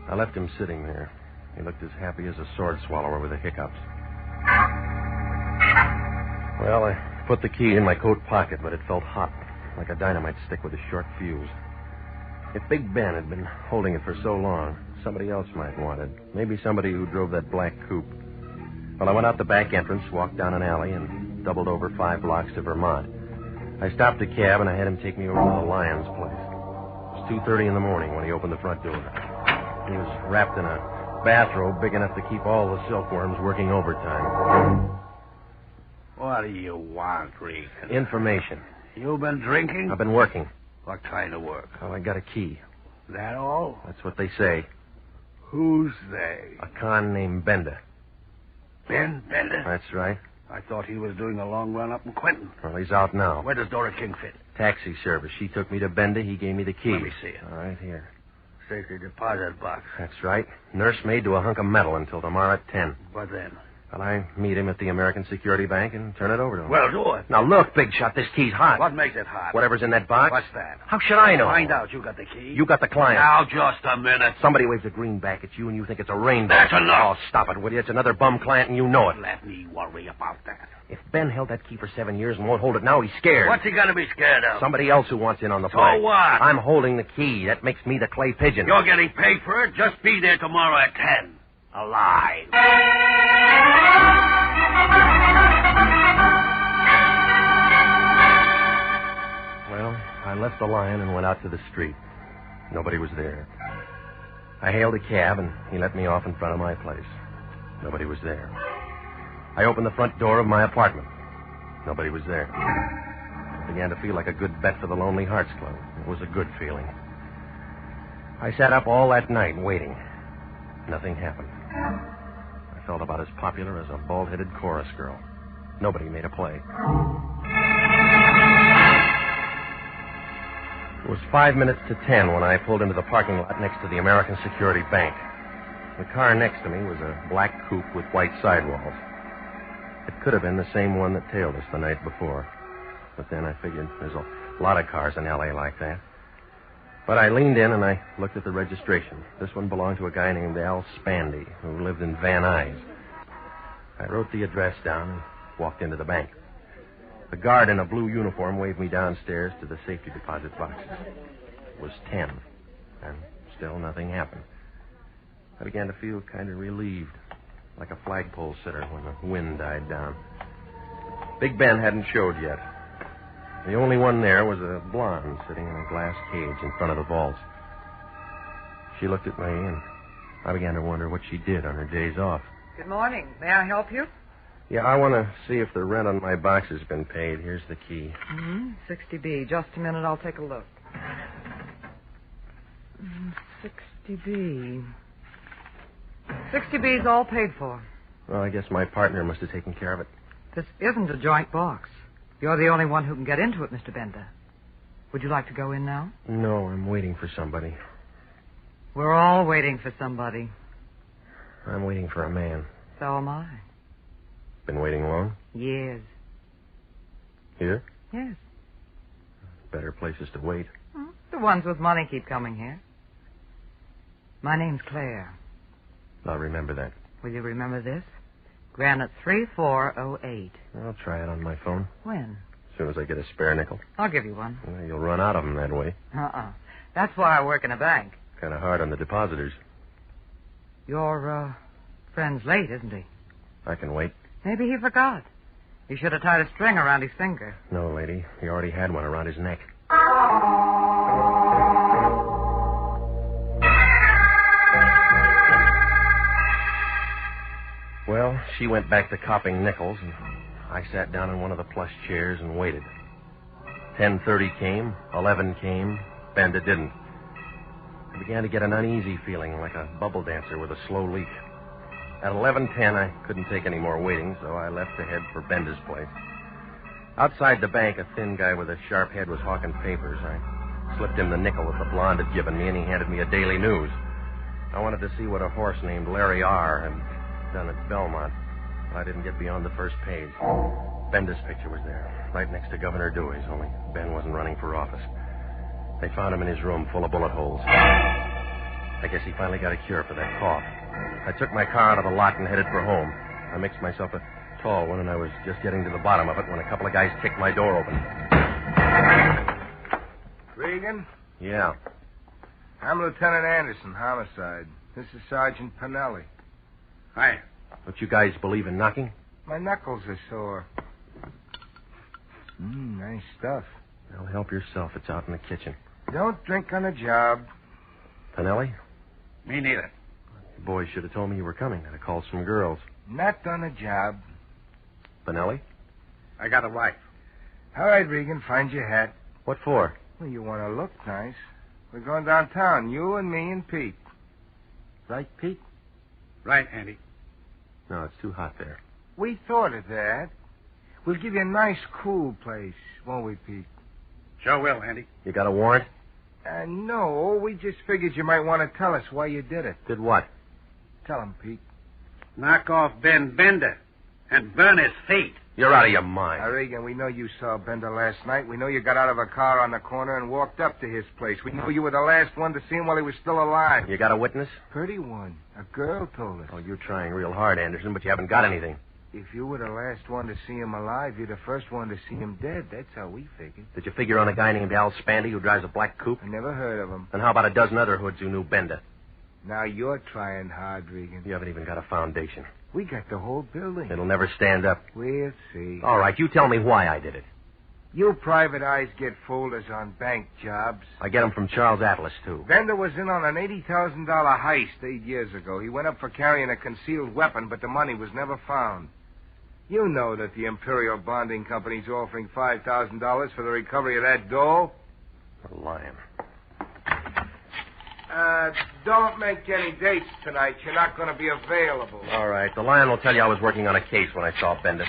L: I left him sitting there. He looked as happy as a sword swallower with the hiccups. Well, I put the key in my coat pocket, but it felt hot, like a dynamite stick with a short fuse. If Big Ben had been holding it for so long, somebody else might want it. Maybe somebody who drove that black coupe. Well, I went out the back entrance, walked down an alley, and doubled over 5 blocks to Vermont. I stopped a cab, and I had him take me over to the Lyons place. It was 2:30 in the morning when he opened the front door. He was wrapped in a bathrobe big enough to keep all the silkworms working overtime.
O: What do you want, Regan?
L: Information.
O: You been drinking?
L: I've been working.
O: What kind of work?
L: Well, I got a key.
O: That all?
L: That's what they say.
O: Who's they?
L: A con named Bender.
O: Ben Bender?
L: That's right.
O: I thought he was doing a long run up in Quentin.
L: Well, he's out now.
O: Where does Dora King fit?
L: Taxi service. She took me to Bender. He gave me the key.
O: Let me see it.
L: All right, here.
O: Safety deposit box.
L: That's right. Nursemaid to a hunk of metal until tomorrow at 10.
O: What then?
L: Well, I meet him at the American Security Bank and turn it over to him.
O: Well, do it.
L: Now, look, Big Shot, this key's hot.
O: What makes it hot?
L: Whatever's in that box.
O: What's that?
L: How should I know?
O: Find out. You got the key.
L: You got the client.
O: Now, just a minute.
L: Somebody waves a greenback at you and you think it's a rainbow.
O: That's enough.
L: Oh, stop it, will you? It's another bum client and you know it.
O: Let me worry about that.
L: If Ben held that key for 7 years and won't hold it now, he's scared.
O: What's he got to be scared of?
L: Somebody else who wants in on the
O: So
L: play.
O: what?
L: I'm holding the key. That makes me the clay pigeon.
O: You're getting paid for it. Just be there tomorrow at 10. Alive.
L: Well, I left the Lion and went out to the street. Nobody was there. I hailed a cab, and he let me off in front of my place. Nobody was there. I opened the front door of my apartment. Nobody was there. I began to feel like a good bet for the Lonely Hearts Club. It was a good feeling. I sat up all that night waiting. Nothing happened. I felt about as popular as a bald-headed chorus girl. Nobody made a play. It was 5 minutes to 10 when I pulled into the parking lot next to the American Security Bank. The car next to me was a black coupe with white sidewalls. It could have been the same one that tailed us the night before. But then I figured there's a lot of cars in L.A. like that. But I leaned in and I looked at the registration. This one belonged to a guy named Al Spandy, who lived in Van Nuys. I wrote the address down and walked into the bank. The guard in a blue uniform waved me downstairs to the safety deposit boxes. It was 10, and still nothing happened. I began to feel kind of relieved, like a flagpole sitter when the wind died down. Big Ben hadn't showed yet. The only one there was a blonde sitting in a glass cage in front of the vaults. She looked at me, and I began to wonder what she did on her days off.
A: Good morning. May I help you?
L: Yeah, I want to see if the rent on my box has been paid. Here's the key.
A: 60B. Just a minute. I'll take a look. 60B. 60B's all paid for.
L: Well, I guess my partner must have taken care of it.
A: This isn't a joint box. You're the only one who can get into it, Mr. Bender. Would you like to go in now?
L: No, I'm waiting for somebody.
A: We're all waiting for somebody.
L: I'm waiting for a man.
A: So am I.
L: Been waiting long?
A: Years.
L: Here?
A: Yes.
L: Better places to wait.
A: The ones with money keep coming here. My name's Claire.
L: I'll remember that.
A: Will you remember this? Granite 3408.
L: I'll try it on my phone.
A: When?
L: As soon as I get a spare nickel.
A: I'll give you one.
L: Well, you'll run out of them that way.
A: That's why I work in a bank.
L: Kind of hard on the depositors.
A: Your, friend's late, isn't he?
L: I can wait.
A: Maybe he forgot. You should have tied a string around his finger.
L: No, lady. He already had one around his neck. Well, she went back to copping nickels, and I sat down in one of the plush chairs and waited. 10:30 came, 11 came, Bender didn't. I began to get an uneasy feeling, like a bubble dancer with a slow leak. At 11:10, I couldn't take any more waiting, so I left to head for Bender's place. Outside the bank, a thin guy with a sharp head was hawking papers. I slipped him the nickel that the blonde had given me, and he handed me a Daily News. I wanted to see what a horse named Larry R. had done at Belmont. I didn't get beyond the first page. Benda's picture was there, right next to Governor Dewey's, only Ben wasn't running for office. They found him in his room full of bullet holes. I guess he finally got a cure for that cough. I took my car out of the lot and headed for home. I mixed myself a tall one, and I was just getting to the bottom of it when a couple of guys kicked my door open.
M: Regan?
L: Yeah.
M: I'm Lieutenant Anderson, homicide. This is Sergeant Pinelli.
L: Hi. Don't you guys believe in knocking?
M: My knuckles are sore. Nice stuff.
L: Well, help yourself. It's out in the kitchen.
M: Don't drink on the job.
L: Pinelli?
M: Me neither.
L: You boys should have told me you were coming. I'd have called some girls.
M: Not on the job.
L: Pinelli?
M: I got a wife. All right, Regan, find your hat.
L: What for?
M: Well, you want to look nice. We're going downtown, you and me and Pete. Right, Pete?
L: Right, Andy. No, it's too hot there.
M: We thought of that. We'll give you a nice, cool place, won't we, Pete?
L: Sure will, Andy. You got a warrant?
M: No, we just figured you might want to tell us why you did it.
L: Did what?
M: Tell him, Pete.
R: Knock off Ben Bender and burn his feet.
L: You're out of your mind.
M: Regan, we know you saw Bender last night. We know you got out of a car on the corner and walked up to his place. We know you were the last one to see him while he was still alive.
L: You got a witness?
M: Pretty one. A girl told us.
L: Oh, you're trying real hard, Anderson, but you haven't got anything.
M: If you were the last one to see him alive, you're the first one to see him dead. That's how we figured.
L: Did you figure on a guy named Al Spandy who drives a black coupe?
M: I never heard of him.
L: And how about a dozen other hoods who knew Bender?
M: Now you're trying hard, Regan.
L: You haven't even got a foundation.
M: We got the whole building.
L: It'll never stand up.
M: We'll see.
L: All right, you tell me why I did it.
M: You private eyes get folders on bank jobs.
L: I get them from Charles Atlas, too.
M: Bender was in on an $80,000 heist 8 years ago. He went up for carrying a concealed weapon, but the money was never found. You know that the Imperial Bonding Company's offering $5,000 for the recovery of that dough.
L: You're lying.
M: Don't make any dates tonight. You're not going to be available.
L: All right. The Lion will tell you I was working on a case when I saw Bender.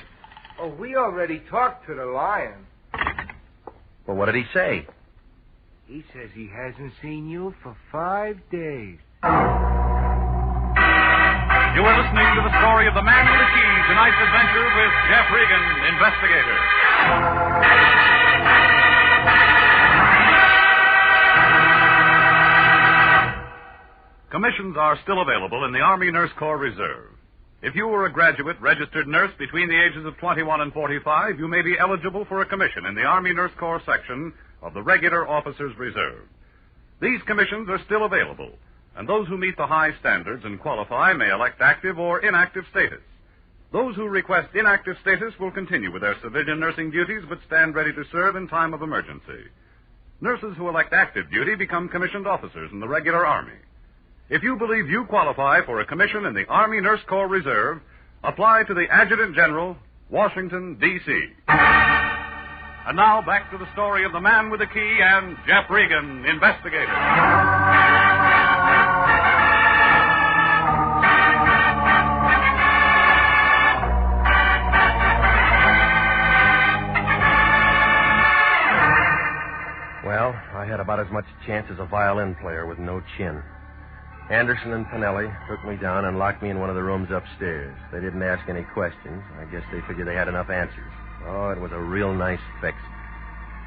M: Oh, we already talked to the Lion.
L: Well, what did he say?
M: He says he hasn't seen you for 5 days.
C: You are listening to the story of the Man with the Key, tonight's adventure with Jeff Regan, Investigator. Commissions are still available in the Army Nurse Corps Reserve. If you were a graduate registered nurse between the ages of 21 and 45, you may be eligible for a commission in the Army Nurse Corps section of the Regular Officers Reserve. These commissions are still available, and those who meet the high standards and qualify may elect active or inactive status. Those who request inactive status will continue with their civilian nursing duties but stand ready to serve in time of emergency. Nurses who elect active duty become commissioned officers in the regular Army. If you believe you qualify for a commission in the Army Nurse Corps Reserve, apply to the Adjutant General, Washington, D.C. And now back to the story of the Man with the Key and Jeff Regan, Investigator.
L: Well, I had about as much chance as a violin player with no chin. Anderson and Pinelli took me down and locked me in one of the rooms upstairs. They didn't ask any questions. I guess they figured they had enough answers. Oh, it was a real nice fix.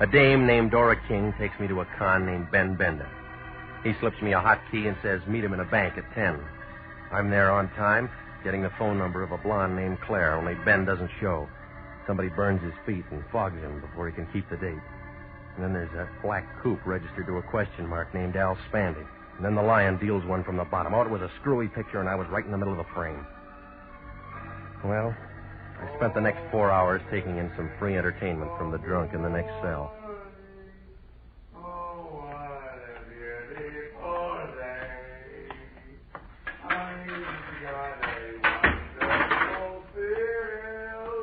L: A dame named Dora King takes me to a con named Ben Bender. He slips me a hot key and says meet him in a bank at 10. I'm there on time, getting the phone number of a blonde named Claire, only Ben doesn't show. Somebody burns his feet and fogs him before he can keep the date. And then there's that black coupe registered to a question mark named Al Spandy. And then the Lion deals one from the bottom. Oh, it was a screwy picture, and I was right in the middle of the frame. Well, I spent the next 4 hours taking in some free entertainment from the drunk in the next cell.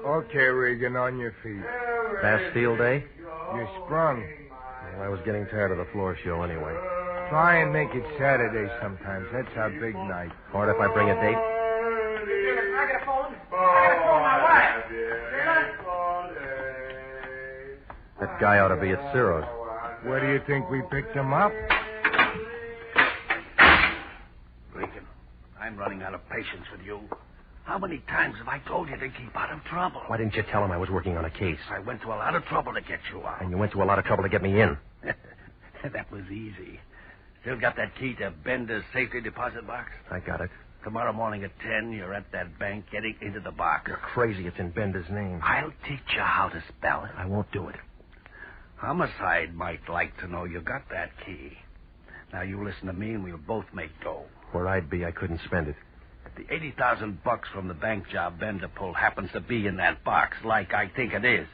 M: Okay, Regan, on your feet.
L: Bastille Day?
M: You're sprung.
L: Well, I was getting tired of the floor show anyway.
M: Try and make it Saturday sometimes. That's our big night.
L: Or if I bring a date?
E: I got a phone. I got a phone, my wife.
L: That guy ought to be at Ciro's.
M: Where do you think we picked him up?
D: Regan, I'm running out of patience with you. How many times have I told you to keep out of trouble?
L: Why didn't you tell him I was working on a case?
D: I went to a lot of trouble to get you out.
L: And you went to a lot of trouble to get me in.
D: That was easy. Still got that key to Bender's safety deposit box?
L: I got it.
D: Tomorrow morning at 10, you're at that bank getting into the box.
L: You're crazy. It's in Bender's name.
D: I'll teach you how to spell it.
L: I won't do it.
D: Homicide might like to know you got that key. Now, you listen to me and we'll both make dough.
L: Where I'd be, I couldn't spend it.
D: The $80,000 from the bank job Bender pulled happens to be in that box, like I think it is.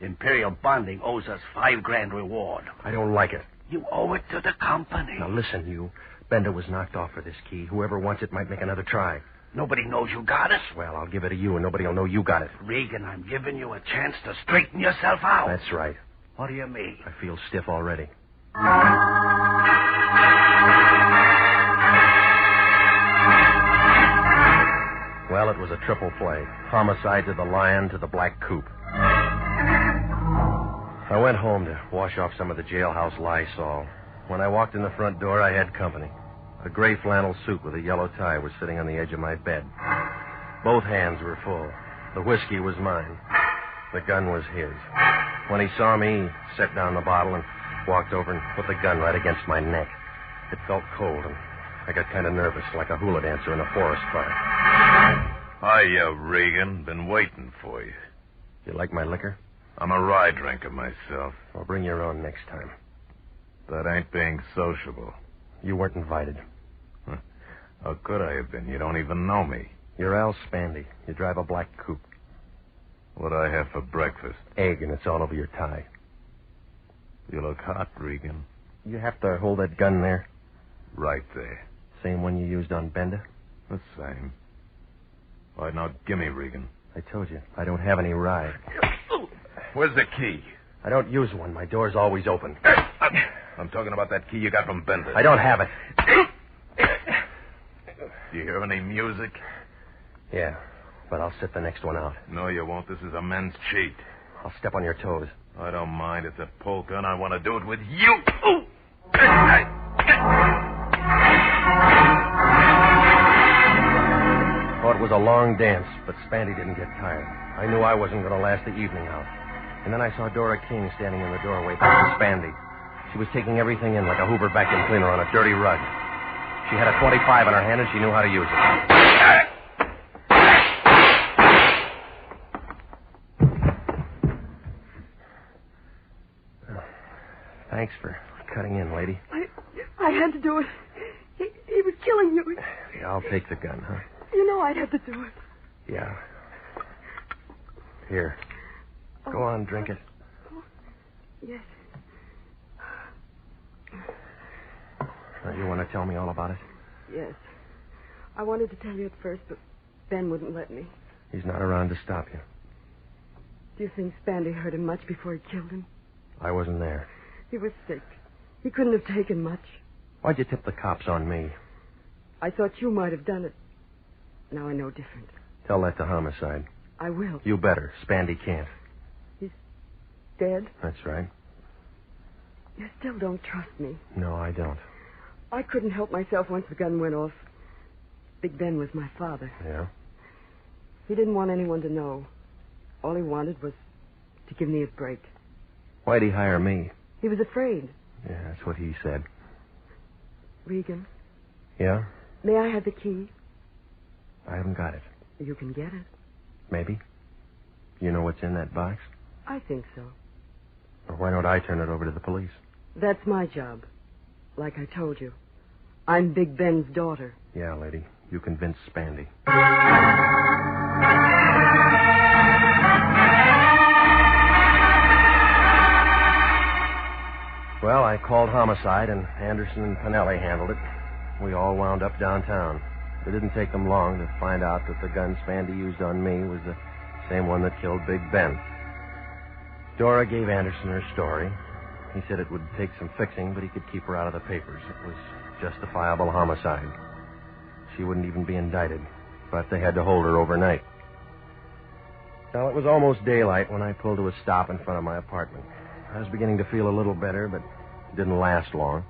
D: Imperial Bonding owes us $5,000 reward.
L: I don't like it.
D: You owe it to the company.
L: Now, listen, you. Bender was knocked off for this key. Whoever wants it might make another try.
D: Nobody knows you got it.
L: Well, I'll give it to you, and nobody will know you got it.
D: Regan, I'm giving you a chance to straighten yourself out.
L: That's right.
D: What do you mean?
L: I feel stiff already. Well, it was a triple play. Homicide to the Lion to the Black Coupe. I went home to wash off some of the jailhouse Lysol. When I walked in the front door, I had company. A gray flannel suit with a yellow tie was sitting on the edge of my bed. Both hands were full. The whiskey was mine. The gun was his. When he saw me, he set down the bottle and walked over and put the gun right against my neck. It felt cold, and I got kind of nervous, like a hula dancer in a forest fire.
T: Hiya, Regan. Been waiting for you.
L: You like my liquor?
T: I'm a rye drinker myself.
L: Well, bring your own next time.
T: That ain't being sociable.
L: You weren't invited.
T: Huh. How could I have been? You don't even know me.
L: You're Al Spandy. You drive a black coupe.
T: What'd I have for breakfast?
L: Egg, and it's all over your tie.
T: You look hot, Regan.
L: You have to hold that gun there.
T: Right there.
L: Same one you used on Bender?
T: The same. All right, now, gimme, Regan.
L: I told you, I don't have any rye.
T: Where's the key?
L: I don't use one. My door's always open.
T: I'm talking about that key you got from Bender.
L: I don't have it.
T: Do you hear any music?
L: Yeah, but I'll sit the next one out.
T: No, you won't. This is a men's cheat.
L: I'll step on your toes.
T: I don't mind. It's a polka, and I want to do it with you.
L: Oh, it was a long dance, but Spandy didn't get tired. I knew I wasn't going to last the evening out. And then I saw Dora King standing in the doorway back to Spandy. She was taking everything in like a Hoover vacuum cleaner on a dirty rug. She had a .25 in her hand, and she knew how to use it. Thanks for cutting in, lady.
W: I had to do it. He was killing you.
L: Yeah, I'll take the gun, huh?
W: You know I'd have to do it.
L: Yeah. Here. Go on, drink it.
W: Yes.
L: Now, you want to tell me all about it?
W: Yes. I wanted to tell you at first, but Ben wouldn't let me.
L: He's not around to stop you.
W: Do you think Spandy hurt him much before he killed him?
L: I wasn't there.
W: He was sick. He couldn't have taken much.
L: Why'd you tip the cops on me?
W: I thought you might have done it. Now I know different.
L: Tell that to Homicide.
W: I will.
L: You better. Spandy can't.
W: He's dead?
L: That's right.
W: You still don't trust me.
L: No, I don't.
W: I couldn't help myself once the gun went off. Big Ben was my father.
L: Yeah?
W: He didn't want anyone to know. All he wanted was to give me a break.
L: Why'd he hire me?
W: He was afraid.
L: Yeah, that's what he said.
W: Regan?
L: Yeah?
W: May I have the key?
L: I haven't got it.
W: You can get it.
L: Maybe. You know what's in that box?
W: I think so.
L: Or why don't I turn it over to the police?
W: That's my job. Like I told you. I'm Big Ben's daughter.
L: Yeah, lady. You convinced Spandy. Well, I called Homicide, and Anderson and Pinelli handled it. We all wound up downtown. It didn't take them long to find out that the gun Spandy used on me was the same one that killed Big Ben. Dora gave Anderson her story. He said it would take some fixing, but he could keep her out of the papers. It was justifiable homicide. She wouldn't even be indicted, but they had to hold her overnight. Well, it was almost daylight when I pulled to a stop in front of my apartment. I was beginning to feel a little better, but it didn't last long.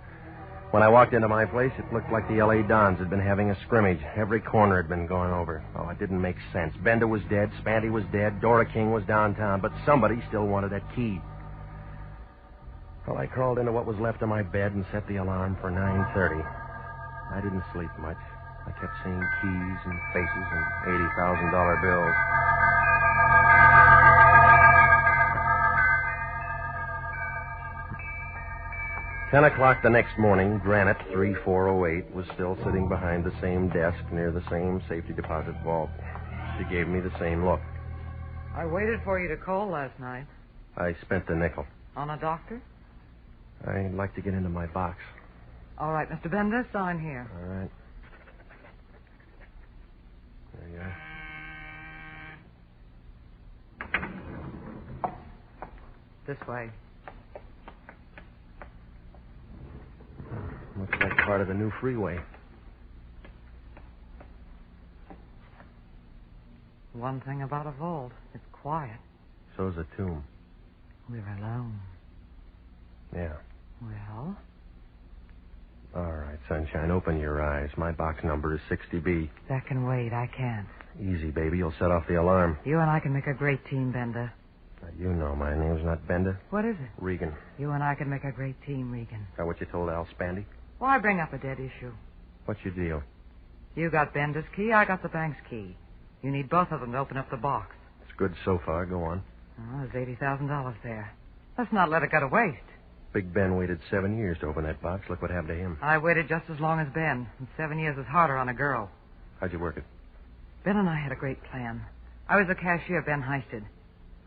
L: When I walked into my place, it looked like the L.A. Dons had been having a scrimmage. Every corner had been gone over. Oh, it didn't make sense. Bender was dead, Spanty was dead, Dora King was downtown, but somebody still wanted that key. Well, I crawled into what was left of my bed and set the alarm for 9:30. I didn't sleep much. I kept seeing keys and faces and $80,000 bills. Ten o'clock the next morning, Dragnet 3408 was still sitting behind the same desk near the same safety deposit vault. She gave me the same look.
A: I waited for you to call last night.
L: I spent the nickel.
A: On a doctor?
L: I'd like to get into my box.
A: All right, Mr. Bender, sign here.
L: All right. There you are.
A: This way.
L: Looks like part of the new freeway.
A: One thing about a vault, it's quiet.
L: So's a tomb.
A: We're alone.
L: Yeah.
A: Well?
L: All right, sunshine, open your eyes. My box number is 60B.
A: That can wait. I can't.
L: Easy, baby. You'll set off the alarm.
A: You and I can make a great team, Bender.
L: Now, you know my name's not Bender.
A: What is it?
L: Regan.
A: You and I can make a great team, Regan.
L: Is that what you told Al Spandy?
A: Why bring up a dead issue?
L: What's your deal?
A: You got Bender's key, I got the bank's key. You need both of them to open up the box.
L: It's good so far. Go on.
A: Oh, there's $80,000 there. Let's not let it go to waste.
L: Big Ben waited 7 years to open that box. Look what happened to him.
A: I waited just as long as Ben. And 7 years is harder on a girl.
L: How'd you work it?
A: Ben and I had a great plan. I was the cashier Ben heisted.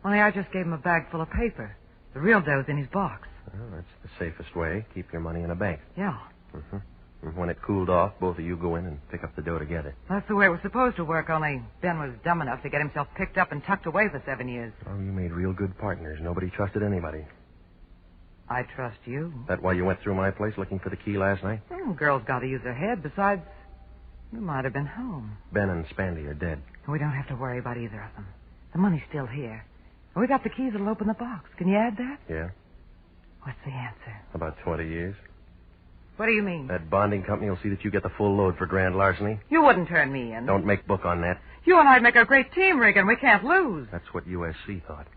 A: Only I just gave him a bag full of paper. The real dough's in his box.
L: Well, that's the safest way. Keep your money in a bank.
A: Yeah.
L: Mm-hmm. And when it cooled off, both of you go in and pick up the dough together.
A: That's the way it was supposed to work, only Ben was dumb enough to get himself picked up and tucked away for 7 years.
L: Oh, you made real good partners. Nobody trusted anybody.
A: I trust you.
L: That why you went through my place looking for the key last night?
A: Oh, girls got to use their head. Besides, you might have been home.
L: Ben and Spandy are dead.
A: We don't have to worry about either of them. The money's still here. We got the keys that'll open the box. Can you add that?
L: Yeah.
A: What's the answer?
L: About 20 years.
A: What do you mean?
L: That bonding company will see that you get the full load for grand larceny.
A: You wouldn't turn me in.
L: Don't make book on that.
A: You and I'd make a great team, Regan. We can't lose.
L: That's what USC thought.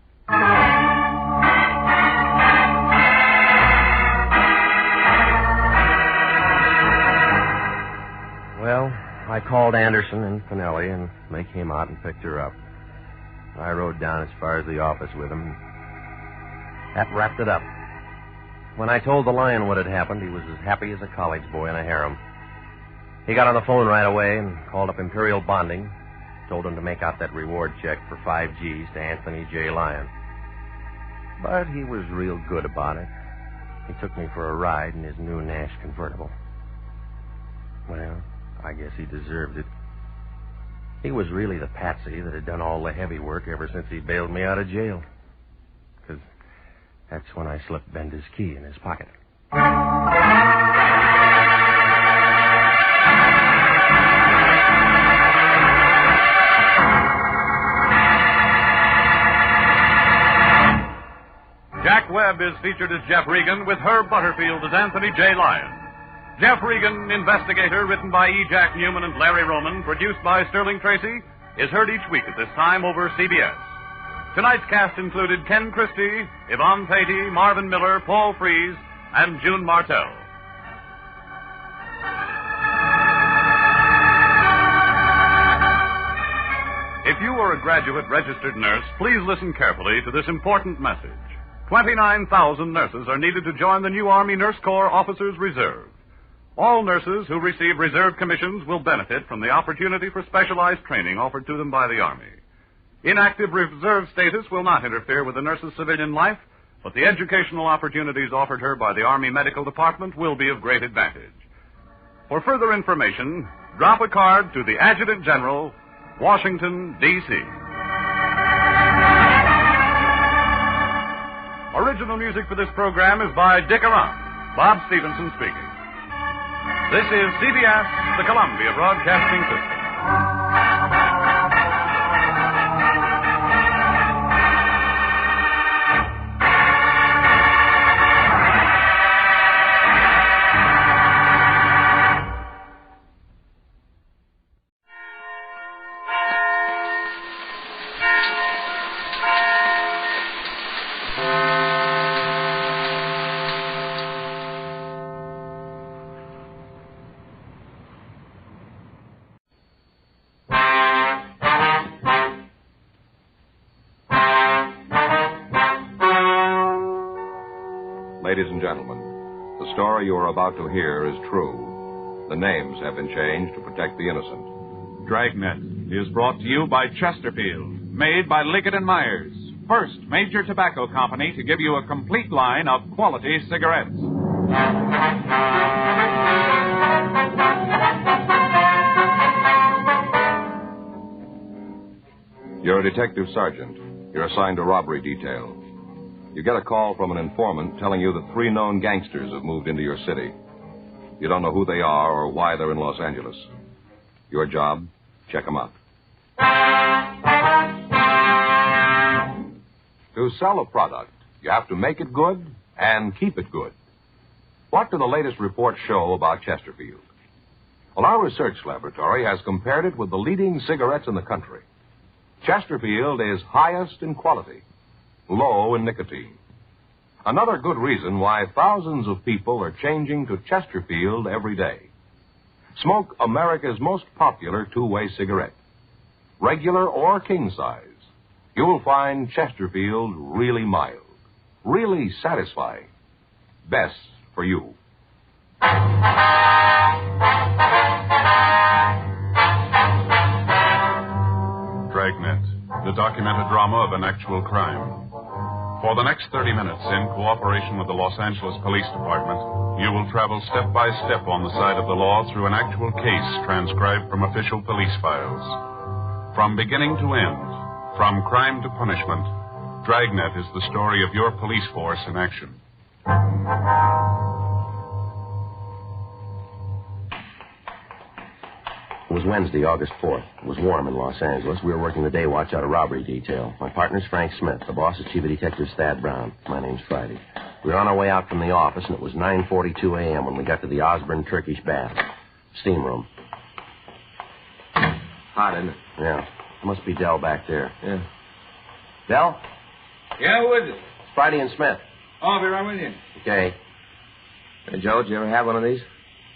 L: Well, I called Anderson and Finelli, and they came out and picked her up. I rode down as far as the office with him. That wrapped it up. When I told the Lion what had happened, he was as happy as a college boy in a harem. He got on the phone right away and called up Imperial Bonding, told him to make out that reward check for 5 G's to Anthony J. Lyon. But he was real good about it. He took me for a ride in his new Nash convertible. Well, I guess he deserved it. He was really the patsy that had done all the heavy work ever since he bailed me out of jail. Because that's when I slipped Bender's key in his pocket.
C: Jack Webb is featured as Jeff Regan with Herb Butterfield as Anthony J. Lyon. Jeff Regan, Investigator, written by E. Jack Newman and Larry Roman, produced by Sterling Tracy, is heard each week at this time over CBS. Tonight's cast included Ken Christie, Yvonne Patey, Marvin Miller, Paul Frees, and June Martell. If you are a graduate registered nurse, please listen carefully to this important message. 29,000 nurses are needed to join the new Army Nurse Corps Officers Reserve. All nurses who receive reserve commissions will benefit from the opportunity for specialized training offered to them by the Army. Inactive reserve status will not interfere with the nurse's civilian life, but the educational opportunities offered her by the Army Medical Department will be of great advantage. For further information, drop a card to the Adjutant General, Washington, D.C. Original music for this program is by Dick Arant. Bob Stevenson speaking. This is CBS, the Columbia Broadcasting System.
F: Ladies and gentlemen, the story you are about to hear is true. The names have been changed to protect the innocent.
G: Dragnet is brought to you by Chesterfield, made by Liggett & Myers, first major tobacco company to give you a complete line of quality cigarettes.
F: You're a detective sergeant. You're assigned to robbery detail. You get a call from an informant telling you that 3 known gangsters have moved into your city. You don't know who they are or why they're in Los Angeles. Your job, check them out. To sell a product, you have to make it good and keep it good. What do the latest reports show about Chesterfield? Well, our research laboratory has compared it with the leading cigarettes in the country. Chesterfield is highest in quality, low in nicotine. Another good reason why thousands of people are changing to Chesterfield every day. Smoke America's most popular two-way cigarette. Regular or king size, you will find Chesterfield really mild, really satisfying. Best for you.
G: Dragnet, the documented drama of an actual crime. For the next 30 minutes, in cooperation with the Los Angeles Police Department, you will travel step by step on the side of the law through an actual case transcribed from official police files. From beginning to end, from crime to punishment, Dragnet is the story of your police force in action.
H: It was Wednesday, August 4th. It was warm in Los Angeles. We were working the day watch out of robbery detail. My partner's Frank Smith. The boss is Chief of Detectives Thad Brown. My name's Friday. We were on our way out from the office, and it was 9:42 a.m. when we got to the Osborne Turkish Bath. Steam room.
I: Hot, isn't it?
H: Yeah. It must be Dell back there.
I: Yeah.
H: Dell?
B: Yeah, who is it?
H: Friday and Smith.
B: Oh, I'll be right with you.
H: Okay.
I: Hey, Joe, did you ever have one of these?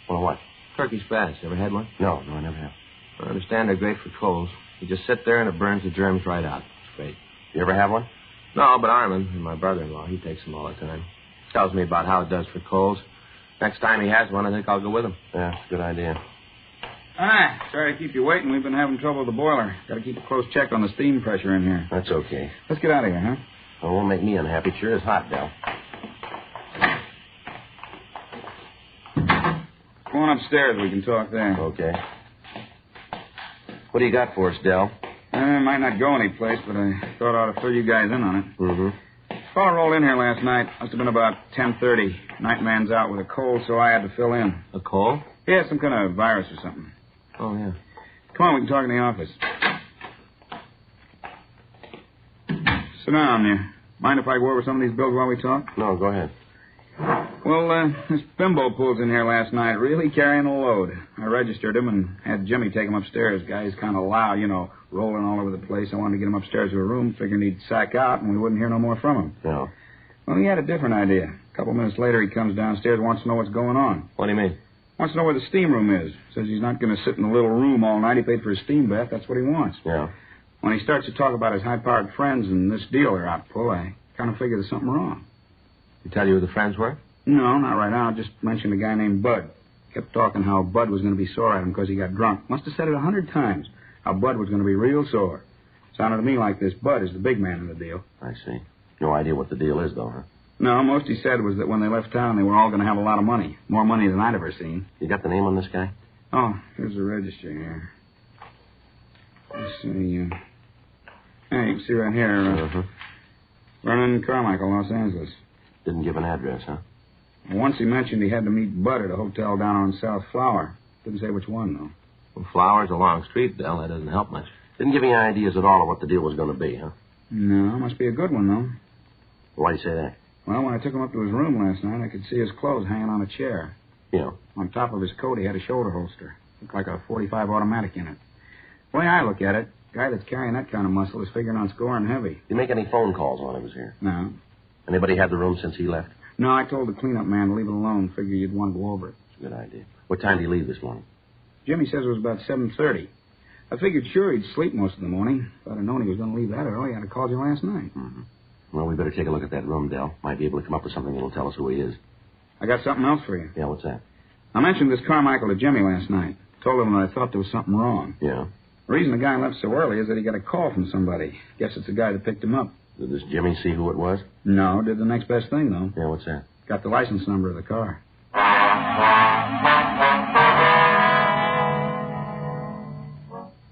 H: Well, what?
I: Turkish baths. You ever had one?
H: No, I never have.
I: I understand they're great for colds. You just sit there and it burns the germs right out. It's great.
H: You ever have one?
I: No, but Armin, my brother-in-law, he takes them all the time. Tells me about how it does for colds. Next time he has one, I think I'll go with him.
H: Yeah, good idea.
B: Hi. Sorry to keep you waiting. We've been having trouble with the boiler. Got to keep a close check on the steam pressure in here.
H: That's okay.
B: Let's get out of here, huh?
H: Well, it won't make me unhappy. It sure is hot, Dell.
B: Go on upstairs. We can talk there.
H: Okay. What do you got for us, Dell?
B: Might not go anyplace, but I thought I ought to fill you guys in on it.
H: Mm-hmm.
B: Fellow rolled in here last night. Must have been about 10:30. Nightman's out with a cold, so I had to fill in.
I: A cold?
B: Yeah, some kind of virus or something.
I: Oh, yeah.
B: Come on, we can talk in the office. Sit down, you. Mind if I go over some of these bills while we talk?
H: No, go ahead.
B: Well, this bimbo pulls in here last night, really carrying a load. I registered him and had Jimmy take him upstairs. Guy's kind of loud, rolling all over the place. I wanted to get him upstairs to a room, figuring he'd sack out and we wouldn't hear no more from him.
H: No.
B: Well, he had a different idea. A couple minutes later, he comes downstairs and wants to know what's going on.
I: What do you mean?
B: Wants to know where the steam room is. Says he's not going to sit in the little room all night. He paid for his steam bath. That's what he wants.
H: Yeah.
B: When he starts to talk about his high-powered friends and this deal they're out to pull, I kind of figure there's something wrong.
I: He tell you who the friends were?
B: No, not right now. Just mentioned a guy named Bud. Kept talking how Bud was going to be sore at him because he got drunk. Must have said it 100 times, how Bud was going to be real sore. Sounded to me like this Bud is the big man in the deal.
H: I see. No idea what the deal is, though, huh?
B: No, most he said was that when they left town, they were all going to have a lot of money. More money than I'd ever seen.
H: You got the name on this guy?
B: Oh, here's the register here. Let's see. Hey, you can see right here. Vernon Carmichael, Los Angeles.
H: Didn't give an address, huh?
B: Once he mentioned he had to meet Bud at a hotel down on South Flower. Didn't say which one, though.
I: Well, Flower's a long street, Dell. That doesn't help much.
H: Didn't give you any ideas at all of what the deal was going to be, huh?
B: No, must be a good one, though.
H: Why do you say that?
B: Well, when I took him up to his room last night, I could see his clothes hanging on a chair.
H: Yeah.
B: On top of his coat, he had a shoulder holster. Looked like a .45 automatic in it. The way I look at it, a guy that's carrying that kind of muscle is figuring on scoring heavy.
H: Did you make any phone calls while he was here?
B: No.
H: Anybody had the room since he left?
B: No, I told the cleanup man to leave it alone. Figure you'd want to go over it.
H: That's a good idea. What time did he leave this morning?
B: Jimmy says it was about 7:30. I figured sure he'd sleep most of the morning. If I'd have known he was going to leave that early, I'd have called you last night.
H: Mm-hmm.
I: Well, we better take a look at that room, Del. Might be able to come up with something that'll tell us who he is.
B: I got something else for you.
I: Yeah, what's that?
B: I mentioned this Carmichael to Jimmy last night. Told him that I thought there was something wrong.
I: Yeah?
B: The reason the guy left so early is that he got a call from somebody. Guess it's the guy that picked him up.
I: Did this Jimmy see who it was?
B: No, did the next best thing, though.
I: Yeah, what's that?
B: Got the license number of the car.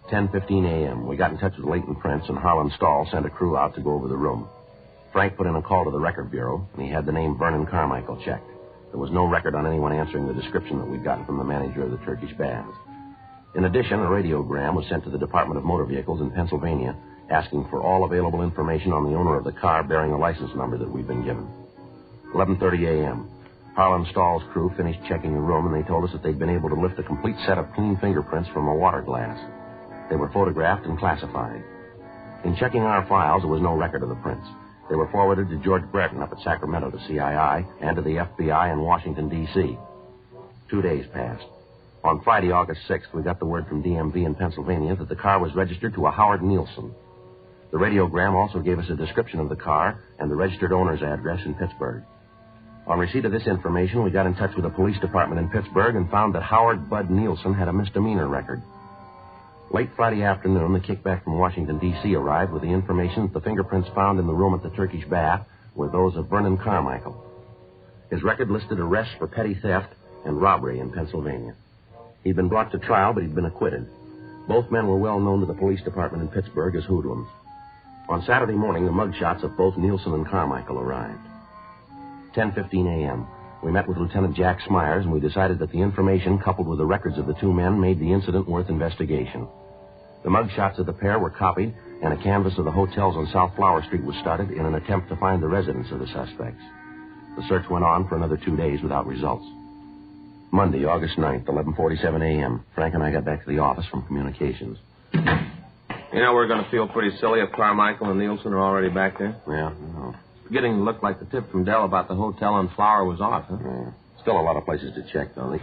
I: 10:15 a.m. We got in touch with Leighton Prince, and Harlan Stahl sent a crew out to go over the room. Frank put in a call to the record bureau, and he had the name Vernon Carmichael checked. There was no record on anyone answering the description that we'd gotten from the manager of the Turkish Baths. In addition, a radiogram was sent to the Department of Motor Vehicles in Pennsylvania, asking for all available information on the owner of the car bearing the license number that we'd been given. 11:30 a.m. Harlan Stahl's crew finished checking the room, and they told us that they'd been able to lift a complete set of clean fingerprints from a water glass. They were photographed and classified. In checking our files, there was no record of the prints. They were forwarded to George Brereton up at Sacramento to CII and to the FBI in Washington, D.C. 2 days passed. On Friday, August 6th, we got the word from DMV in Pennsylvania that the car was registered to a Howard Nielsen. The radiogram also gave us a description of the car and the registered owner's address in Pittsburgh. On receipt of this information, we got in touch with the police department in Pittsburgh and found that Howard Bud Nielsen had a misdemeanor record. Late Friday afternoon, the kickback from Washington, D.C. arrived with the information that the fingerprints found in the room at the Turkish Bath were those of Vernon Carmichael. His record listed arrests for petty theft and robbery in Pennsylvania. He'd been brought to trial, but he'd been acquitted. Both men were well known to the police department in Pittsburgh as hoodlums. On Saturday morning, the mugshots of both Nielsen and Carmichael arrived. 10:15 a.m. We met with Lieutenant Jack Smyers, and we decided that the information, coupled with the records of the two men, made the incident worth investigation. The mugshots of the pair were copied, and a canvass of the hotels on South Flower Street was started in an attempt to find the residence of the suspects. The search went on for another 2 days without results. Monday, August 9th, 11:47 a.m. Frank and I got back to the office from communications. You know, we're going to feel pretty silly if Carmichael and Nielsen are already back there. Yeah, I know. It's beginning to look like the tip from Dell about the hotel on Flower was off, huh? Yeah. Still a lot of places to check, though.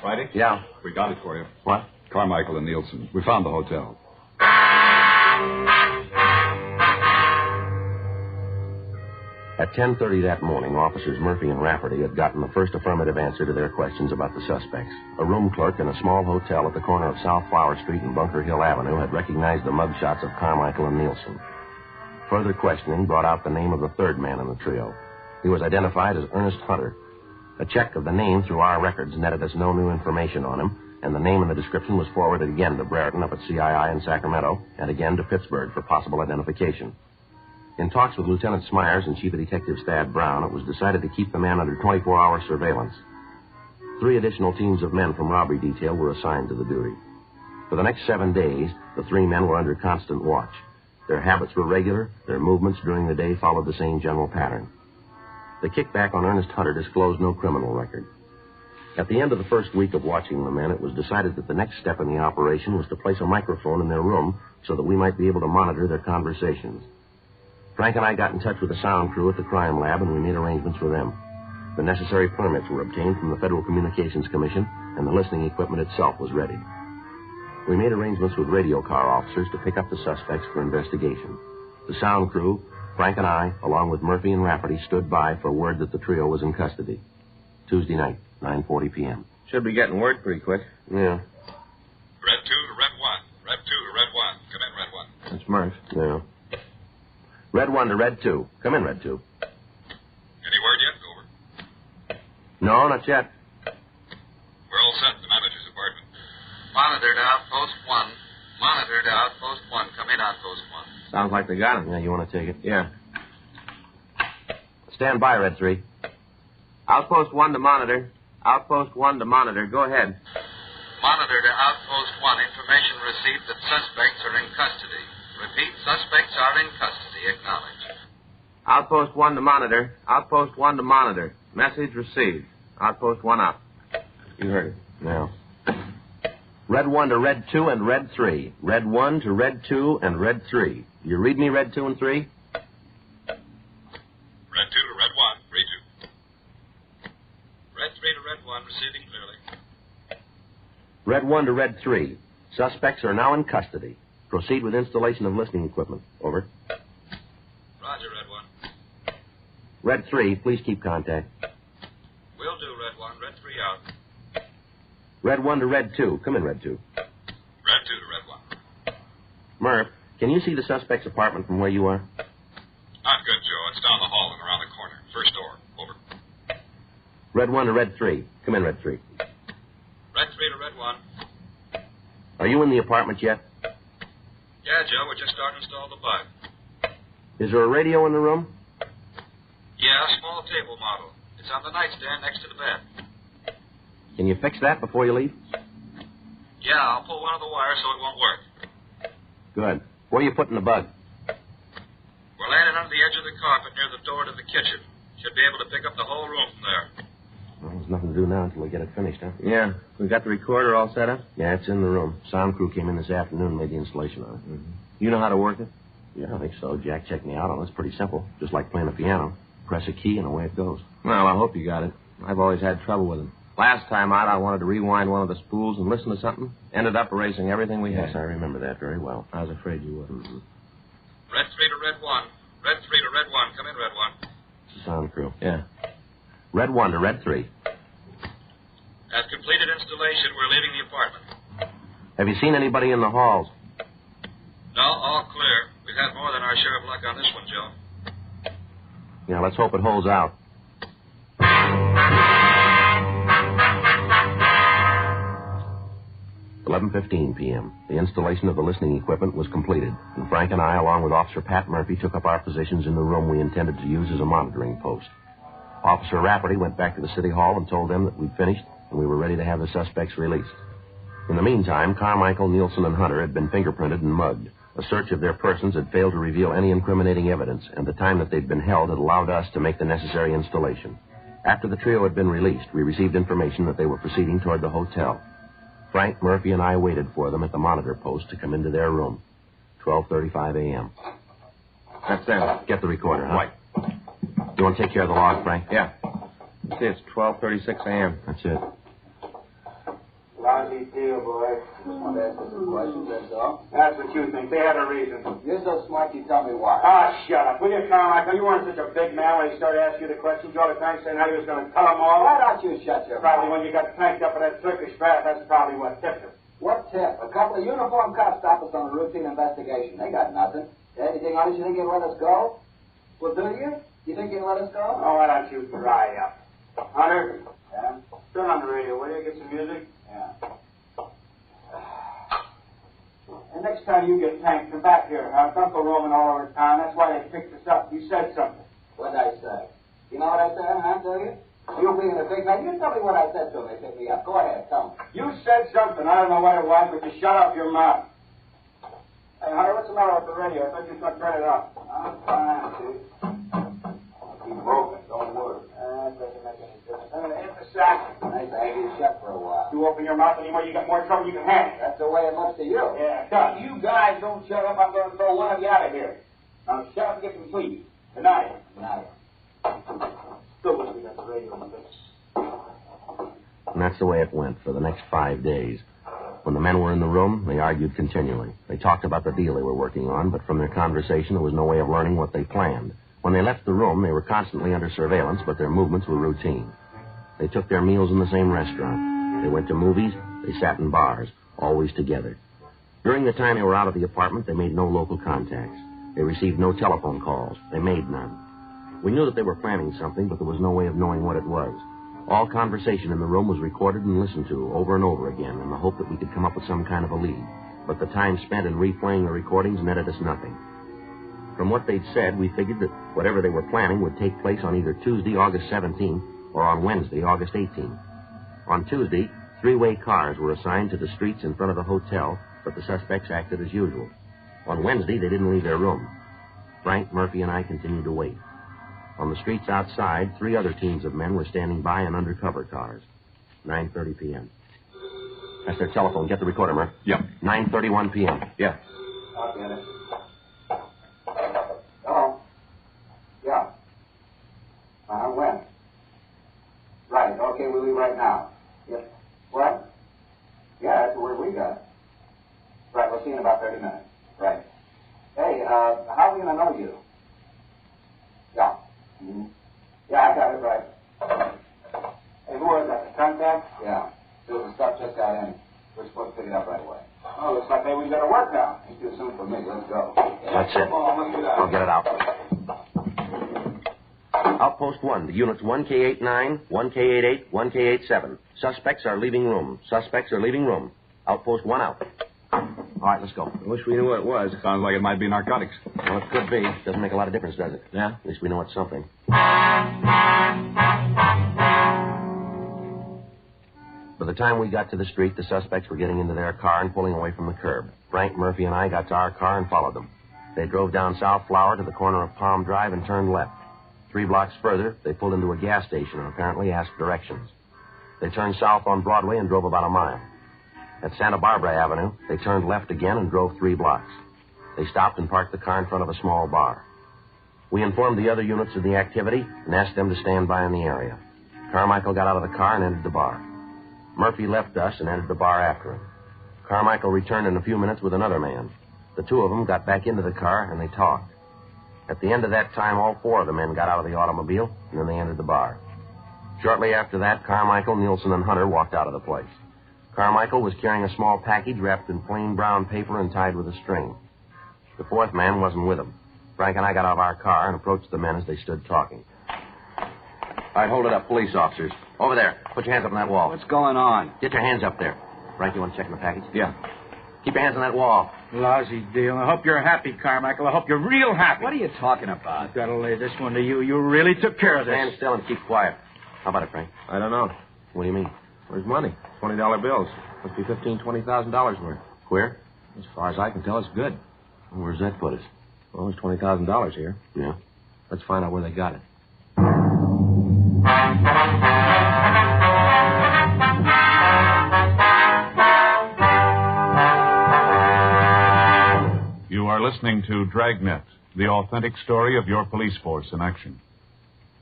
P: Friday?
I: Yeah.
P: We got it for you.
I: What?
P: Carmichael and Nielsen. We found the hotel.
I: At 10:30 that morning, officers Murphy and Rafferty had gotten the first affirmative answer to their questions about the suspects. A room clerk in a small hotel at the corner of South Flower Street and Bunker Hill Avenue had recognized the mugshots of Carmichael and Nielsen. Further questioning brought out the name of the third man in the trio. He was identified as Ernest Hunter. A check of the name through our records netted us no new information on him, and the name and the description was forwarded again to Brereton up at CII in Sacramento and again to Pittsburgh for possible identification. In talks with Lieutenant Smyers and Chief of Detectives Thad Brown, it was decided to keep the man under 24-hour surveillance. 3 additional teams of men from robbery detail were assigned to the duty. For the next 7 days, the 3 men were under constant watch. Their habits were regular. Their movements during the day followed the same general pattern. The kickback on Ernest Hunter disclosed no criminal record. At the end of the first week of watching the men, it was decided that the next step in the operation was to place a microphone in their room so that we might be able to monitor their conversations. Frank and I got in touch with the sound crew at the crime lab, and we made arrangements for them. The necessary permits were obtained from the Federal Communications Commission, and the listening equipment itself was ready. We made arrangements with radio car officers to pick up the suspects for investigation. The sound crew, Frank and I, along with Murphy and Rafferty, stood by for word that the trio was in custody. Tuesday night, 9:40 p.m. Should be getting word pretty quick. Yeah.
P: Red 2 to Red 1. Red 2 to Red 1. Come in, Red 1.
I: That's Murph. Yeah. Red 1 to Red 2. Come in, Red 2.
P: Any word yet? Over.
I: No, not yet.
P: We're all set in the manager's apartment.
Q: Monitor to Outpost 1. Monitor to Outpost 1. Come in, Outpost 1.
I: Sounds like they got him. Yeah, you want to take it? Yeah. Stand by, Red 3. Outpost 1 to monitor. Outpost 1 to monitor. Go ahead.
Q: Monitor to Outpost 1. Information received that suspects are in custody. Repeat, suspects are in custody. Acknowledge.
I: Outpost 1 to monitor. Outpost 1 to monitor. Message received. Outpost 1 up. You heard it. Now. Red 1 to Red 2 and Red 3. Red 1 to Red 2 and Red 3. You read me, Red 2 and 3?
P: Red 2 to Red 1. Read you.
Q: Red 3 to Red 1. Receiving clearly.
I: Red 1 to Red 3. Suspects are now in custody. Proceed with installation of listening equipment. Over.
Q: Roger, Red
I: Red 3, please keep contact.
P: Will do, Red 1. Red 3 out.
I: Red 1 to Red 2. Come in, Red 2.
P: Red 2 to Red 1.
I: Murph, can you see the suspect's apartment from where you are?
P: Not good, Joe. It's down the hall and around the corner. First door. Over.
I: Red 1 to Red 3. Come in, Red 3.
P: Red 3 to Red 1.
I: Are you in the apartment yet?
P: Yeah, Joe. We're just starting to install the bug.
I: Is there a radio in the room?
P: Yeah, small table model. It's on the nightstand next to the bed.
I: Can you fix that before you leave?
P: Yeah, I'll pull one of the wires so it won't work.
I: Good. Where are you putting the bug?
P: We're laying it under the edge of the carpet near the door to the kitchen. Should be able to pick up the whole room from there.
I: Well, there's nothing to do now until we get it finished, huh?
B: Yeah. We got the recorder all set up?
I: Yeah, it's in the room. Sound crew came in this afternoon and made the installation on it.
B: Mm-hmm. You know how to work it?
I: Yeah, I think so. Jack checked me out on it. It's pretty simple. Just like playing a piano. Press a key and away it goes.
B: Well, I hope you got it. I've always had trouble with them. Last time out, I wanted to rewind one of the spools and listen to something. Ended up erasing everything we had.
I: Yes, I remember that very well.
B: I was afraid you would.
I: Mm-hmm.
P: Red 3 to Red 1. Red 3 to Red 1. Come in, Red 1.
I: It's the sound crew.
B: Yeah.
I: Red 1 to Red 3.
P: At completed installation, we're leaving the apartment.
I: Have you seen anybody in the halls?
P: No, all clear. We've had more than our share of luck on this one, Joe.
I: Yeah, let's hope it holds out. $11:15 p.m. The installation of the listening equipment was completed, and Frank and I, along with Officer Pat Murphy, took up our positions in the room we intended to use as a monitoring post. Officer Rafferty went back to the city hall and told them that we'd finished and we were ready to have the suspects released. In the meantime, Carmichael, Nielsen, and Hunter had been fingerprinted and mugged. A search of their persons had failed to reveal any incriminating evidence, and the time that they'd been held had allowed us to make the necessary installation. After the trio had been released, we received information that they were proceeding toward the hotel. Frank, Murphy, and I waited for them at the monitor post to come into their room. 12:35 a.m.
B: That's them.
I: Get the recorder, huh?
B: Right.
I: You want to take care of the log, Frank?
B: Yeah. See, it's 12:36 a.m.
I: That's it.
K: Lousy deal, boy. Just wanted to ask you some questions, that's all. That's what you think. They had a reason. You're so smart, you tell me why. Ah, shut up. Will you, Carmichael? You weren't such a big man when he started asking you the questions all the time, saying how he was going to tell them all. Why don't you shut your mouth? Probably when you got cranked up with that Turkish bath, that's probably what tipped him. What tip? A couple of uniformed cops stopped us on a routine investigation. They got nothing. Anything on us you think you'll let us go? Well, do you? You think you'll let us go? Oh, why don't you dry up? Hunter? Yeah? Turn on the radio, will you? Get some music? Yeah. And next time you get tanked, come back here, huh? Don't go roaming all over town. That's why they picked us up. You said something. What'd I say? You know what I said, huh? Do you? You being a big man, you tell me what I said to him. They picked me up. Go ahead, tell me. You said something. I don't know what it was, but you shut up your mouth. Hey, Hunter, what's the matter with the radio? I thought you was going to turn it up. I'm fine, dude. I'll keep moving. Don't worry. That doesn't make any difference. Hit the sack. Nice to have you shut for a while. You open your mouth anymore, you got more trouble you can handle. That's the way it looks to you. Yeah, it does. You guys don't shut up, I'm going to throw one of you out of here. Now shut up and get some sleep. Good night. Good night. Still wish we got the radio on this.
I: And that's the way it went for the next 5 days. When the men were in the room, they argued continually. They talked about the deal they were working on, but from their conversation, there was no way of learning what they planned. When they left the room, they were constantly under surveillance, but their movements were routine. They took their meals in the same restaurant. They went to movies. They sat in bars, always together. During the time they were out of the apartment, they made no local contacts. They received no telephone calls. They made none. We knew that they were planning something, but there was no way of knowing what it was. All conversation in the room was recorded and listened to over and over again in the hope that we could come up with some kind of a lead. But the time spent in replaying the recordings netted us nothing. From what they'd said, we figured that whatever they were planning would take place on either Tuesday, August 17th, or on Wednesday, August 18th. On Tuesday, 3-way cars were assigned to the streets in front of the hotel, but the suspects acted as usual. On Wednesday, they didn't leave their room. Frank, Murphy, and I continued to wait. On the streets outside, 3 other teams of men were standing by in undercover cars. 9:30 p.m. That's their telephone. Get the recorder, Murph.
B: Yep.
I: 9:31 p.m.
B: Yeah.
K: I'll get it. Hello? Yeah. When? Right. Okay, we'll leave right now. Yes. What? Yeah, that's the word we got. Right, we'll see you in about 30 minutes. Right. Hey, how are we going to know you? Yeah. Mm-hmm. just got in. We're supposed to pick it up right away. Oh, looks like maybe we got to work now. Ain't too soon for me. Let's go.
I: That's it. I'll get it out. Outpost 1, the units 1K89, 1K88, 1K87. Suspects are leaving room. Suspects are leaving room. Outpost 1 out. All right, let's go.
B: I wish we knew what it was. Sounds like it might be narcotics.
I: Well, it could be. Doesn't make a lot of difference, does it? Yeah? At least we know it's something. By the time we got to the street, the suspects were getting into their car and pulling away from the curb. Frank, Murphy, and I got to our car and followed them. They drove down South Flower to the corner of Palm Drive and turned left. 3 blocks further, they pulled into a gas station and apparently asked directions. They turned south on Broadway and drove about a mile. At Santa Barbara Avenue, they turned left again and drove 3 blocks. They stopped and parked the car in front of a small bar. We informed the other units of the activity and asked them to stand by in the area. Carmichael got out of the car and entered the bar. Murphy left us and entered the bar after him. Carmichael returned in a few minutes with another man. The 2 of them got back into the car and they talked. At the end of that time, all 4 of the men got out of the automobile, and then they entered the bar. Shortly after that, Carmichael, Nielsen, and Hunter walked out of the place. Carmichael was carrying a small package wrapped in plain brown paper and tied with a string. The 4th man wasn't with him. Frank and I got out of our car and approached the men as they stood talking. All right, hold it up, police officers. Over there. Put your hands up on that wall.
B: What's going on?
I: Get your hands up there. Frank, you want to check in the package?
B: Yeah.
I: Keep your hands on that wall.
R: Lousy deal. I hope you're happy, Carmichael. I hope you're real happy.
B: What are you talking about?
R: I've got to lay this one to you. You really took care of this.
I: Stand still and keep quiet. How about it, Frank?
L: I don't know.
I: What do you mean?
L: Where's money? $20 bills. Must be $15,000, $20,000 worth.
I: Where?
L: As far as I can tell, it's good.
I: Where's that put us?
L: Well, there's $20,000 here.
I: Yeah.
L: Let's find out where they got it.
G: You are listening to Dragnet, the authentic story of your police force in action.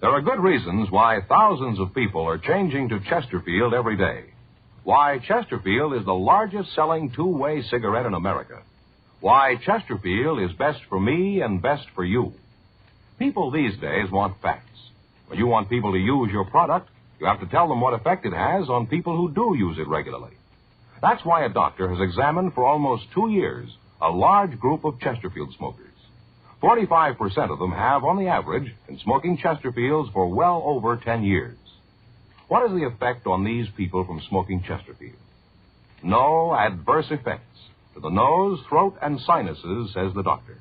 F: There are good reasons why thousands of people are changing to Chesterfield every day. Why Chesterfield is the largest selling two-way cigarette in America. Why Chesterfield is best for me and best for you. People these days want facts. When you want people to use your product, you have to tell them what effect it has on people who do use it regularly. That's why a doctor has examined for almost 2 years a large group of Chesterfield smokers. 45% of them have, on the average, been smoking Chesterfields for well over 10 years. What is the effect on these people from smoking Chesterfield? No adverse effects to the nose, throat, and sinuses, says the doctor.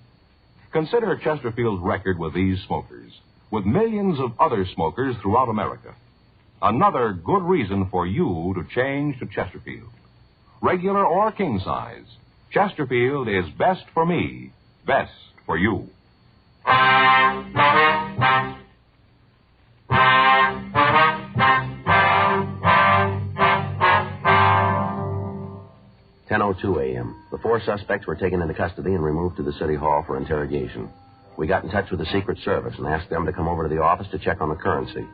F: Consider Chesterfield's record with these smokers, with millions of other smokers throughout America. Another good reason for you to change to Chesterfield. Regular or king size, Chesterfield is best for me, best for you.
I: 10:02 a.m. The 4 suspects were taken into custody and removed to the city hall for interrogation. We got in touch with the Secret Service and asked them to come over to the office to check on the currency.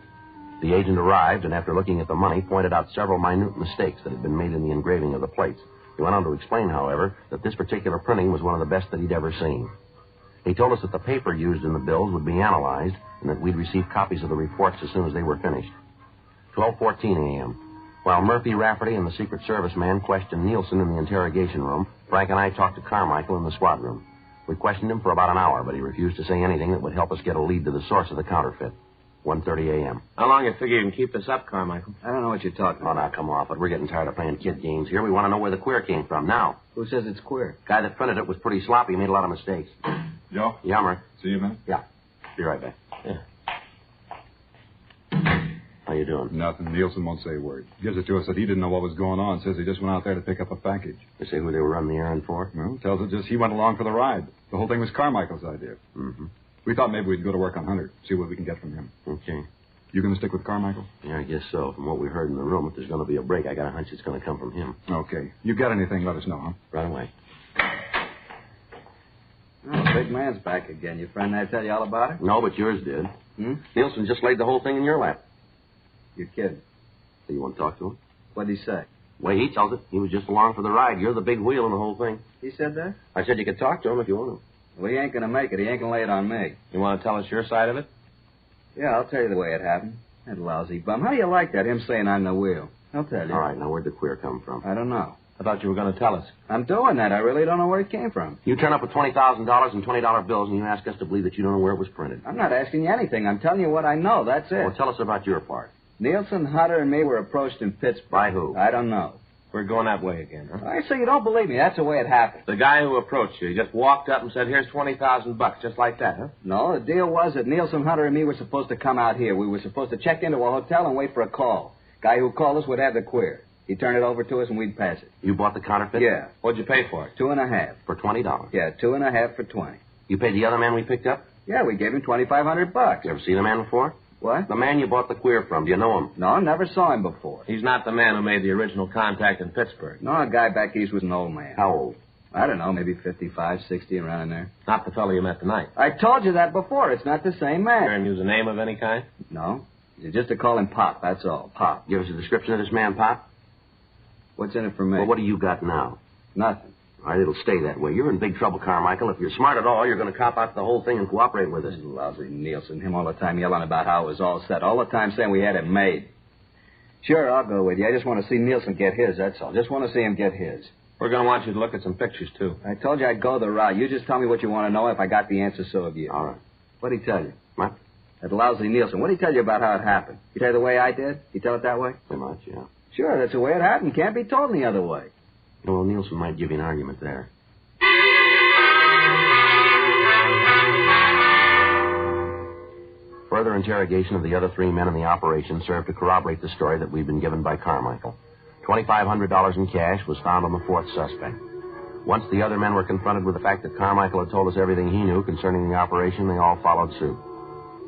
I: The agent arrived and, after looking at the money, pointed out several minute mistakes that had been made in the engraving of the plates. He went on to explain, however, that this particular printing was one of the best that he'd ever seen. He told us that the paper used in the bills would be analyzed and that we'd receive copies of the reports as soon as they were finished. 12:14 a.m. While Murphy, Rafferty, and the Secret Service man questioned Nielsen in the interrogation room, Frank and I talked to Carmichael in the squad room. We questioned him for about an hour, but he refused to say anything that would help us get a lead to the source of the counterfeit. 1:30 a.m.
L: How long you figure you can keep this up, Carmichael?
B: I don't know what you're talking about.
I: Oh, now, come off it. We're getting tired of playing kid games here. We want to know where the queer came from now.
B: Who says it's queer?
I: Guy that printed it was pretty sloppy. He made a lot of mistakes.
S: Joe?
I: Yummer.
S: See you, man?
I: Yeah. Be right back.
L: Yeah.
I: How you doing?
S: Nothing. Nielsen won't say a word. Gives it to us that he didn't know what was going on. Says he just went out there to pick up a package.
I: You say who they were running the errand for?
S: Well, tells us just he went along for the ride. The whole thing was Carmichael's idea.
I: Mm-hmm.
S: We thought maybe we'd go to work on Hunter, see what we can get from him.
I: Okay.
S: You going to stick with Carmichael?
I: Yeah, I guess so. From what we heard in the room, if there's going to be a break, I got a hunch it's going to come from him.
S: Okay. You got anything, let us know, huh?
I: Right away.
B: Oh, big man's back again. Your friend there tell you all about it?
I: No, but yours did. Nielsen just laid the whole thing in your lap.
B: You're kidding.
I: So you want to talk to him?
B: What'd he say?
I: The way he tells it, he was just along for the ride. You're the big wheel in the whole thing.
B: He said that?
I: I said you could talk to him if you want to.
B: Well, he ain't going to make it. He ain't going to lay it on me.
L: You want to tell us your side of it?
B: Yeah, I'll tell you the way it happened. That lousy bum. How do you like that, him saying I'm the wheel? I'll tell you.
I: All right, now where'd the queer come from?
B: I don't know.
I: I thought you were going to tell us.
B: I'm doing that. I really don't know where it came from.
I: You turn up with $20,000 in $20 bills, and you ask us to believe that you don't know where it was printed.
B: I'm not asking you anything. I'm telling you what I know. That's it.
I: Well, tell us about your part.
B: Nielsen, Hunter, and me were approached in Pittsburgh.
I: By who?
B: I don't know.
I: We're going that way again, huh?
B: I say you don't believe me. That's the way it happened.
I: The guy who approached you, he just walked up and said, here's $20,000, just like that, huh?
B: No, the deal was that Nielsen, Hunter, and me were supposed to come out here. We were supposed to check into a hotel and wait for a call. Guy who called us would have the queer. He'd turn it over to us and we'd pass it.
I: You bought the counterfeit?
B: Yeah.
I: What'd you pay for it?
B: $2.50.
I: For $20?
B: Yeah, $2.50 for $20.
I: You paid the other man we picked up?
B: Yeah, we gave him $2,500.
I: You ever seen the man before?
B: What?
I: The man you bought the queer from. Do you know him?
B: No, never saw him before.
I: He's not the man who made the original contact in Pittsburgh.
B: No, a guy back east was an old man.
I: How old?
B: I don't know, maybe 55, 60, around in there.
I: Not the fellow you met tonight.
B: I told you that before. It's not the same man.
I: You ever use a name of any kind?
B: No. Just to call him Pop, that's all. Pop.
I: Give us a description of this man, Pop.
B: What's in it for me?
I: Well, what do you got now?
B: Nothing.
I: All right, it'll stay that way. You're in big trouble, Carmichael. If you're smart at all, you're going to cop out the whole thing and cooperate with us.
B: Lousy Nielsen. Him all the time yelling about how it was all set. All the time saying we had it made. Sure, I'll go with you. I just want to see Nielsen get his, that's all. Just want to see him get his.
I: We're going to want you to look at some pictures, too.
B: I told you I'd go the route. You just tell me what you want to know. If I got the answer, so have you.
I: All right.
B: What'd he tell you?
I: What?
B: That lousy Nielsen. What'd he tell you about how it happened? He tell you the way I did? He tell it that way?
I: Pretty much, yeah.
B: Sure, that's the way it happened. Can't be told any other way.
I: Well, Nielsen might give you an argument there. Further interrogation of the other three men in the operation served to corroborate the story that we'd been given by Carmichael. $2,500 in cash was found on the fourth suspect. Once the other men were confronted with the fact that Carmichael had told us everything he knew concerning the operation, they all followed suit.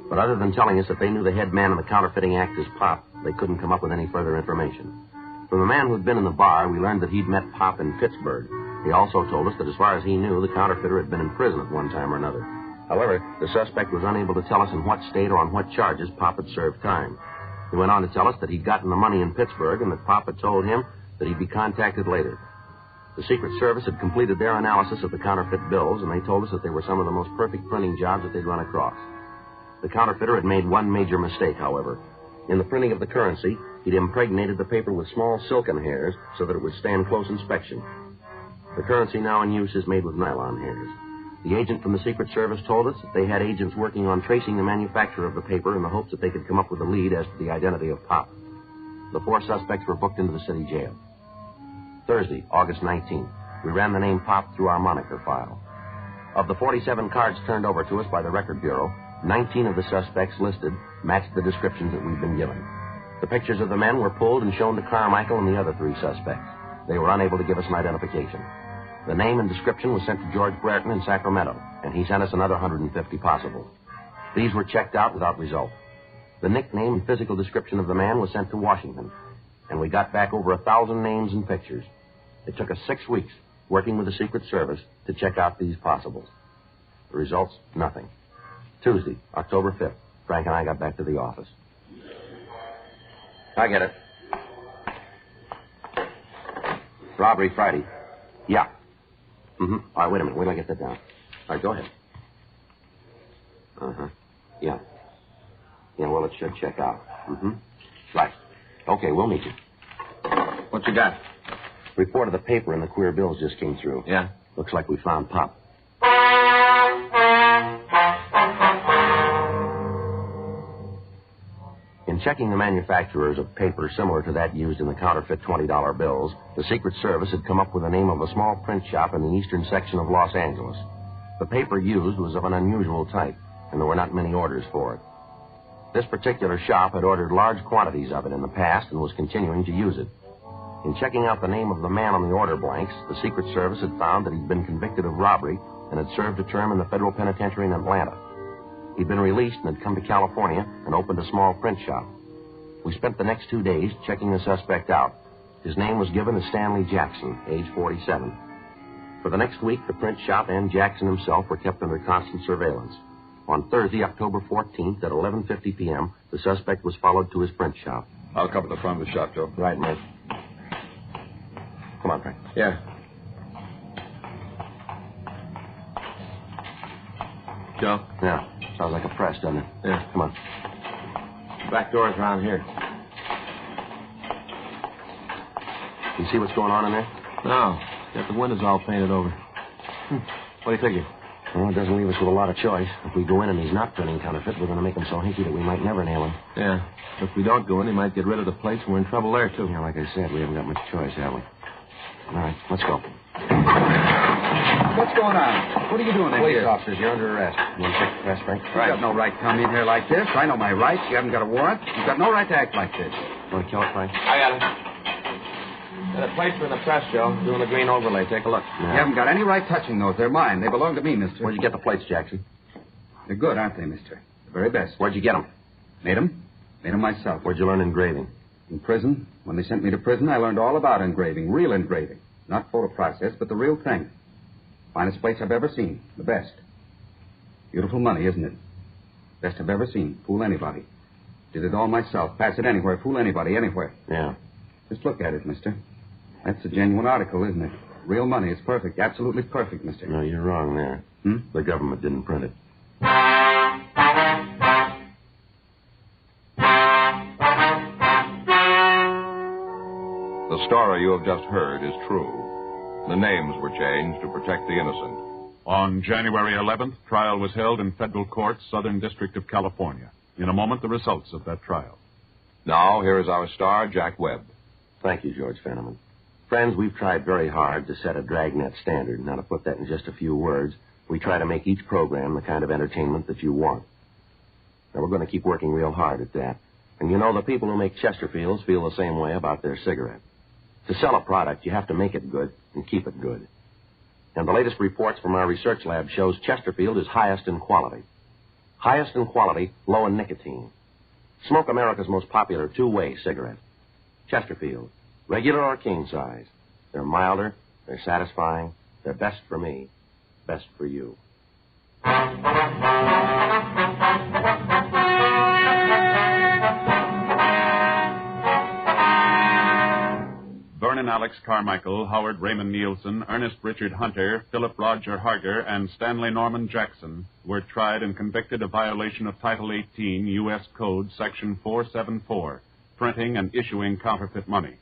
I: But other than telling us that they knew the head man in the counterfeiting act as Pop, they couldn't come up with any further information. From the man who'd been in the bar, we learned that he'd met Pop in Pittsburgh. He also told us that as far as he knew, the counterfeiter had been in prison at one time or another. However, the suspect was unable to tell us in what state or on what charges Pop had served time. He went on to tell us that he'd gotten the money in Pittsburgh and that Pop had told him that he'd be contacted later. The Secret Service had completed their analysis of the counterfeit bills, and they told us that they were some of the most perfect printing jobs that they'd run across. The counterfeiter had made one major mistake, however. In the printing of the currency, he'd impregnated the paper with small silken hairs so that it would stand close inspection. The currency now in use is made with nylon hairs. The agent from the Secret Service told us that they had agents working on tracing the manufacturer of the paper in the hopes that they could come up with a lead as to the identity of Pop. The four suspects were booked into the city jail. Thursday, August 19th, we ran the name Pop through our moniker file. Of the 47 cards turned over to us by the Record Bureau, 19 of the suspects listed matched the descriptions that we'd been given. The pictures of the men were pulled and shown to Carmichael and the other three suspects. They were unable to give us an identification. The name and description was sent to George Brereton in Sacramento, and he sent us another 150 possible. These were checked out without result. The nickname and physical description of the man was sent to Washington, and we got back over 1,000 names and pictures. It took us 6 weeks, working with the Secret Service, to check out these possibles. The results, nothing. Tuesday, October 5th, Frank and I got back to the office. I get it. Robbery Friday. Yeah. All right, wait a minute. Wait till I get that down. All right, go ahead. Yeah. Yeah, well, it should check out. Right. Okay, we'll meet you. What you got? Report of the paper and the queer bills just came through. Yeah? Looks like we found Pop. In checking the manufacturers of paper similar to that used in the counterfeit $20 bills, the Secret Service had come up with the name of a small print shop in the eastern section of Los Angeles. The paper used was of an unusual type, and there were not many orders for it. This particular shop had ordered large quantities of it in the past and was continuing to use it. In checking out the name of the man on the order blanks, the Secret Service had found that he'd been convicted of robbery and had served a term in the federal penitentiary in Atlanta. He'd been released and had come to California and opened a small print shop. We spent the next 2 days checking the suspect out. His name was given as Stanley Jackson, age 47. For the next week, the print shop and Jackson himself were kept under constant surveillance. On Thursday, October 14th at 11:50 p.m., the suspect was followed to his print shop.
S: I'll cover the front of the shop, Joe.
I: Right, mate. Come on, Frank.
S: Yeah. Joe?
I: Yeah. Sounds like a press, doesn't it?
S: Yeah.
I: Come on. Back door's around here. You see what's going on in there?
L: No. Got the windows all painted over. What do you figure?
I: Well, it doesn't leave us with a lot of choice. If we go in and he's not printing counterfeit, we're going to make him so hinky that we might never nail him.
L: Yeah. If we don't go in, he might get rid of the plates, and we're in trouble there, too.
I: Yeah, like I said, we haven't got much choice, have we? All right, let's go.
B: What's going on? What are you doing in
I: Police
B: here?
I: officers, you're under arrest. You want to check the press, Frank?
B: You have no right to come in here like this. I know my rights. You haven't got a warrant. You've got no right to act like this.
I: Want to kill it, Frank?
L: I got it. The plates are in the press, Joe. Doing the green overlay. Take a look.
B: You haven't got any right touching those. They're mine. They belong to me, mister.
I: Where'd you get the plates, Jackson?
B: They're good, aren't they, mister? The very best.
I: Where'd you get them?
B: Made them. Made them myself.
I: Where'd you learn engraving?
B: In prison. When they sent me to prison, I learned all about engraving. Real engraving. Not photo process, but the real thing. Finest plates I've ever seen. The best. Beautiful money, isn't it? Best I've ever seen. Fool anybody. Did it all myself. Pass it anywhere. Fool anybody, anywhere.
I: Yeah.
B: Just look at it, mister. That's a genuine article, isn't it? Real money. It's perfect. Absolutely perfect, mister.
I: No, you're wrong there. The government didn't print it.
F: The story you have just heard is true. The names were changed to protect the innocent.
G: On January 11th, trial was held in federal court, Southern District of California. In a moment, the results of that trial.
F: Now, here is our star, Jack Webb.
I: Thank you, George Fenneman. Friends, we've tried very hard to set a Dragnet standard. Now, to put that in just a few words, we try to make each program the kind of entertainment that you want. Now, we're going to keep working real hard at that. And you know, the people who make Chesterfields feel the same way about their cigarette. To sell a product, you have to make it good and keep it good. And the latest reports from our research lab shows Chesterfield is highest in quality. Highest in quality, low in nicotine. Smoke America's most popular two-way cigarette. Chesterfield, regular or king size. They're milder, they're satisfying, they're best for me, best for you.
G: Vernon Alex Carmichael, Howard Raymond Nielsen, Ernest Richard Hunter, Philip Roger Harger, and Stanley Norman Jackson were tried and convicted of violation of Title 18, U.S. Code, Section 474, printing and issuing counterfeit money.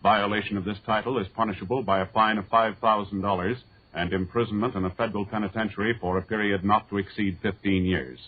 G: Violation of this title is punishable by a fine of $5,000 and imprisonment in a federal penitentiary for a period not to exceed 15 years.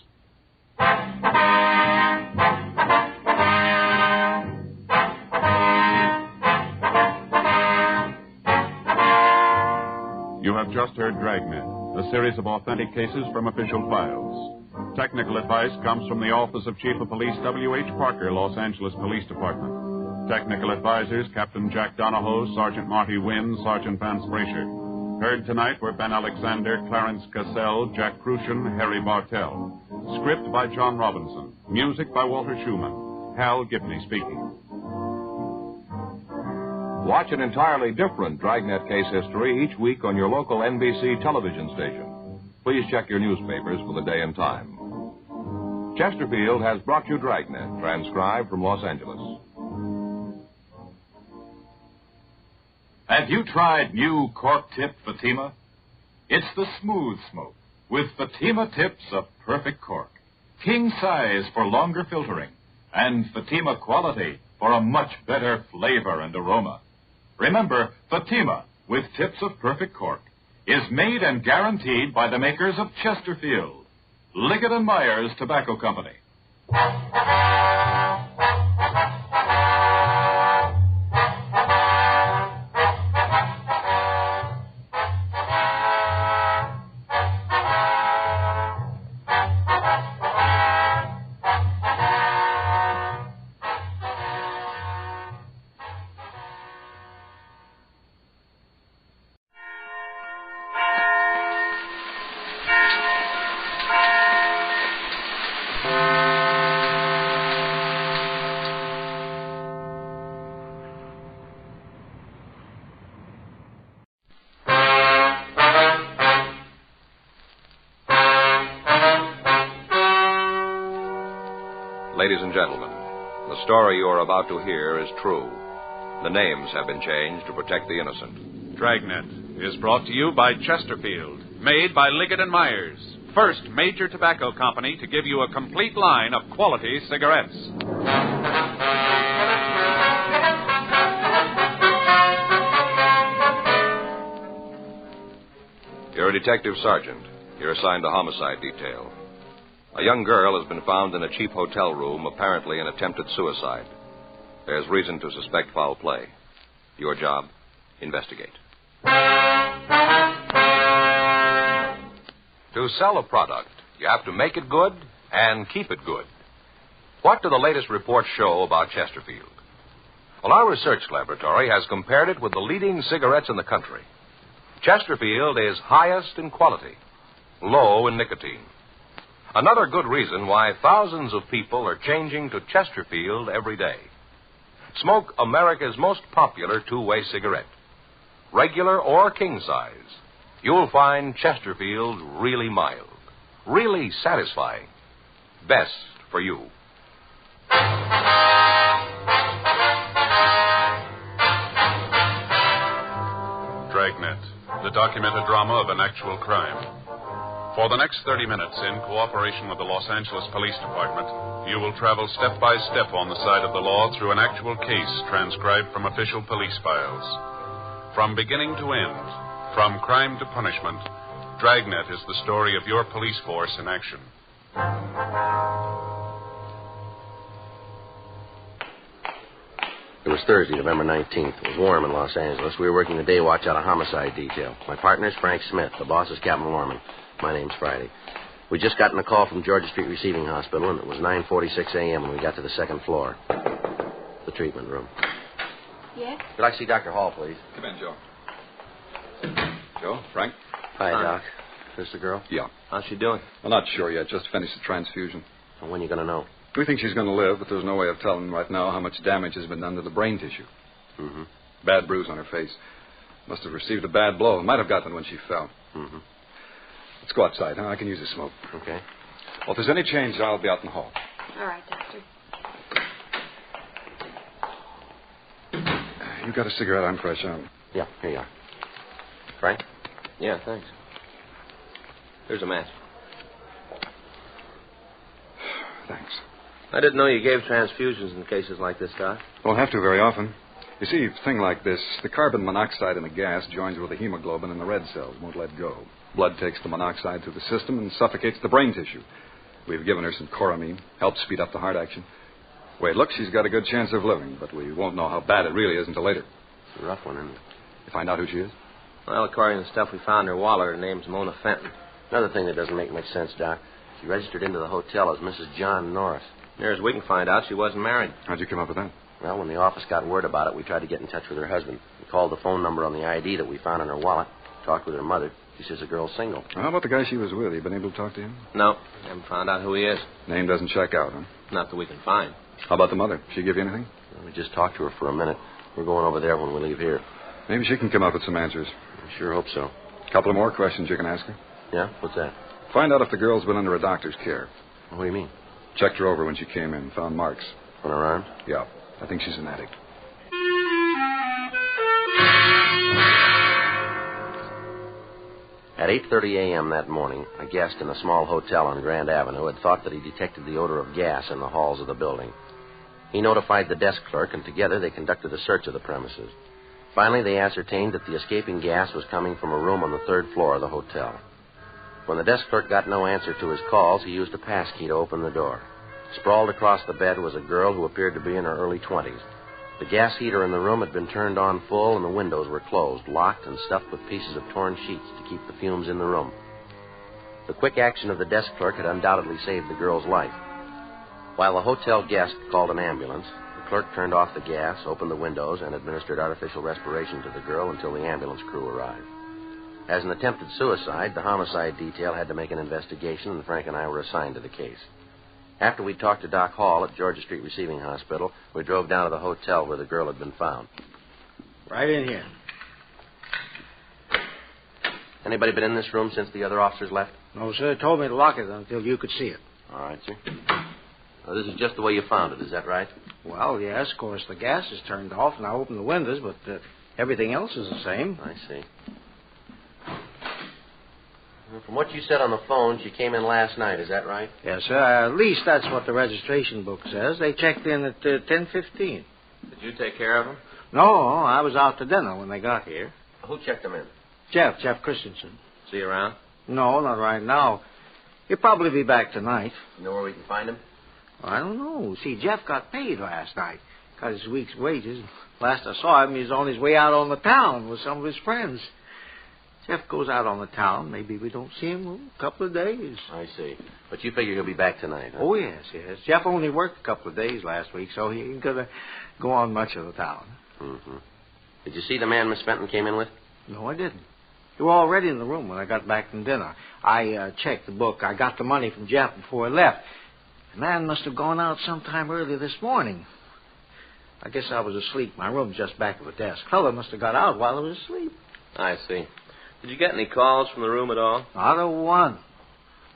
G: You have just heard Dragnet, a series of authentic cases from official files. Technical advice comes from the Office of Chief of Police W.H. Parker, Los Angeles Police Department. Technical advisors, Captain Jack Donahoe, Sergeant Marty Wynn, Sergeant Vance Brasher. Heard tonight were Ben Alexander, Clarence Cassell, Jack Crucian, Harry Bartell. Script by John Robinson. Music by Walter Schumann. Hal Gibney speaking.
F: Watch an entirely different Dragnet case history each week on your local NBC television station. Please check your newspapers for the day and time. Chesterfield has brought you Dragnet, transcribed from Los Angeles.
N: Have you tried new cork tip Fatima? It's the smooth smoke with Fatima tips of perfect cork. King size for longer filtering and Fatima quality for a much better flavor and aroma. Remember, Fatima with tips of perfect cork is made and guaranteed by the makers of Chesterfield, Liggett & Myers Tobacco Company.
F: Ladies and gentlemen, the story you are about to hear is true. The names have been changed to protect the innocent.
C: Dragnet is brought to you by Chesterfield, made by Liggett & Myers, first major tobacco company to give you a complete line of quality cigarettes.
F: You're a detective sergeant. You're assigned to homicide detail. A young girl has been found in a cheap hotel room, apparently an attempted suicide. There's reason to suspect foul play. Your job, investigate. To sell a product, you have to make it good and keep it good. What do the latest reports show about Chesterfield? Well, our research laboratory has compared it with the leading cigarettes in the country. Chesterfield is highest in quality, low in nicotine. Another good reason why thousands of people are changing to Chesterfield every day. Smoke America's most popular two-way cigarette. Regular or king size, you'll find Chesterfield really mild, really satisfying. Best for you.
G: Dragnet, the documented drama of an actual crime. For the next 30 minutes, in cooperation with the Los Angeles Police Department, you will travel step by step on the side of the law through an actual case transcribed from official police files. From beginning to end, from crime to punishment, Dragnet is the story of your police force in action.
H: It was Thursday, November 19th. It was warm in Los Angeles. We were working the day watch out of homicide detail. My partner's Frank Smith. The boss is Captain Lorman. My name's Friday. We just gotten a call from Georgia Street Receiving Hospital, and it was 9:46 a.m. when we got to the second floor. The treatment room.
J: Yes?
H: Could I see Dr. Hall, please?
S: Come in, Joe. Joe, Frank?
H: Hi, Doc. Is this the girl?
S: Yeah.
H: How's she doing?
S: I'm not sure yet. Just finished the transfusion.
H: Well, when are you going to know?
S: We think she's going to live, but there's no way of telling right now how much damage has been done to the brain tissue.
H: Mm-hmm.
S: Bad bruise on her face. Must have received a bad blow. Might have gotten when she fell.
H: Mm-hmm.
S: Let's go outside, huh? I can use a smoke.
H: Okay.
S: Well, if there's any change, I'll be out in the hall.
J: All right, Doctor.
S: You got a cigarette? I'm fresh out.
H: Yeah, here you are. Frank?
I: Yeah, thanks. Here's a match.
S: Thanks.
I: I didn't know you gave transfusions in cases like this, Doc.
S: Don't have to very often. You see, a thing like this, the carbon monoxide in the gas joins with the hemoglobin in the red cells, won't let go. Blood takes the monoxide through the system and suffocates the brain tissue. We've given her some choramine, helps speed up the heart action. Wait, look, she's got a good chance of living, but we won't know how bad it really is until later.
H: It's a rough one, isn't it?
S: You find out who she is?
I: Well, according to the stuff we found in her wallet, her name's Mona Fenton.
H: Another thing that doesn't make much sense, Doc. She registered into the hotel as Mrs. John Norris.
I: Near as we can find out, she wasn't married.
S: How'd you come up with that?
H: Well, when the office got word about it, we tried to get in touch with her husband. We called the phone number on the ID that we found in her wallet, talked with her mother. She says the girl's single.
S: How about the guy she was with? You been able to talk to him?
I: No, haven't found out who he is.
S: Name doesn't check out, huh?
I: Not that we can find.
S: How about the mother? She give you anything?
H: Well, we just talked to her for a minute. We're going over there when we leave here.
S: Maybe she can come up with some answers.
H: I sure hope so.
S: A couple of more questions you can ask her.
H: Yeah? What's that?
S: Find out if the girl's been under a doctor's care.
H: What do you mean?
S: Checked her over when she came in. Found marks.
H: On her arms?
S: Yeah. I think she's an addict.
H: At 8:30 a.m. that morning, a guest in a small hotel on Grand Avenue had thought that he detected the odor of gas in the halls of the building. He notified the desk clerk, and together they conducted a search of the premises. Finally, they ascertained that the escaping gas was coming from a room on the third floor of the hotel. When the desk clerk got no answer to his calls, he used a pass key to open the door. Sprawled across the bed was a girl who appeared to be in her early 20s. The gas heater in the room had been turned on full, and the windows were closed, locked, and stuffed with pieces of torn sheets to keep the fumes in the room. The quick action of the desk clerk had undoubtedly saved the girl's life. While the hotel guest called an ambulance, the clerk turned off the gas, opened the windows, and administered artificial respiration to the girl until the ambulance crew arrived. As an attempted suicide, the homicide detail had to make an investigation, and Frank and I were assigned to the case. After we talked to Doc Hall at Georgia Street Receiving Hospital, we drove down to the hotel where the girl had been found.
R: Right in here.
H: Anybody been in this room since the other officers left?
R: No, sir. Told me to lock it until you could see it.
H: All right, sir. Now, this is just the way you found it, is that right?
R: Well, yes, of course. The gas is turned off, and I opened the windows, but everything else is the same.
H: I see. From what you said on the phone, she came in last night, is that right?
R: Yes, sir. At least that's what the registration book says. They checked in at 10:15.
I: Did you take care of them?
R: No, I was out to dinner when they got here.
H: Who checked them in?
R: Jeff Christensen.
H: See you around?
R: No, not right now. He'll probably be back tonight.
H: You know where we can find him?
R: I don't know. See, Jeff got paid last night. Got his week's wages. Last I saw him, he was on his way out on the town with some of his friends. Jeff goes out on the town. Maybe we don't see him a couple of days.
H: I see. But you figure he'll be back tonight, huh?
R: Oh, yes. Jeff only worked a couple of days last week, so he ain't going to go on much of the town.
H: Mm-hmm. Did you see the man Miss Fenton came in with?
R: No, I didn't. You were already in the room when I got back from dinner. I checked the book. I got the money from Jeff before I left. The man must have gone out sometime early this morning. I guess I was asleep. My room's just back of the desk. Fella must have got out while I was asleep.
H: I see. Did you get any calls from the room at all?
R: Not a one.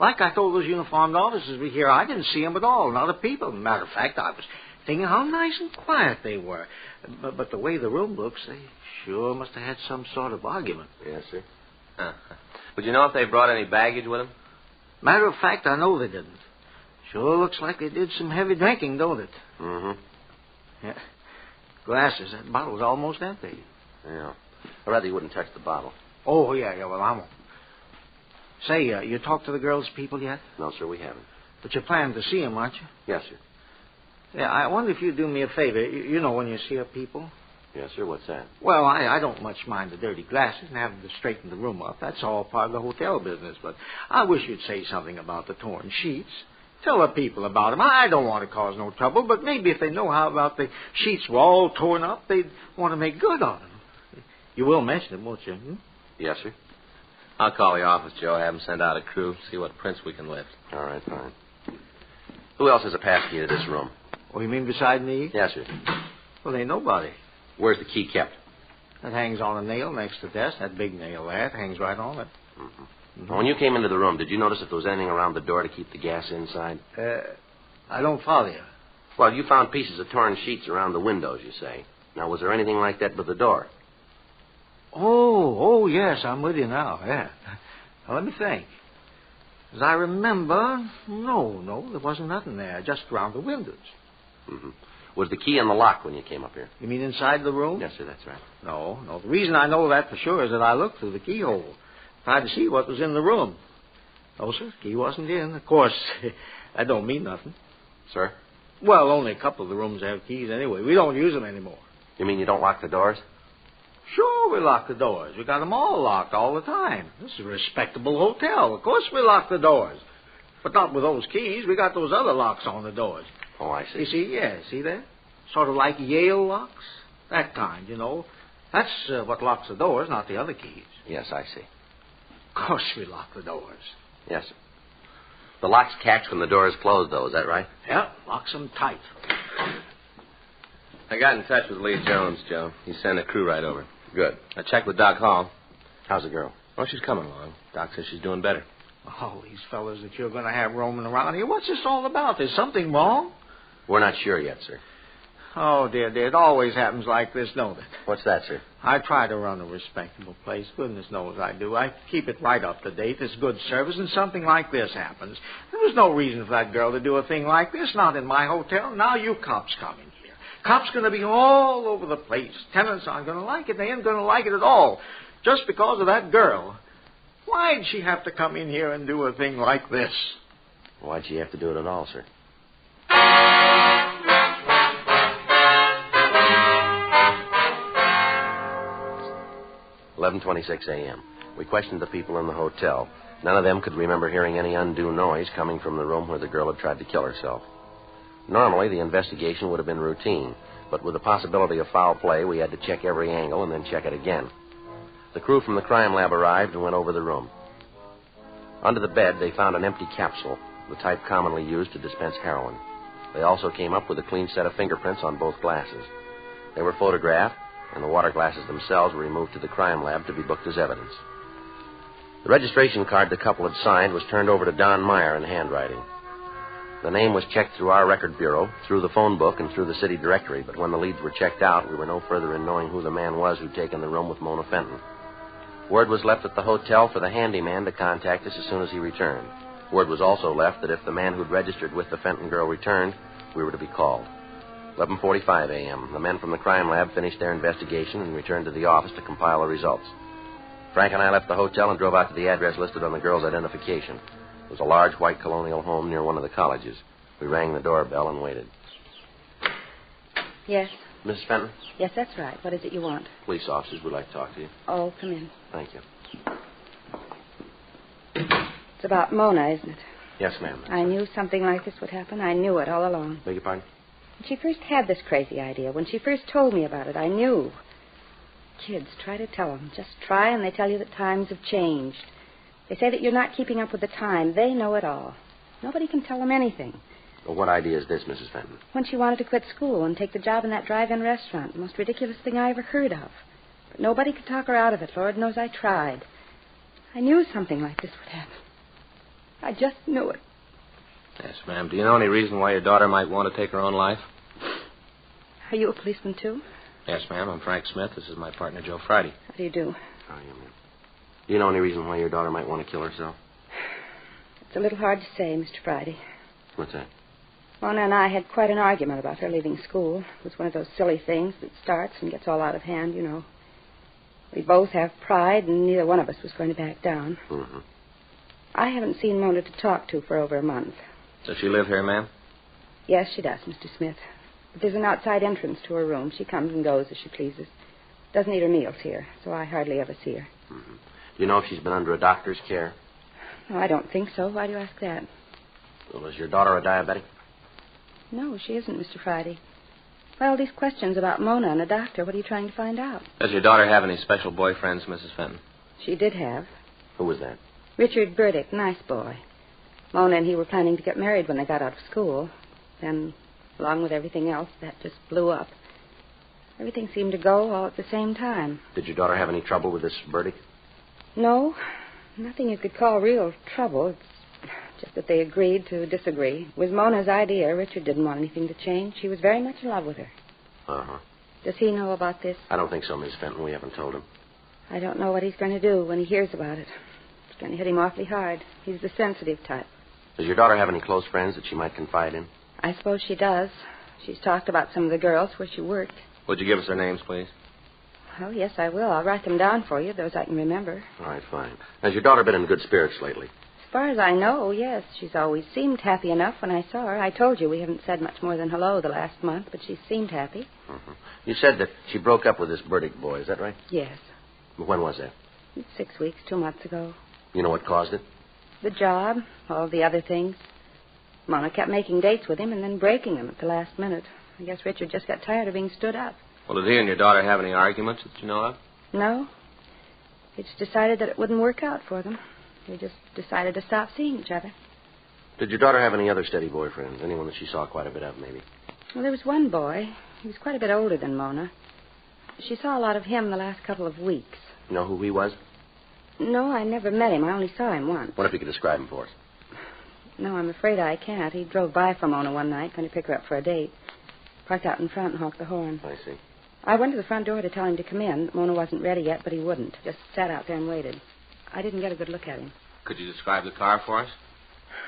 R: Like I told those uniformed officers we here, I didn't see them at all. Not a peep of them. Matter of fact, I was thinking how nice and quiet they were. But the way the room looks, they sure must have had some sort of argument.
H: Yes, sir. Would you know if they brought any baggage with them?
R: Matter of fact, I know they didn't. Sure looks like they did some heavy drinking, don't it?
H: Mm-hmm.
R: Yeah. Glasses. That bottle's almost empty.
H: Yeah. I'd rather you wouldn't touch the bottle.
R: Oh, yeah, well, I won't. Say, you talked to the girls' people yet?
H: No, sir, we haven't.
R: But you're planning to see them, aren't you?
H: Yes, sir.
R: Yeah, I wonder if you'd do me a favor. You know when you see her people?
H: Yes, sir. What's that?
R: Well, I don't much mind the dirty glasses and having to straighten the room up. That's all part of the hotel business. But I wish you'd say something about the torn sheets. Tell the people about them. I don't want to cause no trouble, but maybe if they know how about the sheets were all torn up, they'd want to make good on them. You will mention it, won't you? Hmm?
H: Yes, sir. I'll call the office, Joe. Have them send out a crew, see what prints we can lift. All right, fine. Who else has a pass key to this room?
R: Oh, you mean beside me?
H: Yes, sir.
R: Well, ain't nobody.
H: Where's the key kept?
R: That hangs on a nail next to the desk. That big nail there. It hangs right on it.
H: Mm-hmm. Mm-hmm. When you came into the room, did you notice if there was anything around the door to keep the gas inside?
R: I don't follow you.
H: Well, you found pieces of torn sheets around the windows, you say. Now, was there anything like that with the door?
R: Oh, yes, I'm with you now, yeah. Now, let me think. As I remember, no, there wasn't nothing there, just around the windows.
H: Mm-hmm. Was the key in the lock when you came up here?
R: You mean inside the room?
H: Yes, sir, that's right.
R: No. The reason I know that for sure is that I looked through the keyhole, tried to see what was in the room. No, sir, the key wasn't in. Of course, that don't mean nothing.
H: Sir?
R: Well, only a couple of the rooms have keys anyway. We don't use them anymore.
H: You mean you don't lock the doors?
R: Sure, we lock the doors. We got them all locked all the time. This is a respectable hotel. Of course we lock the doors. But not with those keys. We got those other locks on the doors.
H: Oh, I see.
R: You see, yeah, see that? Sort of like Yale locks. That kind, you know. That's what locks the doors, not the other keys.
H: Yes, I see.
R: Of course we lock the doors.
H: Yes, sir. The locks catch when the door is closed, though. Is that right?
R: Yeah, locks them tight.
H: I got in touch with Lee Jones, Joe. He sent a crew right over. Good. I checked with Doc Hall. How's the girl? Oh, she's coming along. Doc says she's doing better.
R: Oh, these fellas that you're going to have roaming around here, what's this all about? There's something wrong?
H: We're not sure yet, sir.
R: Oh, dear, it always happens like this, don't it?
H: What's that, sir?
R: I try to run a respectable place. Goodness knows I do. I keep it right up to date. It's good service, and something like this happens. There's no reason for that girl to do a thing like this, not in my hotel. Now you cops come in here. Cops going to be all over the place. Tenants aren't going to like it. They ain't going to like it at all. Just because of that girl. Why'd she have to come in here and do a thing like this?
H: Why'd she have to do it at all, sir? 11:26 a.m. We questioned the people in the hotel. None of them could remember hearing any undue noise coming from the room where the girl had tried to kill herself. Normally, the investigation would have been routine, but with the possibility of foul play, we had to check every angle and then check it again. The crew from the crime lab arrived and went over the room. Under the bed, they found an empty capsule, the type commonly used to dispense heroin. They also came up with a clean set of fingerprints on both glasses. They were photographed, and the water glasses themselves were removed to the crime lab to be booked as evidence. The registration card the couple had signed was turned over to Don Meyer in handwriting. The name was checked through our record bureau, through the phone book, and through the city directory, but when the leads were checked out, we were no further in knowing who the man was who'd taken the room with Mona Fenton. Word was left at the hotel for the handyman to contact us as soon as he returned. Word was also left that if the man who'd registered with the Fenton girl returned, we were to be called. 11:45 a.m. The men from the crime lab finished their investigation and returned to the office to compile the results. Frank and I left the hotel and drove out to the address listed on the girl's identification. It was a large white colonial home near one of the colleges. We rang the doorbell and waited.
O: Yes?
H: Mrs. Fenton?
O: Yes, that's right. What is it you want?
H: Police officers would like to talk to you.
O: Oh, come in.
H: Thank you.
O: It's about Mona, isn't it?
H: Yes, ma'am.
O: I knew something like this would happen. I knew it all along.
H: Beg your pardon?
O: When she first had this crazy idea, when she first told me about it, I knew. Kids, try to tell them. Just try, and they tell you that times have changed. They say that you're not keeping up with the time. They know it all. Nobody can tell them anything.
H: Well, what idea is this, Mrs. Fenton?
O: When she wanted to quit school and take the job in that drive-in restaurant, the most ridiculous thing I ever heard of. But nobody could talk her out of it. Lord knows I tried. I knew something like this would happen. I just knew it.
U: Yes, ma'am. Do you know any reason why your daughter might want to take her own life?
O: Are you a policeman, too?
U: Yes, ma'am. I'm Frank Smith. This is my partner, Joe Friday.
O: How do you do?
H: How are you, ma'am? Do you know any reason why your daughter might want to kill herself?
O: It's a little hard to say, Mr. Friday.
H: What's that?
O: Mona and I had quite an argument about her leaving school. It was one of those silly things that starts and gets all out of hand, you know. We both have pride, and neither one of us was going to back down.
H: Mm-hmm.
O: I haven't seen Mona to talk to for over a month.
U: Does she live here, ma'am?
O: Yes, she does, Mr. Smith. But there's an outside entrance to her room. She comes and goes as she pleases. Doesn't eat her meals here, so I hardly ever see her.
H: Mm-hmm. Do you know if she's been under a doctor's care?
O: No, I don't think so. Why do you ask that?
H: Well, is your daughter a diabetic?
O: No, she isn't, Mr. Friday. Well, these questions about Mona and a doctor, what are you trying to find out?
U: Does your daughter have any special boyfriends, Mrs. Fenton?
O: She did have.
H: Who was that?
O: Richard Burdick, nice boy. Mona and he were planning to get married when they got out of school. Then, along with everything else, that just blew up. Everything seemed to go all at the same time.
H: Did your daughter have any trouble with this Burdick?
O: No, nothing you could call real trouble. It's just that they agreed to disagree. It was Mona's idea. Richard didn't want anything to change. She was very much in love with her.
H: Uh-huh.
O: Does he know about this?
H: I don't think so, Miss Fenton. We haven't told him.
O: I don't know what he's going to do when he hears about it. It's going to hit him awfully hard. He's the sensitive type.
H: Does your daughter have any close friends that she might confide in?
O: I suppose she does. She's talked about some of the girls where she worked.
U: Would you give us their names, please?
O: Oh, yes, I will. I'll write them down for you, those I can remember.
H: All right, fine. Has your daughter been in good spirits lately?
O: As far as I know, yes. She's always seemed happy enough when I saw her. I told you we haven't said much more than hello the last month, but she seemed happy.
H: Mm-hmm. You said that she broke up with this Burdick boy. Is that right?
O: Yes.
H: When was that?
O: 6 weeks, 2 months ago.
H: You know what caused it?
O: The job, all the other things. Mona kept making dates with him and then breaking them at the last minute. I guess Richard just got tired of being stood up.
U: Well, did he and your daughter have any arguments that you know of?
O: No. They just decided that it wouldn't work out for them. They just decided to stop seeing each other.
H: Did your daughter have any other steady boyfriends? Anyone that she saw quite a bit of, maybe?
O: Well, there was one boy. He was quite a bit older than Mona. She saw a lot of him the last couple of weeks.
H: You know who he was?
O: No, I never met him. I only saw him once.
H: What if you could describe him for us?
O: No, I'm afraid I can't. He drove by for Mona one night, going to pick her up for a date. Parked out in front and honked the horn.
H: I see.
O: I went to the front door to tell him to come in. Mona wasn't ready yet, but he wouldn't. Just sat out there and waited. I didn't get a good look at him.
U: Could you describe the car for us?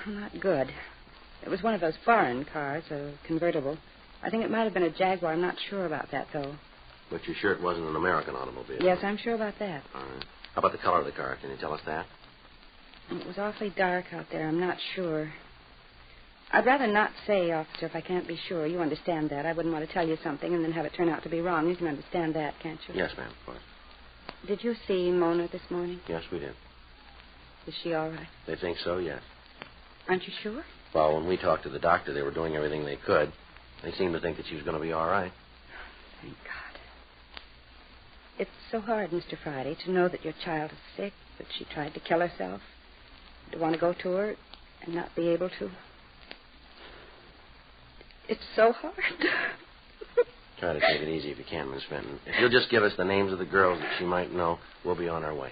O: Not good. It was one of those foreign cars, a convertible. I think it might have been a Jaguar. I'm not sure about that, though.
H: But you're sure it wasn't an American automobile?
O: Yes, I'm sure about that.
H: All right. How about the color of the car? Can you tell us that?
O: It was awfully dark out there. I'm not sure. I'd rather not say, officer, if I can't be sure. You understand that. I wouldn't want to tell you something and then have it turn out to be wrong. You can understand that, can't you?
H: Yes, ma'am, of course.
O: Did you see Mona this morning?
H: Yes, we did.
O: Is she all right?
H: They think so, yes.
O: Aren't you sure?
H: Well, when we talked to the doctor, they were doing everything they could. They seemed to think that she was going to be all right.
O: Thank God. It's so hard, Mr. Friday, to know that your child is sick, that she tried to kill herself, to want to go to her and not be able to. It's so hard.
H: Try to take it easy if you can, Miss Fenton. If you'll just give us the names of the girls that she might know, we'll be on our way.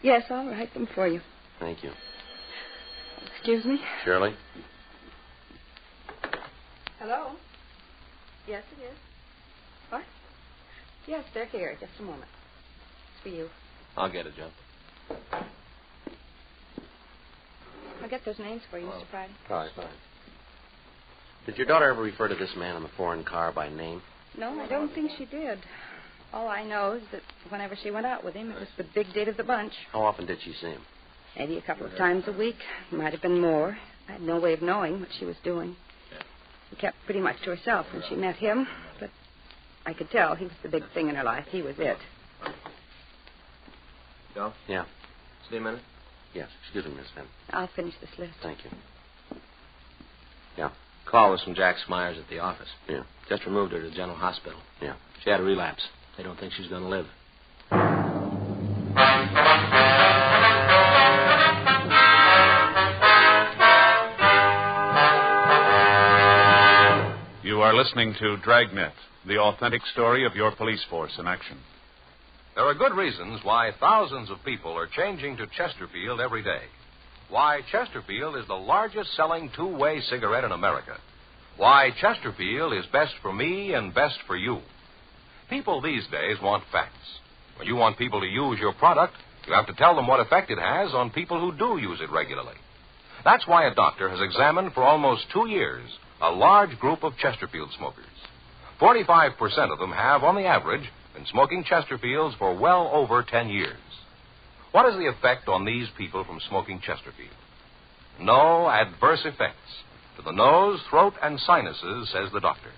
O: Yes, I'll write them for you.
H: Thank you.
O: Excuse me?
H: Shirley?
O: Hello? Yes, it is. What? Yes, they're here. Just a moment. It's for you.
U: I'll get it, Joe.
O: I'll get those names for you, Mr. Friday.
H: All right, fine. Did your daughter ever refer to this man in the foreign car by name?
O: No, I don't think she did. All I know is that Whenever she went out with him, it was the big date of the bunch.
I: How often did she see him?
O: Maybe a couple of times a week. Might have been more. I had no way of knowing what she was doing. She kept pretty much to herself when she met him, but I could tell he was the big thing in her life. He was it.
U: Go?
I: Yeah.
U: See a minute?
I: Yes. Excuse me, Miss Fenton.
O: I'll finish this list.
I: Thank you. Yeah.
U: Call was from Jack Smyers at the office.
I: Yeah.
U: Just removed her to the general hospital.
I: Yeah.
U: She had a relapse. They don't think she's going to live.
G: You are listening to Dragnet, the authentic story of your police force in action.
F: There are good reasons why thousands of people are changing to Chesterfield every day. Why Chesterfield is the largest selling two-way cigarette in America. Why Chesterfield is best for me and best for you. People these days want facts. When you want people to use your product, you have to tell them what effect it has on people who do use it regularly. That's why a doctor has examined for almost 2 years a large group of Chesterfield smokers. 45% of them have, on the average, been smoking Chesterfields for well over 10 years. What is the effect on these people from smoking Chesterfield? No adverse effects to the nose, throat, and sinuses, says the doctor.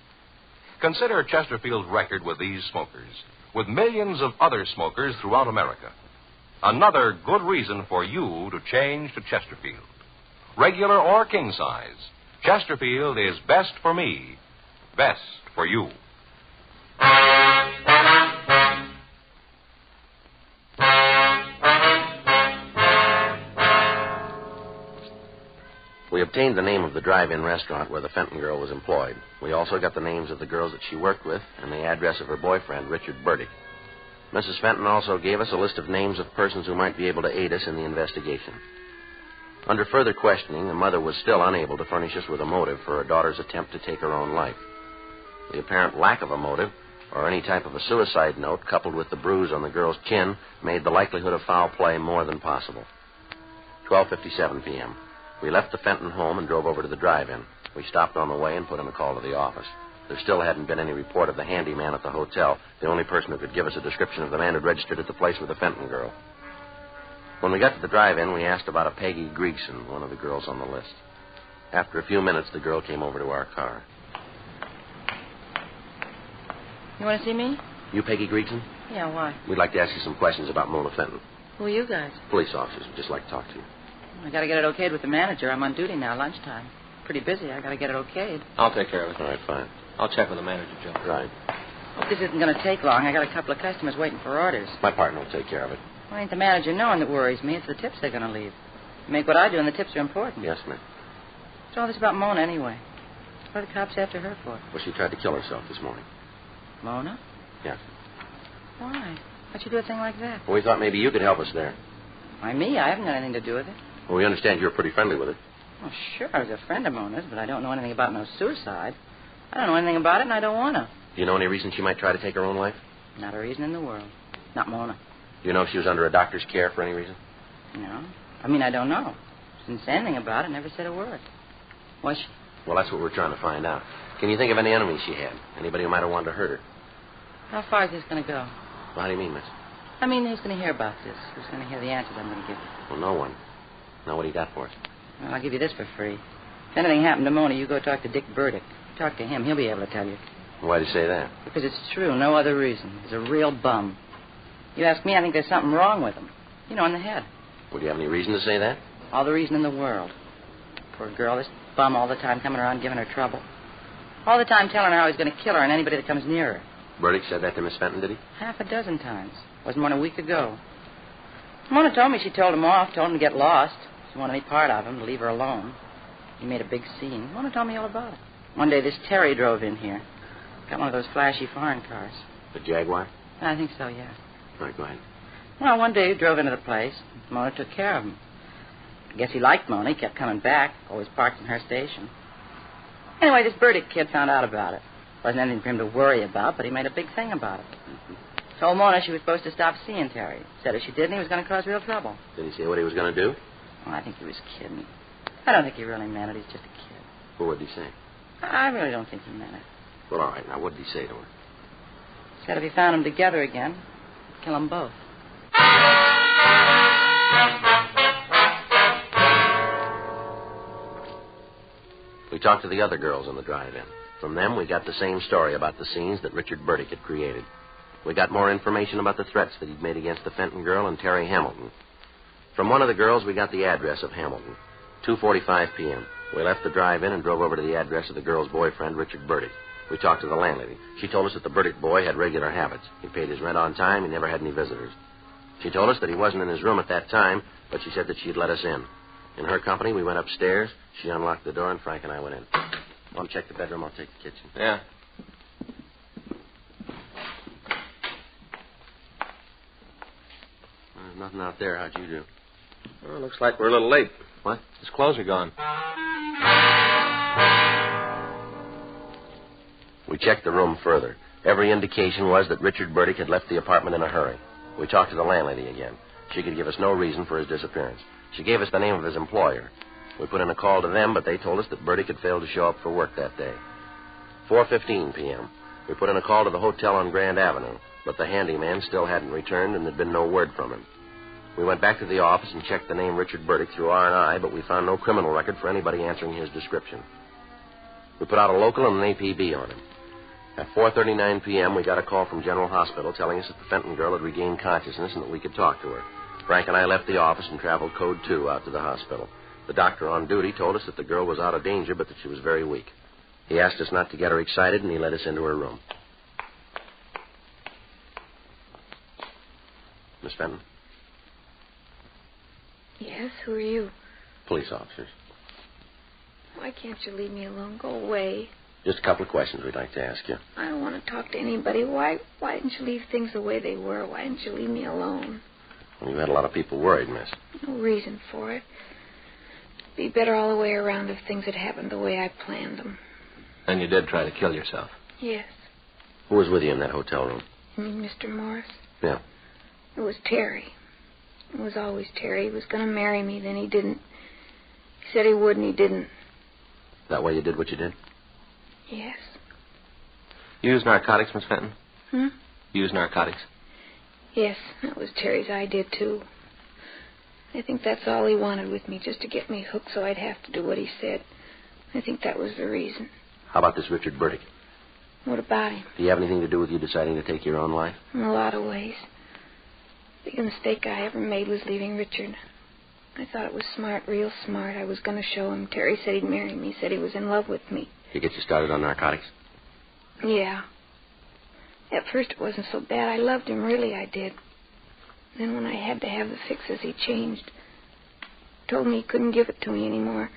F: Consider Chesterfield's record with these smokers, with millions of other smokers throughout America. Another good reason for you to change to Chesterfield. Regular or king size, Chesterfield is best for me, best for you.
I: We obtained the name of the drive-in restaurant where the Fenton girl was employed. We also got the names of the girls that she worked with and the address of her boyfriend, Richard Burdick. Mrs. Fenton also gave us a list of names of persons who might be able to aid us in the investigation. Under further questioning, the mother was still unable to furnish us with a motive for her daughter's attempt to take her own life. The apparent lack of a motive, or any type of a suicide note, coupled with the bruise on the girl's chin, made the likelihood of foul play more than possible. 12:57 p.m. We left the Fenton home and drove over to the drive-in. We stopped on the way and put in a call to the office. There still hadn't been any report of the handyman at the hotel, the only person who could give us a description of the man who'd registered at the place with the Fenton girl. When we got to the drive-in, we asked about a Peggy Gregson, one of the girls on the list. After a few minutes, the girl came over to our car.
A: You want to see me?
I: You Peggy Gregson?
A: Yeah, why?
I: We'd like to ask you some questions about Mona Fenton.
A: Who are you guys?
I: Police officers. We'd just like to talk to you.
A: I got to get it okayed with the manager. I'm on duty now, lunchtime. Pretty busy. I got to get it okayed.
U: I'll take care of it.
I: All right, fine.
U: I'll check with the manager, Joe.
I: Right.
A: Hope this isn't going to take long. I got a couple of customers waiting for orders.
I: My partner will take care of it.
A: Well, ain't the manager knowing that worries me. It's the tips they're going to leave. You make what I do, and the tips are important.
I: Yes, ma'am.
A: What's all this about Mona, anyway? What are the cops after her for?
I: Well, she tried to kill herself this morning.
A: Mona?
I: Yes.
A: Why? Why'd you do a thing like that?
I: Well, we thought maybe you could help us there.
A: Why, me? I haven't got anything to do with it.
I: Well, we understand you're pretty friendly with her.
A: Well, sure, I was a friend of Mona's, but I don't know anything about no suicide. I don't know anything about it, and I don't want to.
I: Do you know any reason she might try to take her own life?
A: Not a reason in the world. Not Mona.
I: Do you know if she was under a doctor's care for any reason?
A: No. I mean, I don't know. She didn't say anything about it, never said a word. Was she?
I: Well, that's what we're trying to find out. Can you think of any enemies she had? Anybody who might have wanted to hurt her?
A: How far is this going to go?
I: Well, how do you mean, miss?
A: I mean, who's going to hear about this? Who's going to hear the answers I'm going to give you?
I: Well, no one. Now, what do you got for us?
A: Well, I'll give you this for free. If anything happened to Mona, you go talk to Dick Burdick. Talk to him. He'll be able to tell you.
I: Why do you say that?
A: Because it's true. No other reason. He's a real bum. You ask me, I think there's something wrong with him. You know, in the head.
I: Well, do you have any reason to say that?
A: All the reason in the world. Poor girl, this bum all the time coming around giving her trouble. All the time telling her how he's going to kill her and anybody that comes near her.
I: Burdick said that to Miss Fenton, did he?
A: Half a dozen times. Wasn't one a week ago. Mona told me she told him off, told him to get lost. She didn't want any part of him, to leave her alone. He made a big scene. Mona told me all about it. One day this Terry drove in here. Got one of those flashy foreign cars.
I: The Jaguar?
A: I think so, yeah.
I: All right, go ahead.
A: Well, one day he drove into the place. Mona took care of him. I guess he liked Mona. He kept coming back, always parked in her station. Anyway, this Burdick kid found out about it. Wasn't anything for him to worry about, but he made a big thing about it. Told Mona she was supposed to stop seeing Terry. Said if she didn't, he was going to cause real trouble.
I: Did he say what he was going to do?
A: Well, I think he was kidding. I don't think he really meant it. He's just a kid.
I: Well, what did he say?
A: I really don't think he meant it.
I: Well, all right. Now, what did he say to her?
A: Said if he found them together again,
E: Kill them both.
I: We talked to the other girls in the drive-in. From them, we got the same story about the scenes that Richard Burdick had created. We got more information about the threats that he'd made against the Fenton girl and Terry Hamilton. From one of the girls, we got the address of Hamilton. 2:45 p.m. We left the drive-in and drove over to the address of the girl's boyfriend, Richard Burdick. We talked to the landlady. She told us that the Burdick boy had regular habits. He paid his rent on time. He never had any visitors. She told us that he wasn't in his room at that time, but she said that she'd let us in. In her company, we went upstairs. She unlocked the door, and Frank and I went in. Mom, check the bedroom. I'll take the kitchen.
U: Yeah.
I: There's nothing out there. How'd you do?
U: Well, looks like we're a little late.
I: What?
U: His clothes are gone.
I: We checked the room further. Every indication was that Richard Burdick had left the apartment in a hurry. We talked to the landlady again. She could give us no reason for his disappearance. She gave us the name of his employer. We put in a call to them, but they told us that Burdick had failed to show up for work that day. 4:15 p.m. We put in a call to the hotel on Grand Avenue, but the handyman still hadn't returned and there'd been no word from him. We went back to the office and checked the name Richard Burdick through R&I, but we found no criminal record for anybody answering his description. We put out a local and an APB on him. At 4:39 p.m., we got a call from General Hospital telling us that the Fenton girl had regained consciousness and that we could talk to her. Frank and I left the office and traveled Code 2 out to the hospital. The doctor on duty told us that the girl was out of danger, but that she was very weak. He asked us not to get her excited, and he led us into her room. Miss Fenton?
J: Yes, who are you?
I: Police officers.
J: Why can't you leave me alone? Go away.
I: Just a couple of questions we'd like to ask you.
J: I don't want to talk to anybody. Why didn't you leave things the way they were? Why didn't you leave me alone?
I: Well, you had a lot of people worried, miss.
J: No reason for it. Be better all the way around if things had happened the way I planned them.
U: And you did try to kill yourself.
J: Yes.
I: Who was with you in that hotel room?
J: You mean Mr. Morris?
I: Yeah.
J: It was Terry. It was always Terry. He was going to marry me, then he didn't. He said he would, and he didn't.
I: That why you did what you did?
J: Yes.
U: You use narcotics, Miss Fenton?
J: Hmm?
U: You use narcotics?
J: Yes, that was Terry's idea, too. I think that's all he wanted with me, just to get me hooked so I'd have to do what he said. I think that was the reason.
I: How about this Richard Burdick?
J: What about him?
I: Do you have anything to do with you deciding to take your own life?
J: In a lot of ways. The biggest mistake I ever made was leaving Richard. I thought it was smart, real smart. I was going to show him. Terry said he'd marry me. He said he was in love with me.
I: He get you started on narcotics?
J: Yeah. At first it wasn't so bad. I loved him, really I did. Then when I had to have the fixes, he changed. Told me he couldn't give it to me anymore,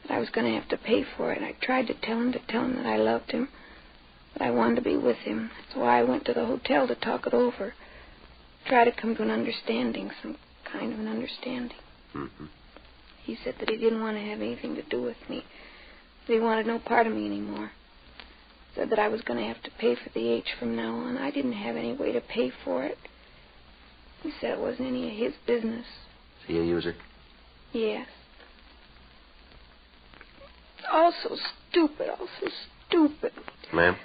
J: that I was going to have to pay for it. I tried to tell him that I loved him, but I wanted to be with him. That's why I went to the hotel to talk it over. Try to come to an understanding, some kind of an understanding.
I: Mm-hmm.
J: He said that he didn't want to have anything to do with me, that he wanted no part of me anymore. Said that I was going to have to pay for the H from now on. I didn't have any way to pay for it. He said it wasn't any of his business.
I: Is he a user?
J: Yes. All so stupid,
I: Ma'am?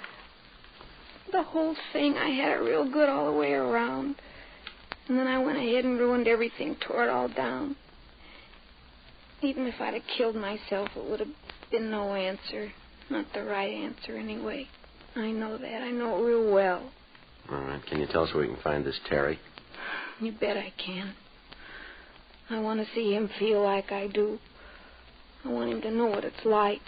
J: The whole thing, I had it real good all the way around. And then I went ahead and ruined everything, tore it all down. Even if I'd have killed myself, it would have been no answer. Not the right answer, anyway. I know that. I know it real well.
I: All right. Can you tell us where we can find this Terry?
J: You bet I can. I want to see him feel like I do. I want him to know what it's like.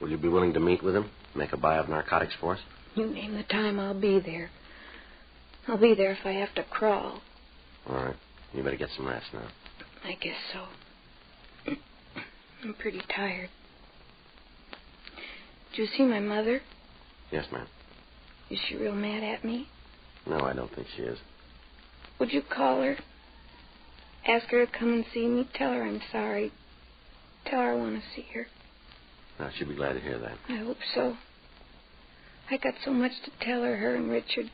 I: Will you be willing to meet with him? Make a buy of narcotics for us?
J: You name the time, I'll be there. I'll be there if I have to crawl.
I: All right. You better get some rest now.
J: I guess so. I'm pretty tired. Did you see my mother?
I: Yes, ma'am.
J: Is she real mad at me?
I: No, I don't think she is.
J: Would you call her? Ask her to come and see me. Tell her I'm sorry. Tell her I want to see her.
I: No, she'd be glad to hear that.
J: I hope so. I got so much to tell her and Richard.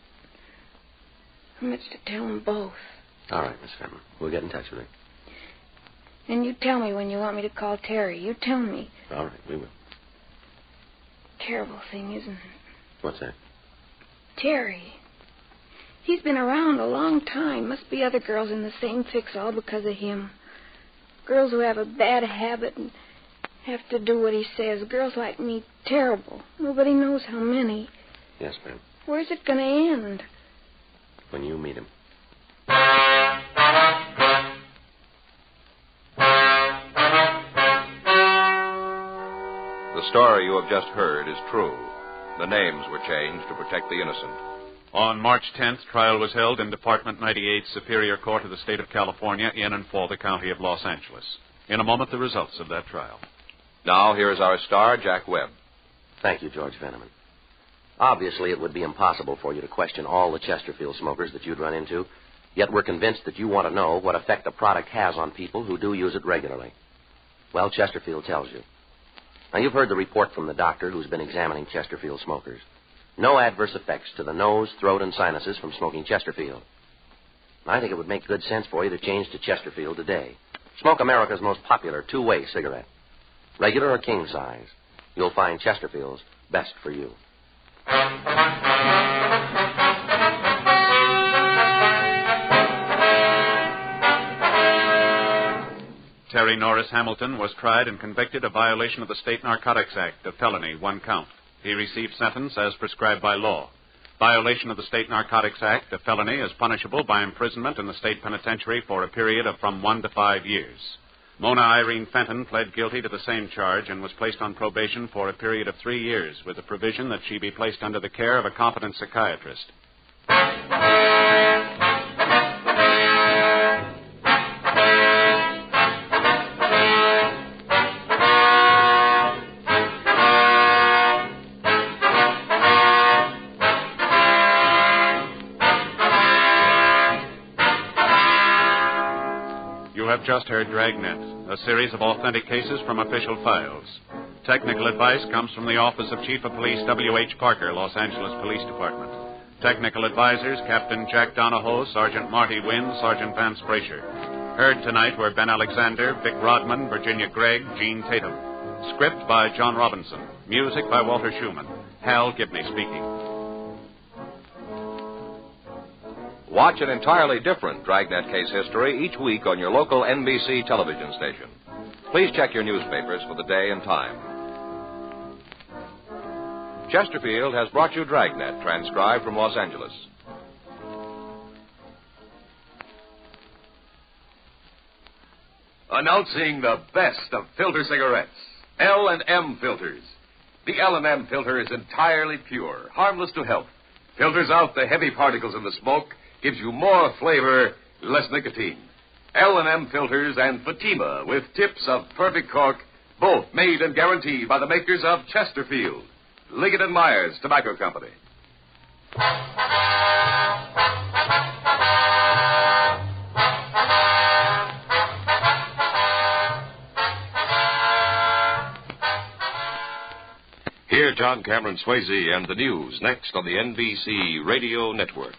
J: So much to tell them both.
I: All right, Miss Fenton. We'll get in touch with her.
J: And you tell me when you want me to call Terry. You tell me.
I: All right, we will.
J: Terrible thing, isn't it?
I: What's that?
J: Terry. He's been around a long time. Must be other girls in the same fix all because of him. Girls who have a bad habit and have to do what he says. Girls like me, terrible. Nobody knows how many.
I: Yes, ma'am.
J: Where's it going to end?
I: When you meet him.
F: The story you have just heard is true. The names were changed to protect the innocent.
G: On March 10th, trial was held in Department 98 Superior Court of the State of California in and for the County of Los Angeles. In a moment, the results of that trial.
F: Now, here is our star, Jack Webb.
I: Thank you, George Veneman. Obviously, it would be impossible for you to question all the Chesterfield smokers that you'd run into, yet we're convinced that you want to know what effect a product has on people who do use it regularly. Well, Chesterfield tells you. Now, you've heard the report from the doctor who's been examining Chesterfield smokers. No adverse effects to the nose, throat, and sinuses from smoking Chesterfield. I think it would make good sense for you to change to Chesterfield today. Smoke America's most popular two-way cigarette. Regular or king size. You'll find Chesterfield's best for you.
G: Terry Norris Hamilton was tried and convicted of violation of the State Narcotics Act, a felony, 1 count. He received sentence as prescribed by law. Violation of the State Narcotics Act, a felony, is punishable by imprisonment in the state penitentiary for a period of from 1 to 5 years. Mona Irene Fenton pled guilty to the same charge and was placed on probation for a period of 3 years with the provision that she be placed under the care of a competent psychiatrist. You have just heard Dragnet, a series of authentic cases from official files. Technical advice comes from the Office of Chief of Police W.H. Parker, Los Angeles Police Department. Technical advisors, Captain Jack Donahoe, Sergeant Marty Wynn, Sergeant Vance Brasher. Heard tonight were Ben Alexander, Vic Rodman, Virginia Gregg, Gene Tatum. Script by John Robinson. Music by Walter Schumann. Hal Gibney speaking.
F: Watch an entirely different Dragnet case history each week on your local NBC television station. Please check your newspapers for the day and time. Chesterfield has brought you Dragnet, transcribed from Los Angeles.
E: Announcing the best of filter cigarettes, L&M filters. The L&M filter is entirely pure, harmless to health. Filters out the heavy particles in the smoke, gives you more flavor, less nicotine. L&M filters and Fatima with tips of perfect cork, both made and guaranteed by the makers of Chesterfield, Liggett & Myers Tobacco Company.
F: Hear John Cameron Swayze and the news next on the NBC Radio Network.